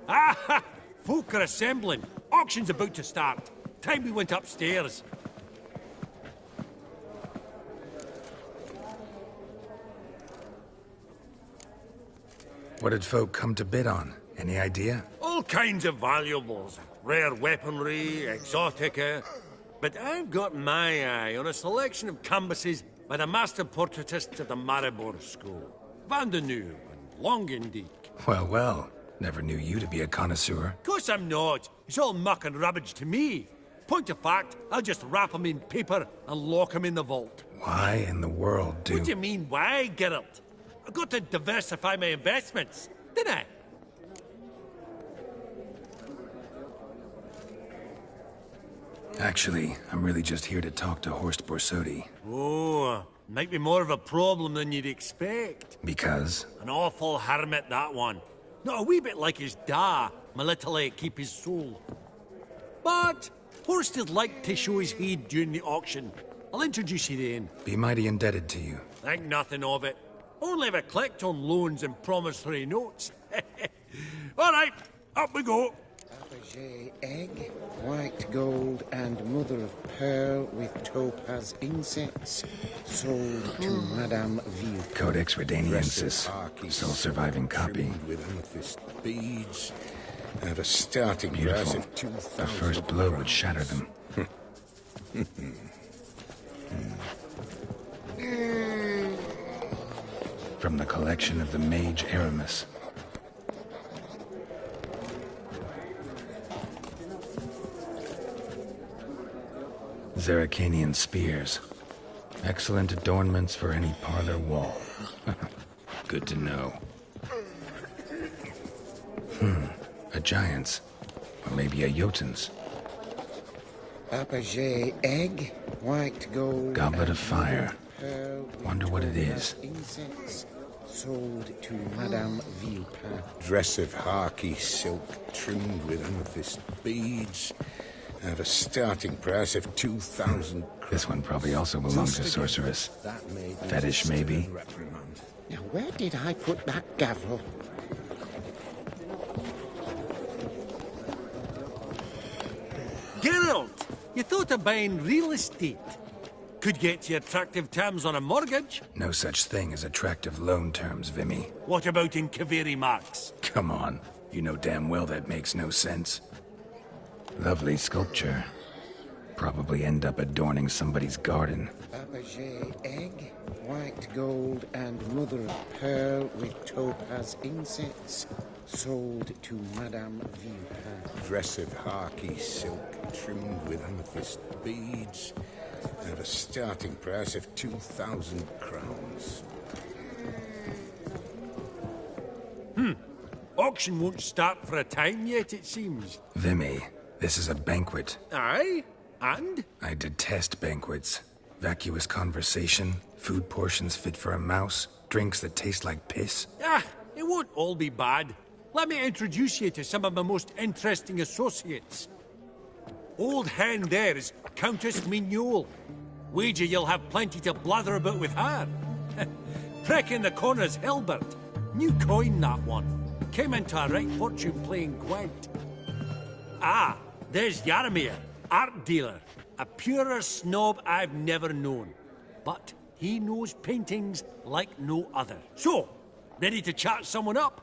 Ah! Folk are assembling. Auction's about to start. Time we went upstairs. What did folk come to bid on? Any idea? All kinds of valuables. Rare weaponry, exotica. But I've got my eye on a selection of canvases by the master portraitists of the Maribor School. Van de Nieuw and Longendijk. Well, well. Never knew you to be a connoisseur. Of course I'm not. It's all muck and rubbish to me. Point of fact, I'll just wrap 'em in paper and lock 'em in the vault. Why in the world do... What do you mean, why, Geralt? I've got to diversify my investments, didn't I? Actually, I'm really just here to talk to Horst Bersodi. Oh, might be more of a problem than you'd expect. Because? An awful hermit, that one. Not a wee bit like his da, Melitele keep his soul. But Horst would like to show his head during the auction. I'll introduce you then. Be mighty indebted to you. Think nothing of it. Only ever collect on loans and promissory notes. All right, up we go. Fabergé egg, white gold, and mother of pearl with topaz insets. Sold to Madame Ville. Codex Redaniensis. Sole surviving copy. With amethyst beads. At a starting price Beautiful. of 2,000. The first blow would shatter them. From the collection of the Mage Aramis. Zeracanian spears. Excellent adornments for any parlor wall. Good to know. A giant's. Or maybe a Jotun's. Fabergé egg, white gold. Goblet of fire. Pearl, Wonder what it is. insets. Sold to Madame Villepin. Dress of harky silk trimmed with amethyst beads. At a starting price of 2,000. This one probably also belongs to Sorceress. Fetish, maybe? Now, where did I put that gavel? Geralt, you thought of buying real estate. Could get you attractive terms on a mortgage. No such thing as attractive loan terms, Vimy. What about in Kaveri Marks? Come on. You know damn well that makes no sense. Lovely sculpture. Probably end up adorning somebody's garden. Fabergé egg, white gold, and mother of pearl with topaz insets. Sold to Madame Viewpan. Dress of harky silk trimmed with amethyst beads. At a starting price of 2,000 crowns. Auction won't start for a time yet, it seems. Vimy, this is a banquet. Aye? And? I detest banquets. Vacuous conversation, food portions fit for a mouse, drinks that taste like piss. Ah, it won't all be bad. Let me introduce you to some of my most interesting associates. Old hen there is Countess Mignole. Wager you'll have plenty to blather about with her. Prick in the corner's Hilbert. New coin, that one. Came into a right fortune playing Gwent. Ah, there's Yaramir, art dealer. A purer snob I've never known. But he knows paintings like no other. So, ready to chat someone up?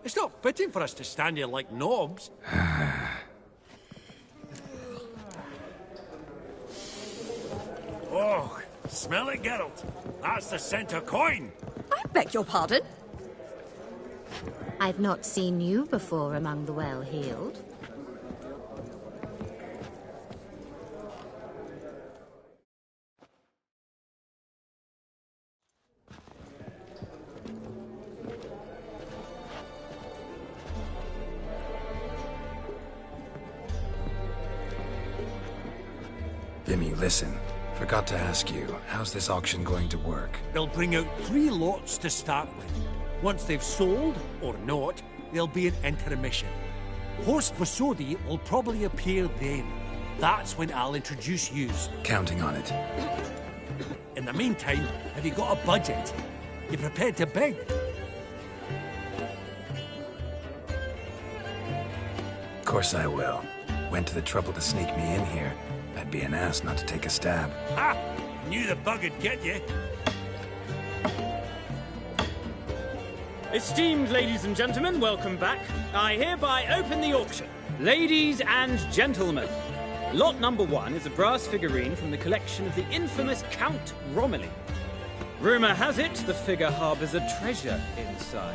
It's not fitting for us to stand here like knobs. Oh, smell it, Geralt. That's the scent of coin. I beg your pardon? I've not seen you before among the well-heeled. Vimy, listen. Forgot to ask you, how's this auction going to work? They'll bring out 3 lots to start with. Once they've sold, or not, there'll be an intermission. Horst Bosodi will probably appear then. That's when I'll introduce yous. Counting on it. In the meantime, have you got a budget? You prepared to beg? Of course I will. Went to the trouble to sneak me in here. I'd be an ass not to take a stab. Ha! Knew the bug'd get you. Esteemed ladies and gentlemen, welcome back. I hereby open the auction. Ladies and gentlemen, lot number 1 is a brass figurine from the collection of the infamous Count Romilly. Rumour has it the figure harbours a treasure inside.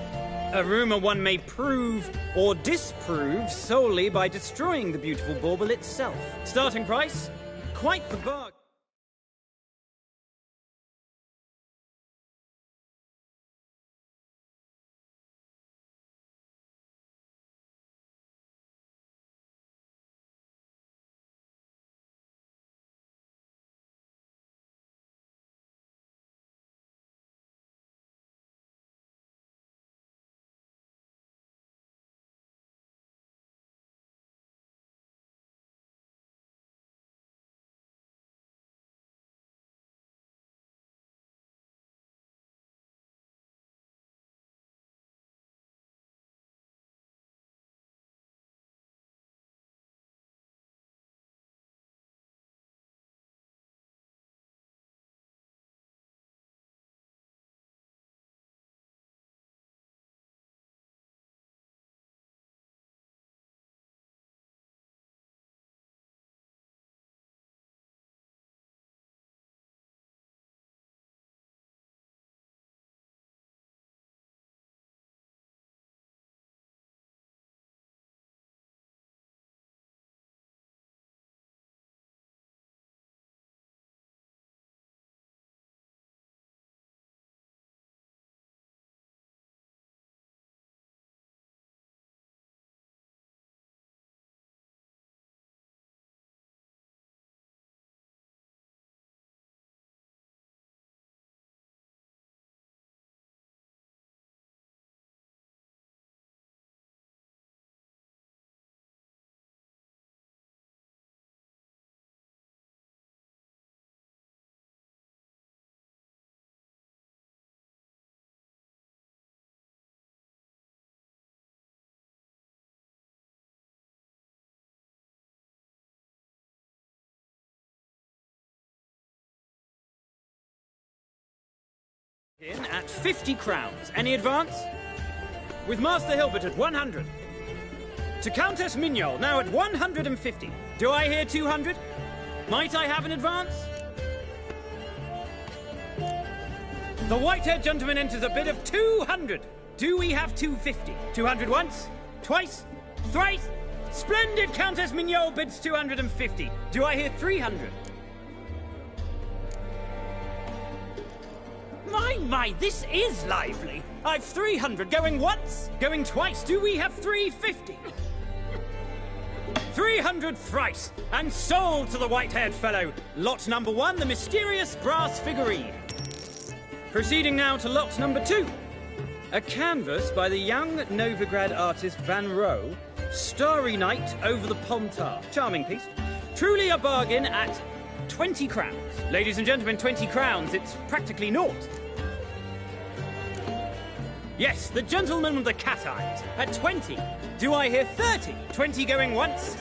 A rumour one may prove or disprove solely by destroying the beautiful bauble itself. Starting price? Quite the bargain. In at 50 crowns. Any advance? With Master Hilbert at 100. To Countess Mignol, now at 150. Do I hear 200? Might I have an advance? The white-haired gentleman enters a bid of 200. Do we have 250? 200 once? Twice? Thrice? Splendid! Countess Mignol bids 250. Do I hear 300? My, this is lively. I've 300 going once, going twice. Do we have 350? 300 thrice, and sold to the white-haired fellow. Lot number 1, the mysterious brass figurine. Proceeding now to lot number 2. A canvas by the young Novigrad artist Van Rohe, Starry Night over the Pontar. Charming piece. Truly a bargain at 20 crowns. Ladies and gentlemen, 20 crowns, it's practically naught. Yes, the gentleman with the cat eyes, at 20. Do I hear 30? 20 going once,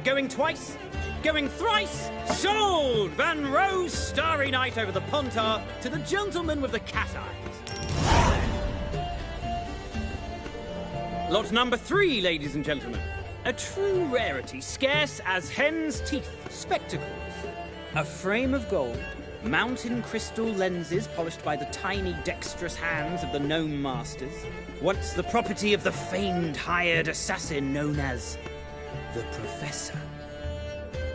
going twice, going thrice. Sold! Van Rohe's Starry Night over the Pontar to the gentleman with the cat eyes. Lot number 3, ladies and gentlemen. A true rarity, scarce as hen's teeth. Spectacles. A frame of gold. Mountain crystal lenses polished by the tiny, dexterous hands of the gnome masters. Once the property of the famed hired assassin known as the Professor.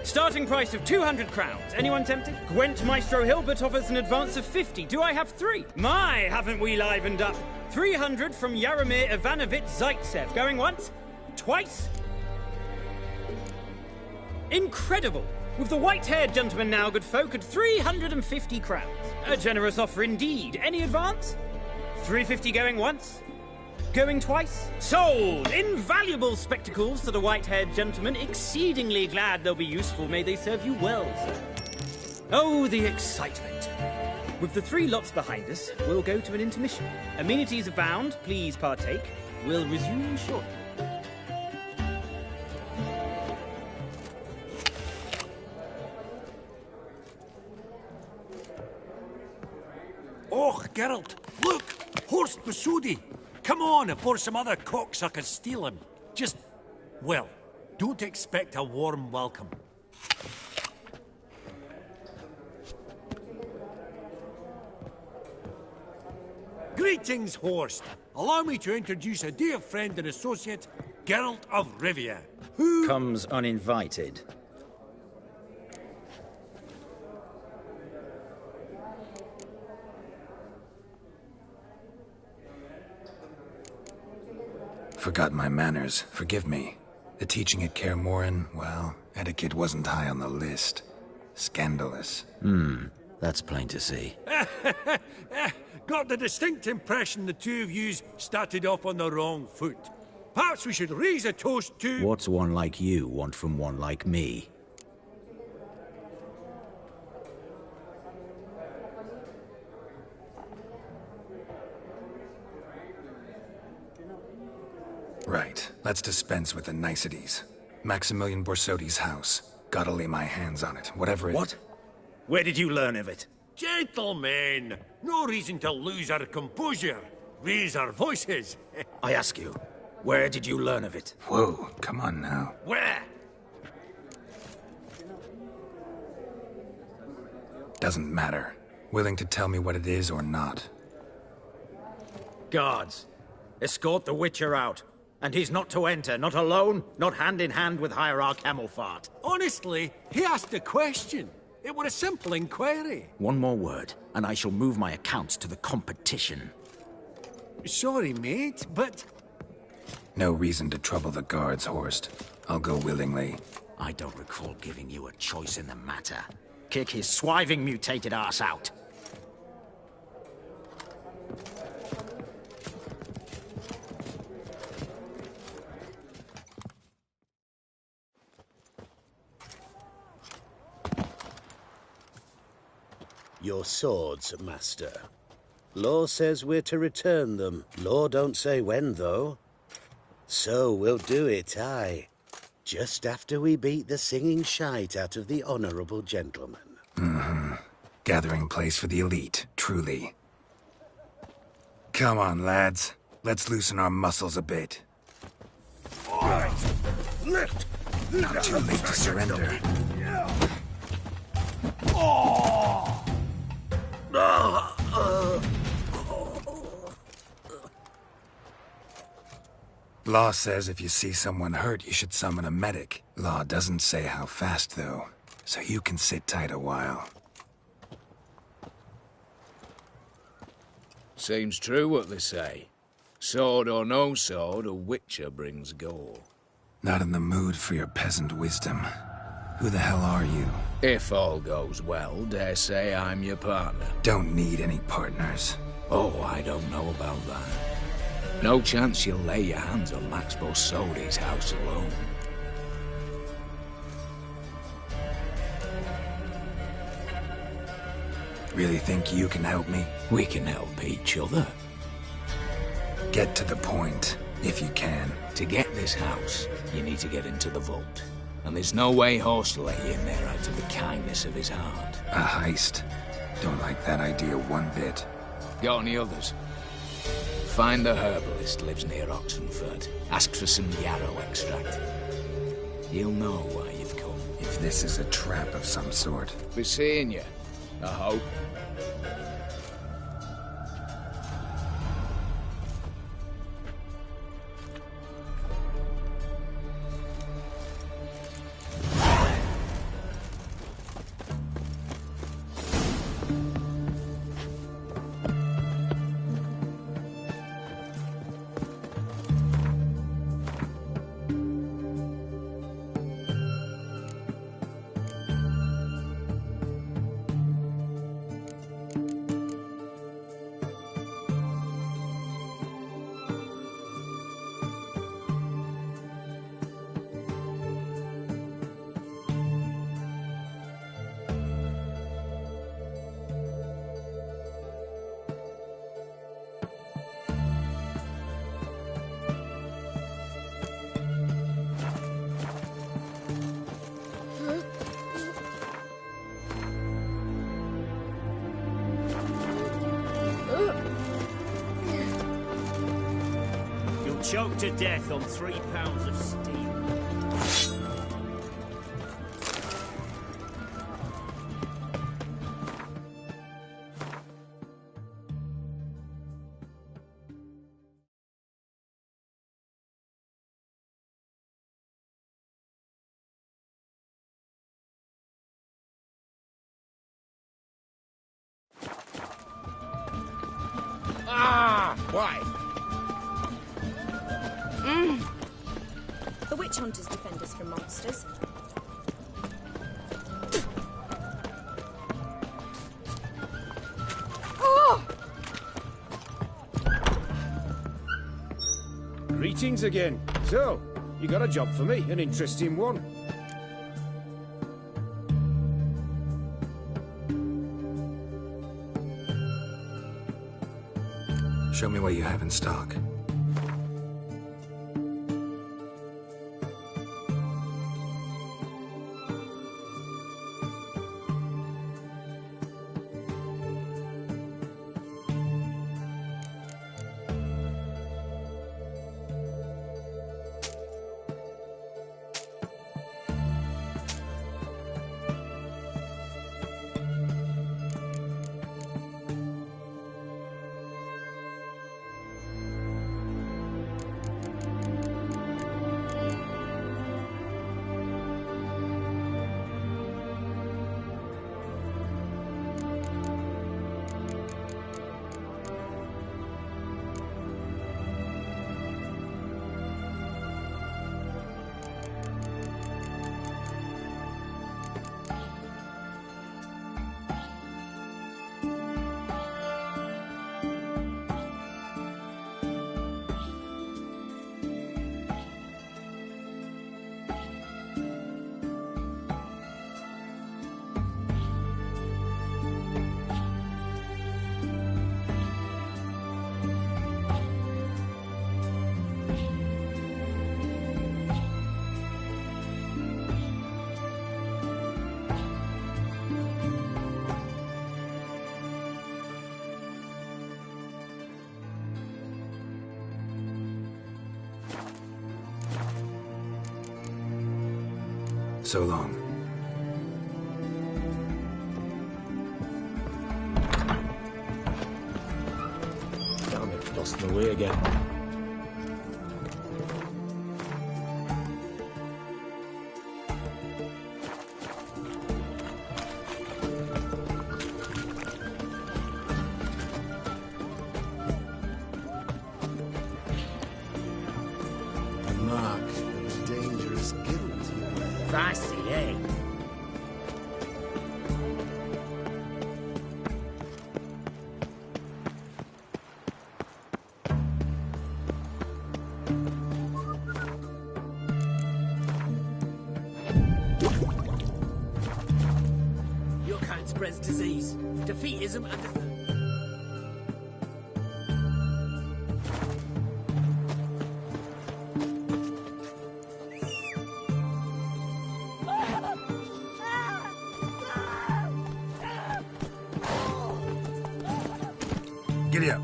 Starting price of 200 crowns. Anyone tempted? Gwent Maestro Hilbert offers an advance of 50. Do I have 3? My, haven't we livened up? 300 from Yaromir Ivanovich Zaitsev. Going once? Twice? Incredible! With the white-haired gentleman now, good folk, at 350 crowns. A generous offer indeed. Any advance? 350 going once? Going twice? Sold! Invaluable spectacles to the white-haired gentleman. Exceedingly glad they'll be useful. May they serve you well, sir. Oh, the excitement. With the 3 lots behind us, we'll go to an intermission. Amenities abound. Please partake. We'll resume shortly. Oh, Geralt, look! Horst Masudi! Come on, before some other cocksuckers steal him. Just, well, don't expect a warm welcome. Greetings, Horst. Allow me to introduce a dear friend and associate, Geralt of Rivia, who... comes uninvited. Forgot my manners. Forgive me. The teaching at Kaer Morhen, well, etiquette wasn't high on the list. Scandalous. That's plain to see. Got the distinct impression the two of yous started off on the wrong foot. Perhaps we should raise a toast to... What's one like you want from one like me? Right. Let's dispense with the niceties. Maximilian Borsodi's house. Gotta lay my hands on it, whatever it... What? Where did you learn of it? Gentlemen, no reason to lose our composure. Raise our voices. I ask you, where did you learn of it? Whoa, come on now. Where? Doesn't matter. Willing to tell me what it is or not. Guards, escort the Witcher out. And he's not to enter, not alone, not hand in hand with Hierarch Camelfart. Honestly, he asked a question. It were a simple inquiry. One more word, and I shall move my accounts to the competition. Sorry, mate, but... No reason to trouble the guards, Horst. I'll go willingly. I don't recall giving you a choice in the matter. Kick his swiving mutated ass out. Your swords, Master. Law says we're to return them. Law don't say when, though. So we'll do it, aye. Just after we beat the singing shite out of the honourable gentleman. Gathering place for the elite, truly. Come on, lads. Let's loosen our muscles a bit. Lift! Not too late to surrender. Law says if you see someone hurt, you should summon a medic. Law doesn't say how fast, though, so you can sit tight a while. Seems true what they say. Sword or no sword, a witcher brings gore. Not in the mood for your peasant wisdom. Who the hell are you? If all goes well, dare say I'm your partner. Don't need any partners. Oh, I don't know about that. No chance you'll lay your hands on Max Bossodi's house alone. Really think you can help me? We can help each other. Get to the point, if you can. To get this house, you need to get into the vault. And there's no way Horst will let you in there out of the kindness of his heart. A heist. Don't like that idea one bit. Got any others? Find the herbalist lives near Oxenfurt. Ask for some yarrow extract. He'll know why you've come. If this is a trap of some sort. Be seeing you, I hope. Choked to death on 3 pounds of steel. Why? The witch hunters defend us from monsters. Oh! Greetings again. So, you got a job for me, an interesting one. Show me what you have in stock. So long. Damn it, lost my way again. The mark of a dangerous guild. Fancy, eh? Your kind spreads disease, defeatism, and Giddy up.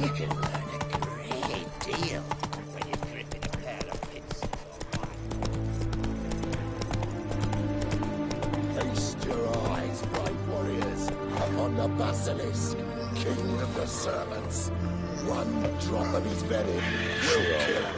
You can learn a great deal when you're gripping a pair of pincers. Feast your eyes, brave warriors, upon the Basilisk, king of the servants. One drop of his venom will kill them.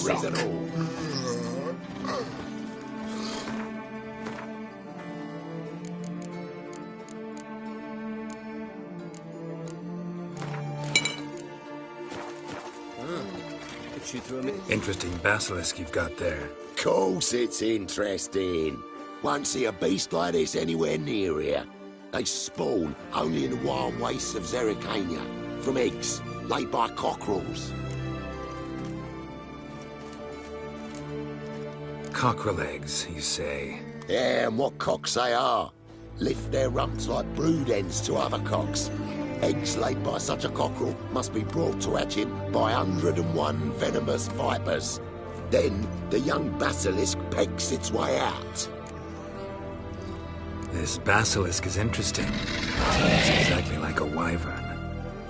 Reasonable. Interesting basilisk you've got there. Course it's interesting. Won't see a beast like this anywhere near here. They spawn only in the wild wastes of Zerrikania, from eggs laid by cockerels. Cockerel eggs, you say? Yeah, and what cocks they are. Lift their rumps like brood hens to other cocks. Eggs laid by such a cockerel must be brought to hatching by 101 venomous vipers. Then the young basilisk pegs its way out. This basilisk is interesting. It's exactly like a wyvern.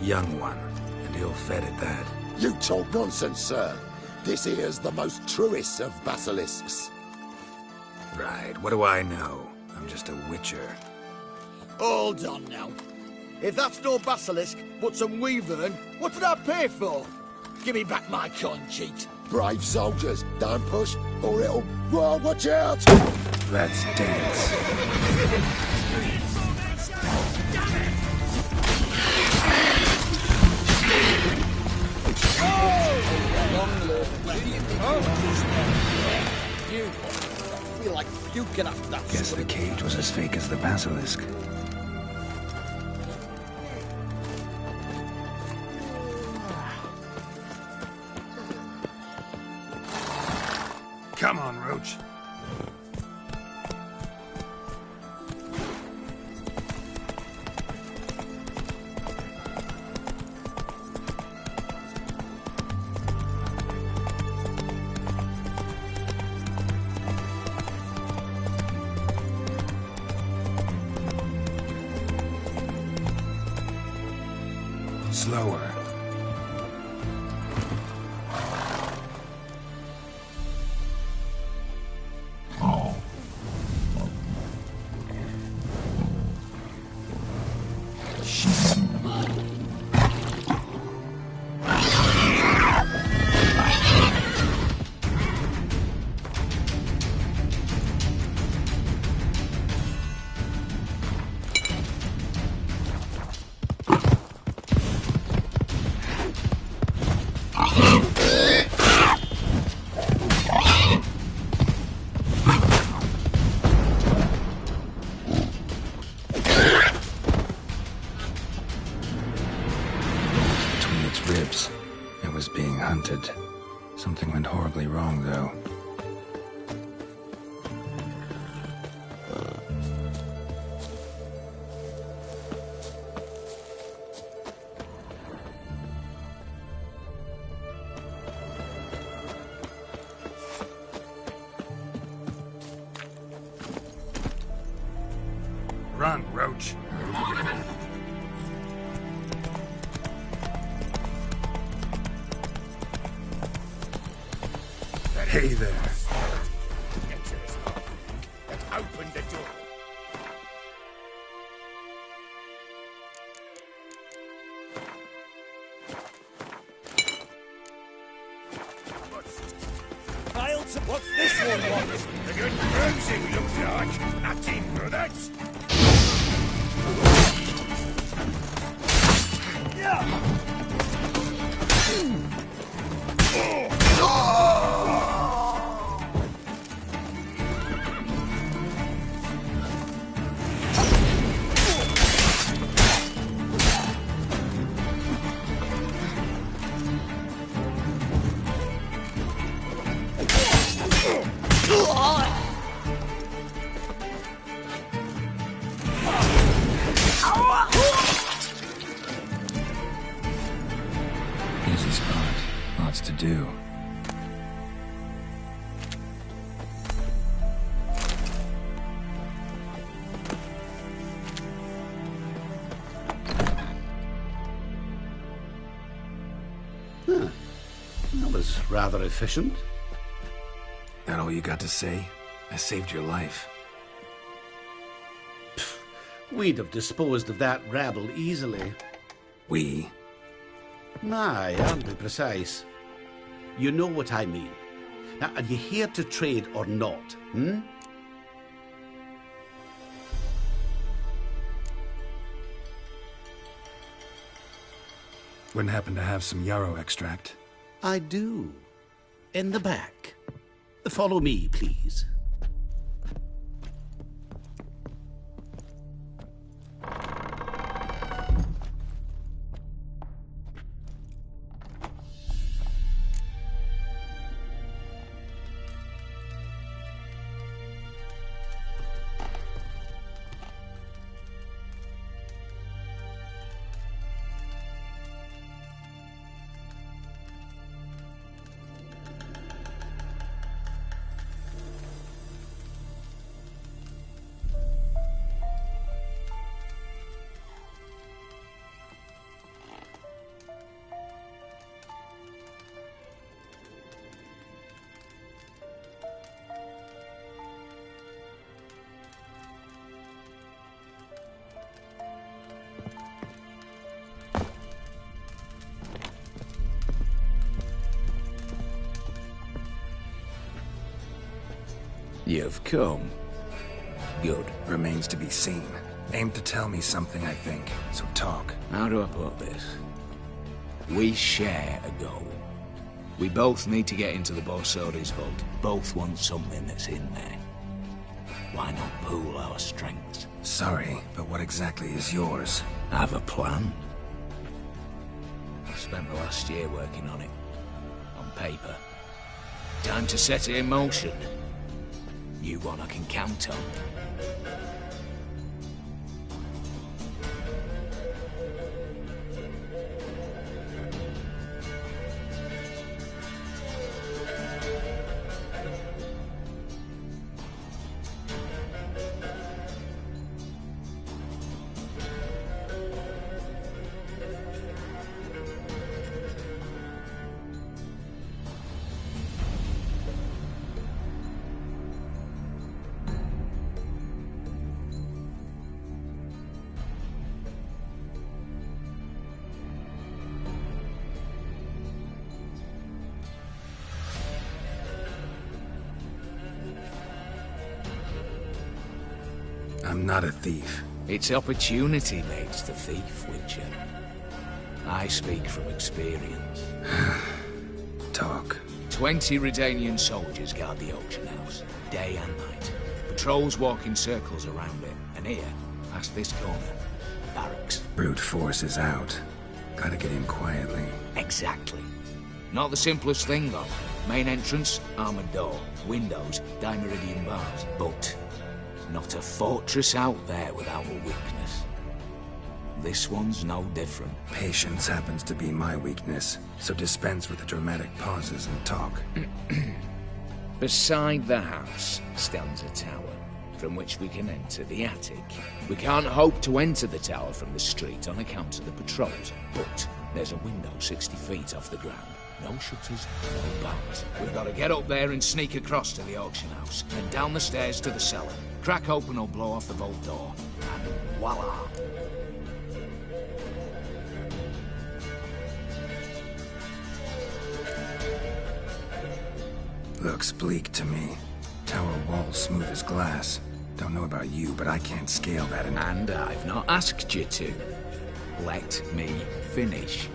Young one, and ill-fed at that. You talk nonsense, sir. This here's the most truest of basilisks. Right, what do I know? I'm just a witcher. Hold on now. If that's no basilisk, but some wyvern, what did I pay for? Give me back my coin, cheat. Brave soldiers, don't push, or it'll... Whoa, watch out! Let's dance. I feel like you get after that. Guess the cage was as fake as the basilisk. Come on, Roach. Slower. Ribs. It was being hunted. Something went horribly wrong, though. Run, Roach. Hey there. Open the door. What's this one want? A good bruising, looks like. Nothing for that. Easy spot. Lots to do. Huh. That was rather efficient. That all you got to say? I saved your life. We'd have disposed of that rabble easily. We? Aye, I'll be precise. You know what I mean. Now, are you here to trade or not, hmm? Wouldn't happen to have some yarrow extract? I do. In the back. Follow me, please. You've come. Good. Remains to be seen. Aim to tell me something, I think. So talk. How do I put this? We share a goal. We both need to get into the Borsodi's vault. Both want something that's in there. Why not pool our strengths? Sorry, but what exactly is yours? I have a plan. I spent the last year working on it. On paper. Time to set it in motion. You one I can count on. I'm not a thief. It's opportunity makes the thief, Witcher. I speak from experience. Talk. 20 Redanian soldiers guard the auction house, day and night. Patrols walk in circles around it, and here, past this corner, barracks. Brute force is out. Gotta get in quietly. Exactly. Not the simplest thing, though. Main entrance, armored door. Windows, dimeridian bars. But not a fortress out there without a weakness. This one's no different. Patience happens to be my weakness, so dispense with the dramatic pauses and talk. Beside the house stands a tower, from which we can enter the attic. We can't hope to enter the tower from the street on account of the patrols, but there's a window 60 feet off the ground. No shutters, no bars. We've got to get up there and sneak across to the auction house, then down the stairs to the cellar. Crack open or blow off the vault door, and voila! Looks bleak to me. Tower wall smooth as glass. Don't know about you, but I can't scale that. And I've not asked you to. Let me finish.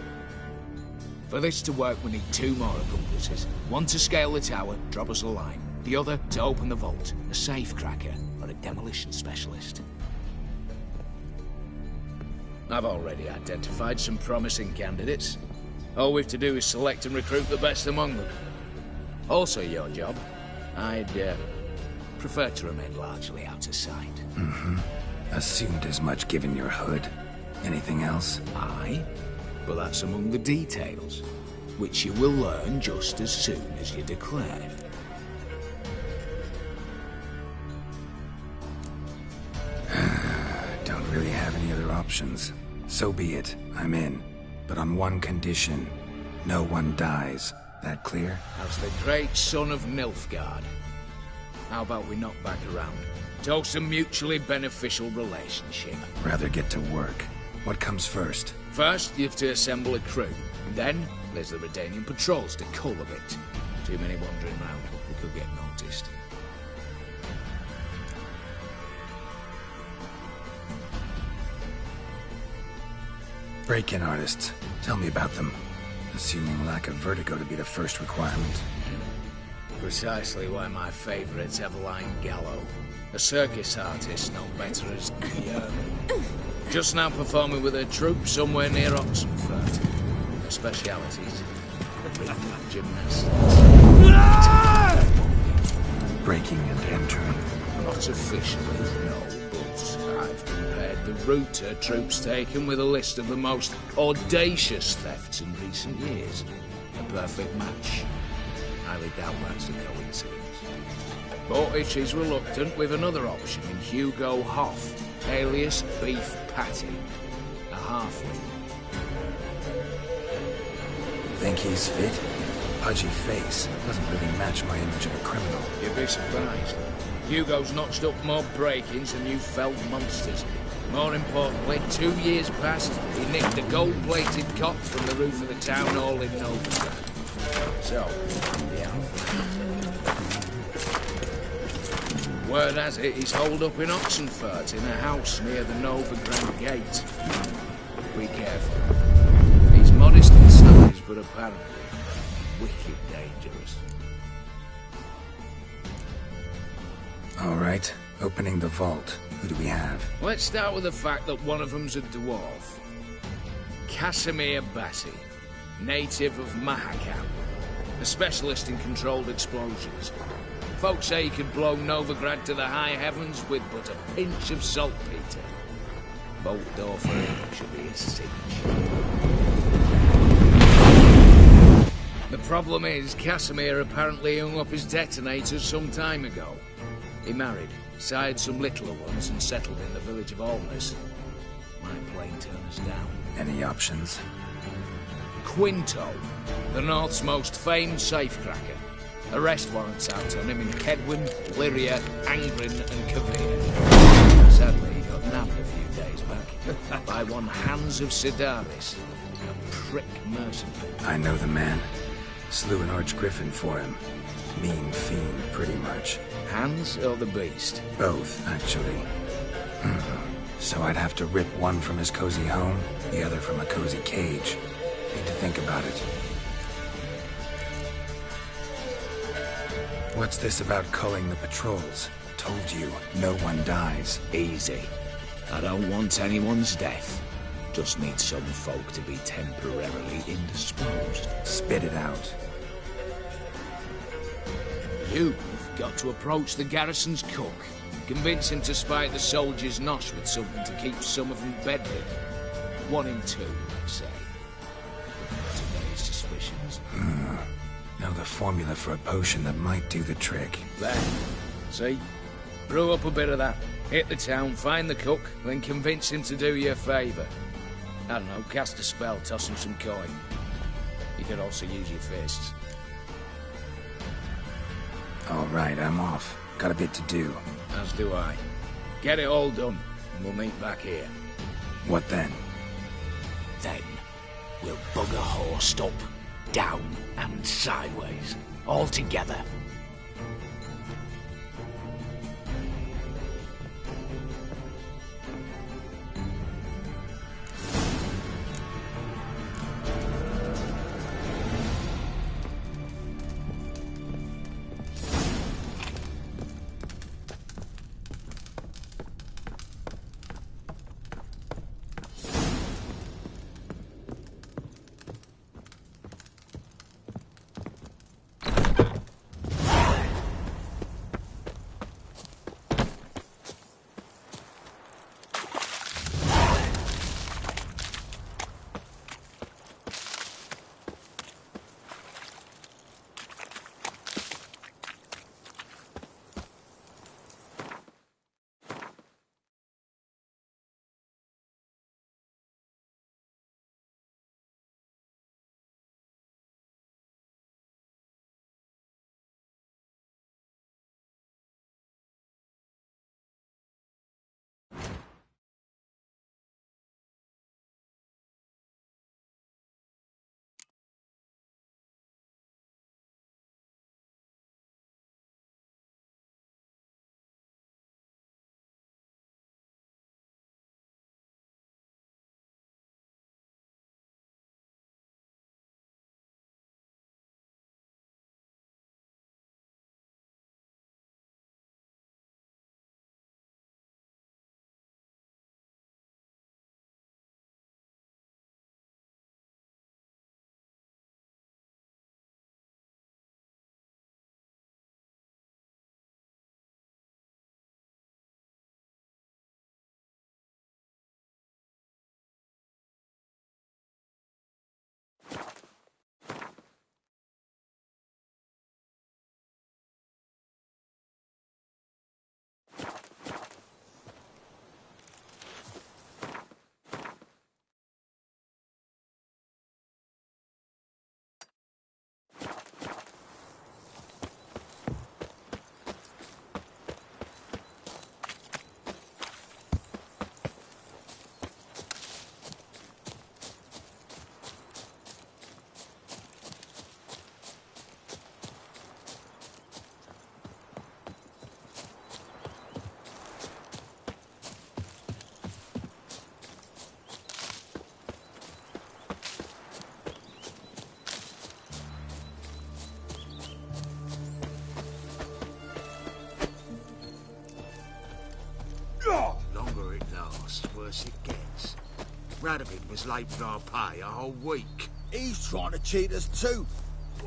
For this to work, we need 2 more accomplices. One to scale the tower, drop us a line. The other to open the vault, a safe cracker or a demolition specialist. I've already identified some promising candidates. All we've to do is select and recruit the best among them. Also your job. I'd prefer to remain largely out of sight. Assumed as much given your hood. Anything else? Aye, but that's among the details, which you will learn just as soon as you declare. Don't really have any other options. So be it. I'm in. But on one condition. No one dies. That clear? As the great son of Nilfgaard. How about we knock back around? Toast a mutually beneficial relationship. Rather get to work. What comes first? First, you have to assemble a crew. Then, there's the Redanian patrols to cull a bit. Too many wandering round. We could get noticed. Break-in artists. Tell me about them. Assuming lack of vertigo to be the first requirement. Precisely why my favourite's Eveline Gallo. A circus artist known better as Guillermo. Just now performing with her troupe somewhere near Oxenfurt. Her specialities: rhythm and gymnastics. Breaking and entering. Not officially, no, but I've compared the route her troope's taken with a list of the most audacious thefts in recent years. A perfect match. Highly doubt that's a coincidence. But if she's reluctant, with another option in Hugo Hoff, alias Beef Patty, a halfling. Think he's fit? Pudgy face doesn't really match my image of a criminal. You'd be surprised. Hugo's notched up more break-ins than you felled monsters. More importantly, 2 years past, he nicked a gold-plated cop from the roof of the town hall in Novigrad. So, yeah. Word has it he's holed up in Oxenfurt in a house near the Novigrad Gate. Be careful. He's modest in size, but apparently wicked dangerous. All right, opening the vault. Who do we have? Let's start with the fact that one of them's a dwarf. Casimir Bassi, native of Mahakam, a specialist in controlled explosions. Folks say he could blow Novigrad to the high heavens with but a pinch of saltpeter. Bolt door for him should be a cinch. The problem is, Casimir apparently hung up his detonators some time ago. He married, sired some littler ones, and settled in the village of Alness. Might plain turn us down. Any options? Quinto, the North's most famed safecracker. Arrest warrants out on him in Kedwin, Lyria, Angrin, and Kavir. Sadly, he got nabbed a few days back by one Hans of Sidaris, a prick mercenary. I know the man. Slew an archgriffin for him. Mean fiend, pretty much. Hans or the beast? Both, actually. So I'd have to rip one from his cozy home, the other from a cozy cage. Need to think about it. What's this about culling the patrols? Told you, no one dies. Easy. I don't want anyone's death. Just need some folk to be temporarily indisposed. Spit it out. You've got to approach the garrison's cook. Convince him to spike the soldiers' nosh with something to keep some of them bedridden. 1 in 2, let's say. Today's suspicions. Know the formula for a potion that might do the trick. There. See? Brew up a bit of that. Hit the town, find the cook, then convince him to do you a favour. I don't know, cast a spell, toss him some coin. You could also use your fists. All right, I'm off. Got a bit to do. As do I. Get it all done, and we'll meet back here. What then? Then, we'll bugger horsed up, down, and sideways. All together. Longer it lasts, worse it gets. Radovid was late with our pay a whole week. He's trying to cheat us too.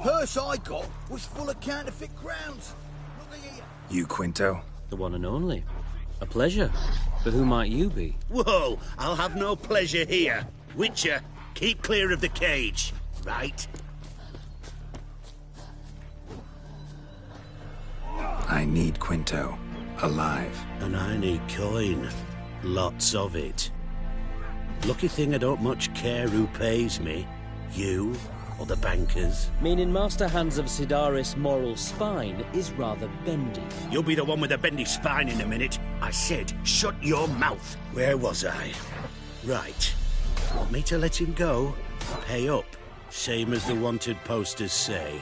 Purse I got was full of counterfeit crowns. Look at here. You, Quinto? The one and only. A pleasure. But who might you be? Whoa, I'll have no pleasure here. Witcher, keep clear of the cage, right? I need Quinto. Alive. And I need coin. Lots of it. Lucky thing I don't much care who pays me. You or the bankers. Meaning Master Hans of Sidaris' moral spine is rather bendy. You'll be the one with the bendy spine in a minute. I said, shut your mouth. Where was I? Right. Want me to let him go? Pay up. Same as the wanted posters say.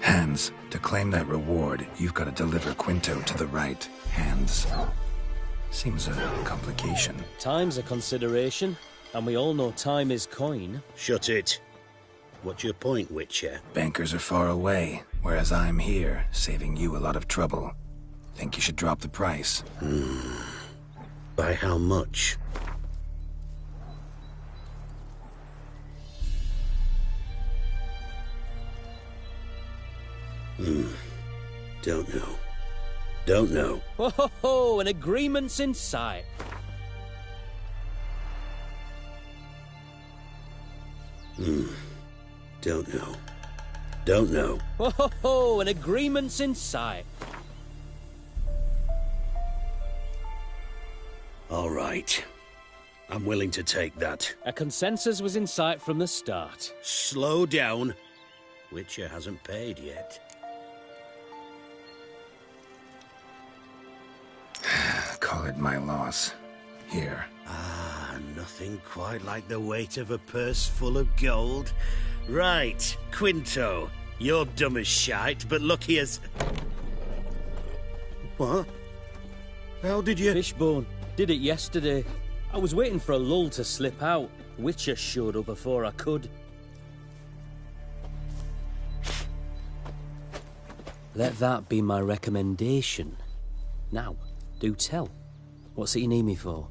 Hans, to claim that reward, you've got to deliver Quinto to the right hands. Seems a complication. Time's a consideration, and we all know time is coin. Shut it. What's your point, Witcher? Bankers are far away, whereas I'm here, saving you a lot of trouble. Think you should drop the price? By how much? Don't know. Don't know. Ho ho ho! An agreement's in sight. Don't know. Don't know. Ho ho ho! An agreement's in sight. All right. I'm willing to take that. A consensus was in sight from the start. Slow down. Witcher hasn't paid yet. Call it my loss. Here. Ah, nothing quite like the weight of a purse full of gold. Right, Quinto. You're dumb as shite, but lucky as... What? How did you... Fishbone. Did it yesterday. I was waiting for a lull to slip out. Witcher showed up before I could. Let that be my recommendation. Now, do tell. What's it you need me for?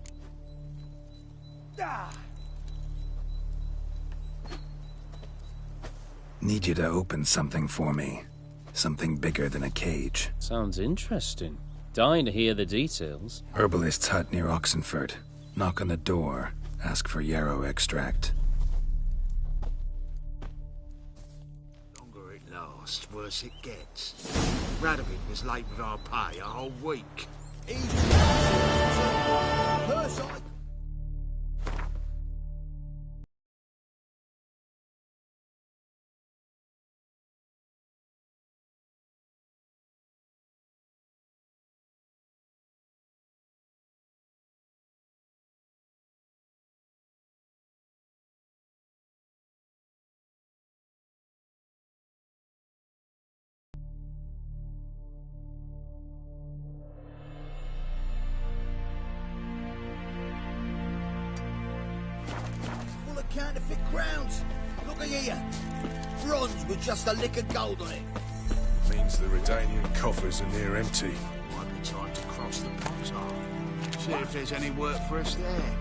Need you to open something for me. Something bigger than a cage. Sounds interesting. Dying to hear the details. Herbalist's hut near Oxenfurt. Knock on the door. Ask for yarrow extract. Longer it lasts, worse it gets. Radovid was late with our pay a whole week. Purse I... counterfeit crowns. Look at here. Bronze with just a lick of gold on it. Means the Redanian coffers are near empty. Might be time to cross the pothole. See if there's any work for us there.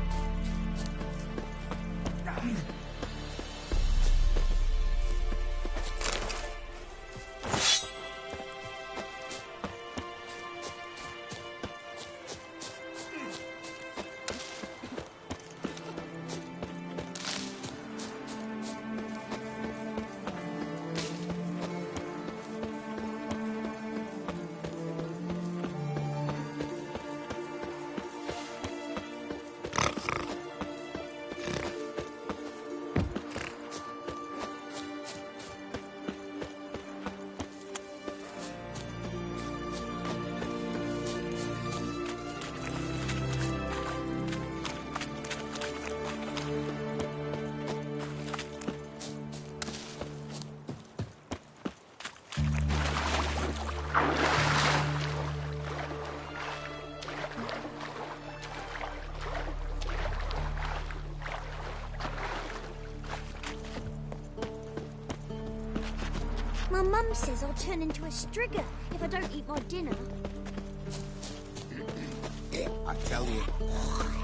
My mum says I'll turn into a strigger if I don't eat my dinner. I tell you,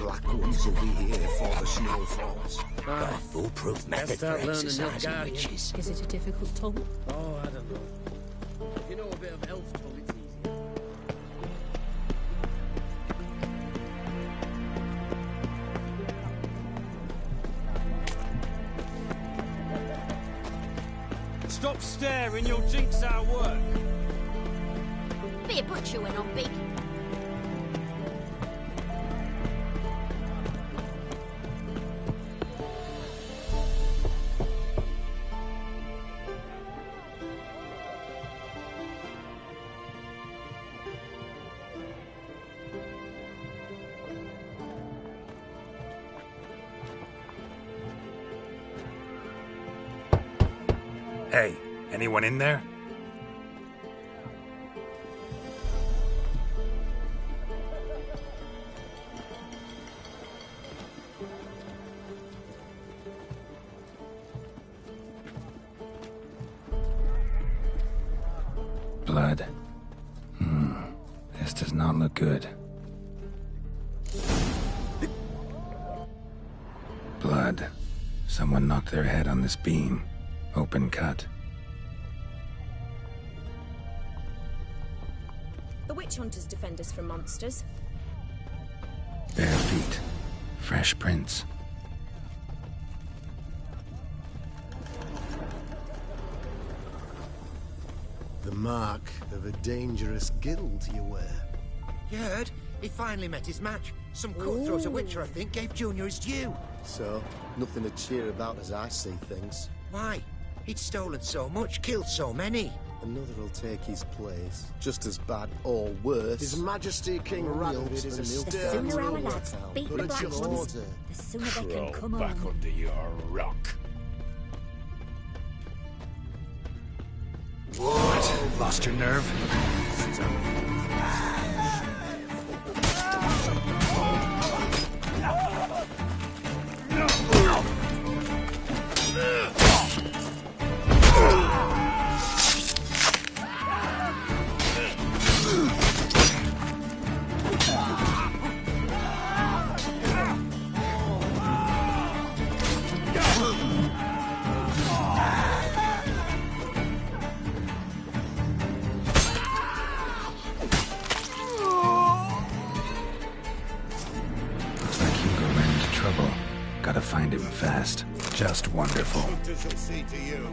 black ones will be here for the snow falls. Got a foolproof method for exercising witches. Is it a difficult tongue? Oh, I don't know. If you know a bit of elf tongue, it's easier. Stop staring, you'll jinx our work. Be a butcher when I'm big. Hey, anyone in there? Blood. This does not look good. Blood. Someone knocked their head on this beam. Open cut. The witch hunters defend us from monsters. Bare feet. Fresh prints. The mark of a dangerous guild, you were. You heard? He finally met his match. Some cutthroat a witcher, I think, gave Junior his due. So, nothing to cheer about as I see things. Why? He'd stolen so much, killed so many. Another will take his place, just as bad or worse. His Majesty King Radovid is a The sooner our lads beat the black ones, the sooner they can come back home. under your rock. What? Lost your nerve? Gotta find him fast. Just wonderful. Hunters will see to you.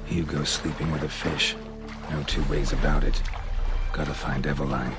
Hugo's sleeping with a fish. No two ways about it. Gotta find Eveline.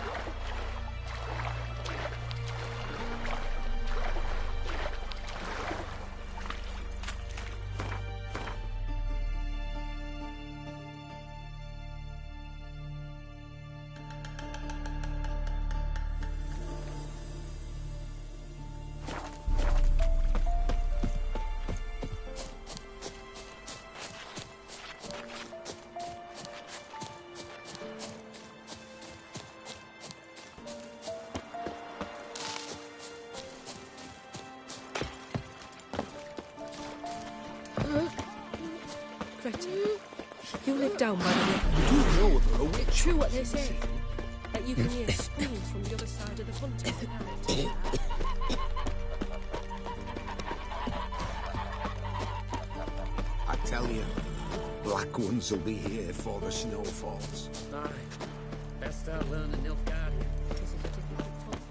Greta, you live down by the river. You know they're a witch. True what they say. That you can hear screams from the other side of the hunting planet. I tell you, black ones will be here for the snow falls. Aye. start learning Nilfgaard. This is a difficult topic.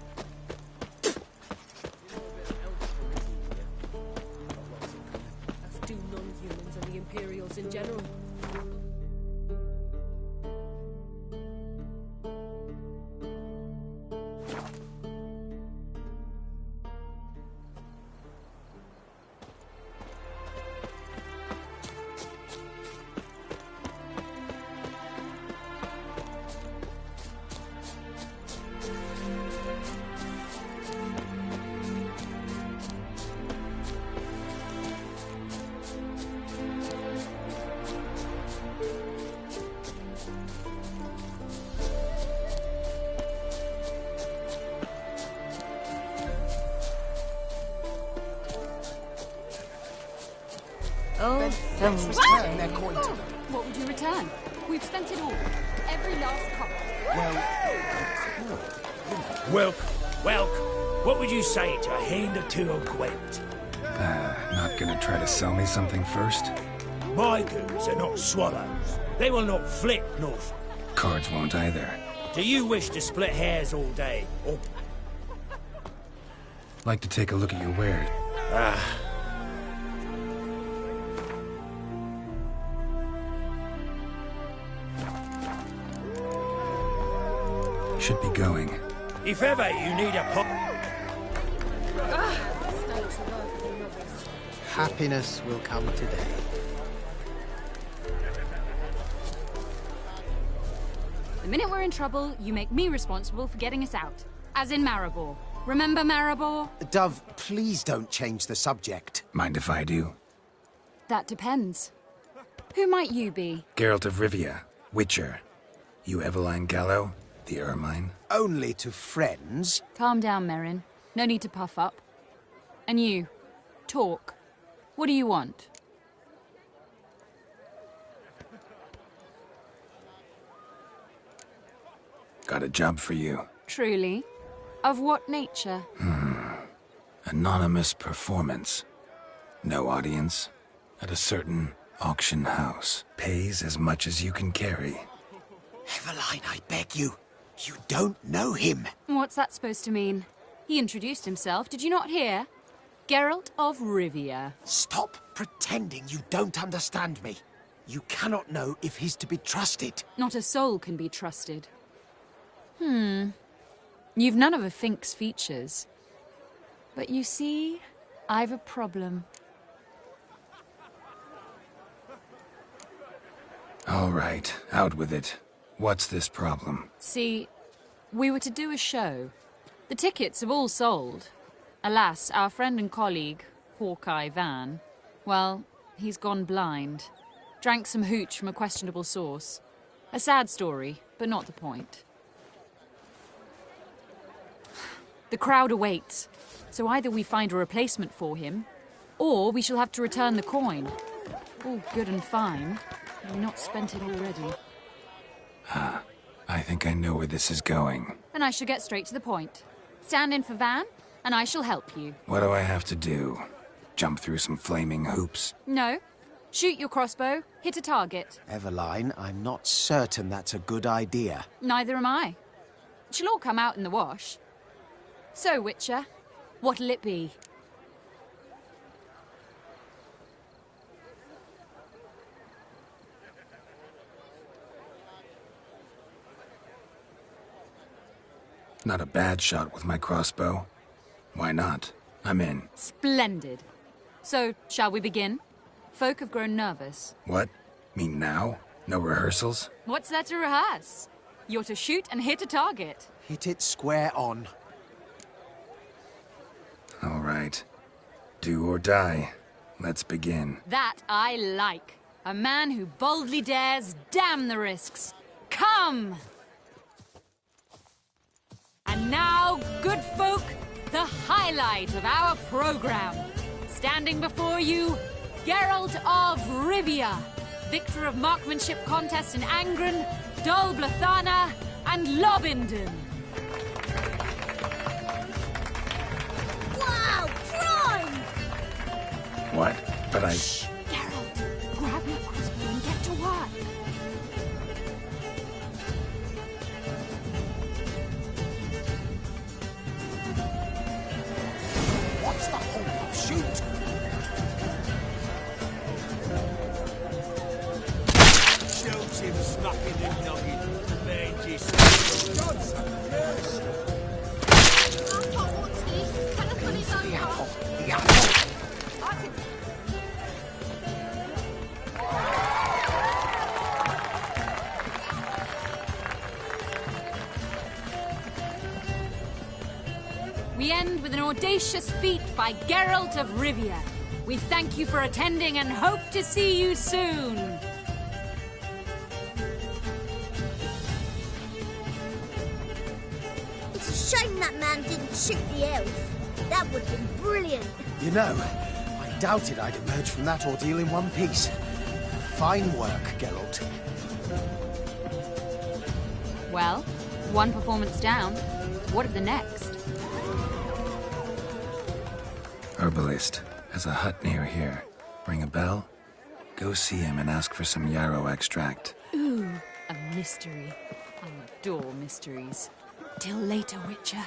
As do non-humans and the Imperials in general. Oh, Let's return their coin to them. What would you return? We've spent it all. Every last copper. Welcome. What would you say to a hand or two of Gwent? Not gonna try to sell me something first? My goons are not swallows. They will not flit north. Cards won't either. Do you wish to split hairs all day, or... Like to take a look at your wares. Should be going. If ever you need a pop... Happiness will come today. The minute we're in trouble, you make me responsible for getting us out. As in Maribor. Remember Maribor? Dove, please don't change the subject. Mind if I do? That depends. Who might you be? Geralt of Rivia, Witcher. You Eveline Gallo, the Ermine? Only to friends. Calm down, Merrin. No need to puff up. And you, talk. What do you want? Got a job for you. Truly? Of what nature? Anonymous performance. No audience. At a certain auction house. Pays as much as you can carry. Eveline, I beg you. You don't know him. What's that supposed to mean? He introduced himself, did you not hear? Geralt of Rivia. Stop pretending you don't understand me. You cannot know if he's to be trusted. Not a soul can be trusted. You've none of a Fink's features. But you see, I've a problem. All right, out with it. What's this problem? See, we were to do a show. The tickets have all sold. Alas, our friend and colleague, Hawkeye Van, well, he's gone blind. Drank some hooch from a questionable source. A sad story, but not the point. The crowd awaits, so either we find a replacement for him, or we shall have to return the coin. All good and fine. We've not spent it already. I think I know where this is going. Then I shall get straight to the point. Stand in for Van, and I shall help you. What do I have to do? Jump through some flaming hoops? No. Shoot your crossbow, hit a target. Eveline, I'm not certain that's a good idea. Neither am I. It shall all come out in the wash. So, Witcher, what'll it be? Not a bad shot with my crossbow. Why not? I'm in. Splendid. So, shall we begin? Folk have grown nervous. What? Mean now? No rehearsals? What's there to rehearse? You're to shoot and hit a target. Hit it square on. All right. Do or die. Let's begin. That I like. A man who boldly dares, damn the risks. Come! And now, good folk, the highlight of our program. Standing before you, Geralt of Rivia, victor of marksmanship contests in Angren, Dol Blathana, and Lobindon. Wow, prime! What? But Shh, Geralt, grab your crossbow and get to work. mucking and noggin. Mangy God's mercy. What's this? Tell us when it's over. The apple. We end with an audacious feat by Geralt of Rivia. We thank you for attending and hope to see you soon. It's a shame that man didn't shoot the elf. That would have been brilliant. You know, I doubted I'd emerge from that ordeal in one piece. Fine work, Geralt. Well, one performance down. What of the next? Herbalist has a hut near here. Ring a bell? Go see him and ask for some yarrow extract. Ooh, a mystery. I adore mysteries. Till later, Witcher.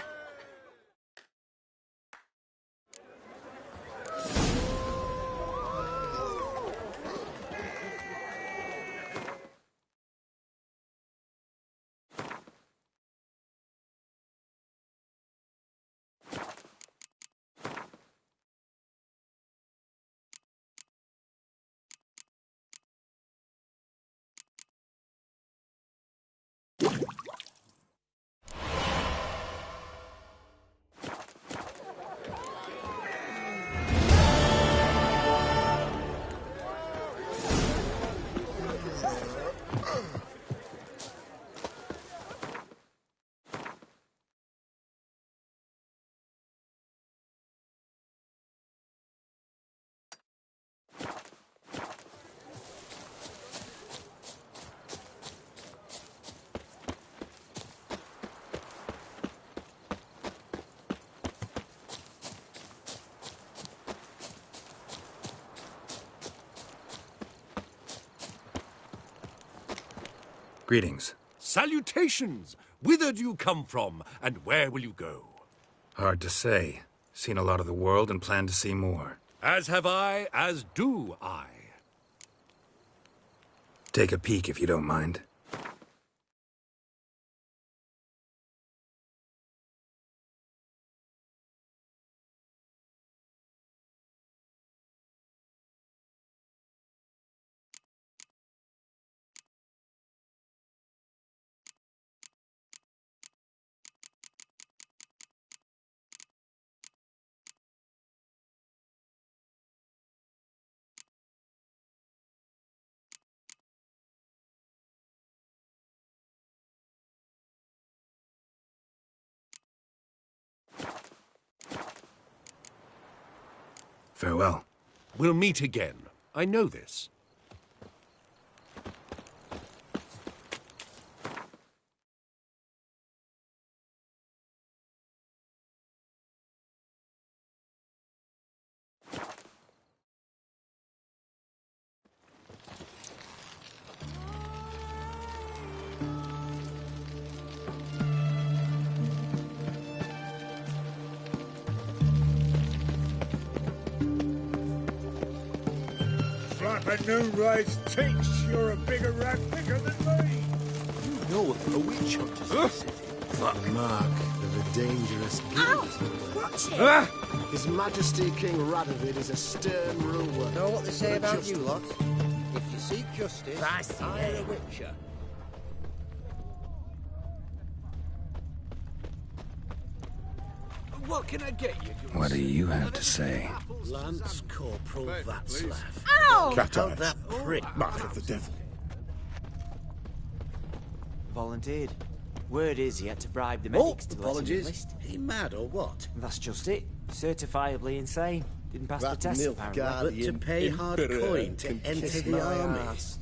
Greetings. Salutations! Whither do you come from, and where will you go? Hard to say. Seen a lot of the world and plan to see more. As have I, as do I. Take a peek if you don't mind. Farewell. We'll meet again. I know this. Flap a noon-rise tinks, you're a bigger rat picker than me. You know of the witch hunters in the city. Fuck Mark of a dangerous guild. Watch it. His Majesty King Radovid is a stern ruler. Know what they say But about just- you lot? If you seek justice, hire a witcher. What can I get you? What do you have to say? Lance Corporal Václav. Ow! Cat out that prick. Mark of the devil. Volunteered. Word is he had to bribe the Oh, medics to let him apologies. enlist. He mad or what? That's just it. Certifiably insane. Didn't pass the That test, milk apparently. But to pay hard coin to enter kiss the my army. ass.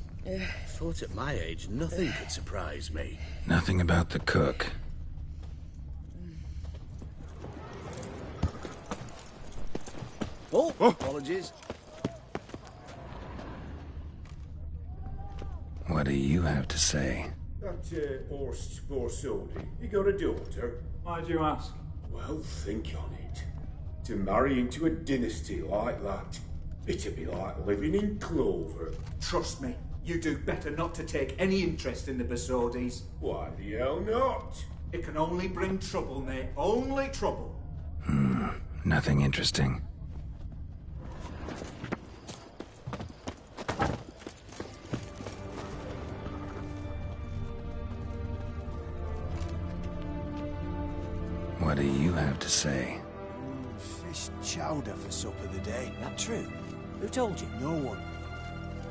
Thought at my age nothing could surprise me. Nothing about the cook. Oh, apologies. What do you have to say? That Horst Borsodi, you got a daughter? Why do you ask? Well, think on it. To marry into a dynasty like that, it'd be like living in clover. Trust me, You do better not to take any interest in the Besodis. Why the hell not? It can only bring trouble, mate. Only trouble. Nothing interesting. What do you have to say? Fish chowder for supper today. That true? Who told you? No one.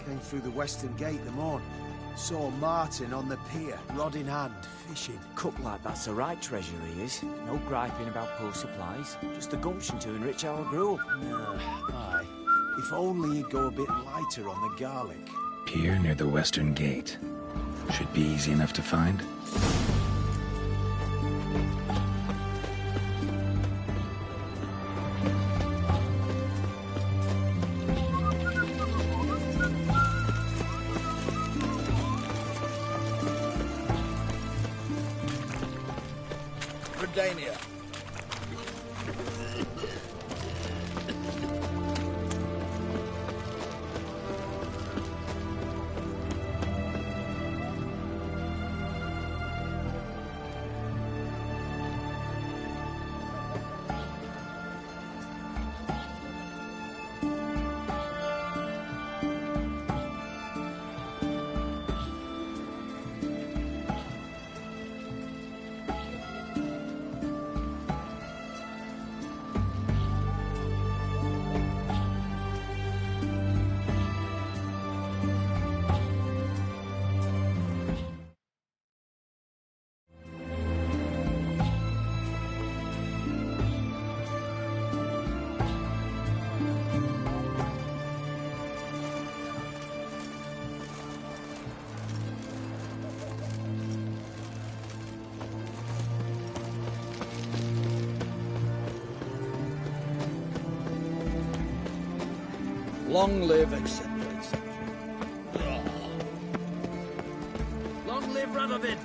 Came through the western gate the morn. Saw Martin on the pier, rod in hand, fishing. Cook like that's the right treasure he is. No griping about poor supplies. Just the gumption to enrich our gruel. Aye. If only he'd go a bit lighter on the garlic. Pier near the western gate. Should be easy enough to find. Redania. Long live, etc., etc. Long live Radovid!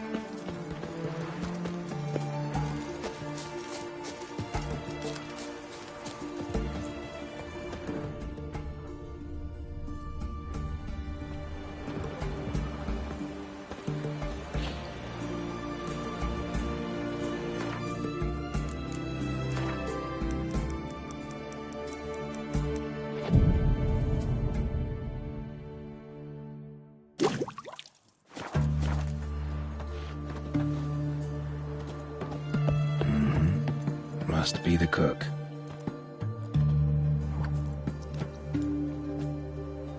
Must be the cook.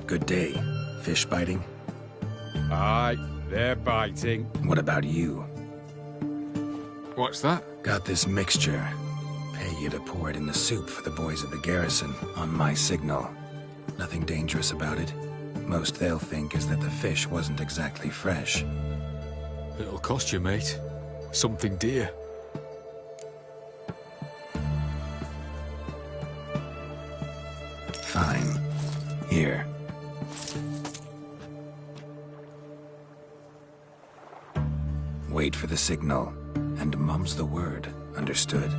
Good day. Fish biting? Aye, they're biting. What about you? What's that? Got this mixture. Pay you to pour it in the soup for the boys at the garrison, on my signal. Nothing dangerous about it. Most they'll think is that the fish wasn't exactly fresh. It'll cost you, mate. Something dear. Fine. Here. Wait for the signal, and mum's the word. Understood?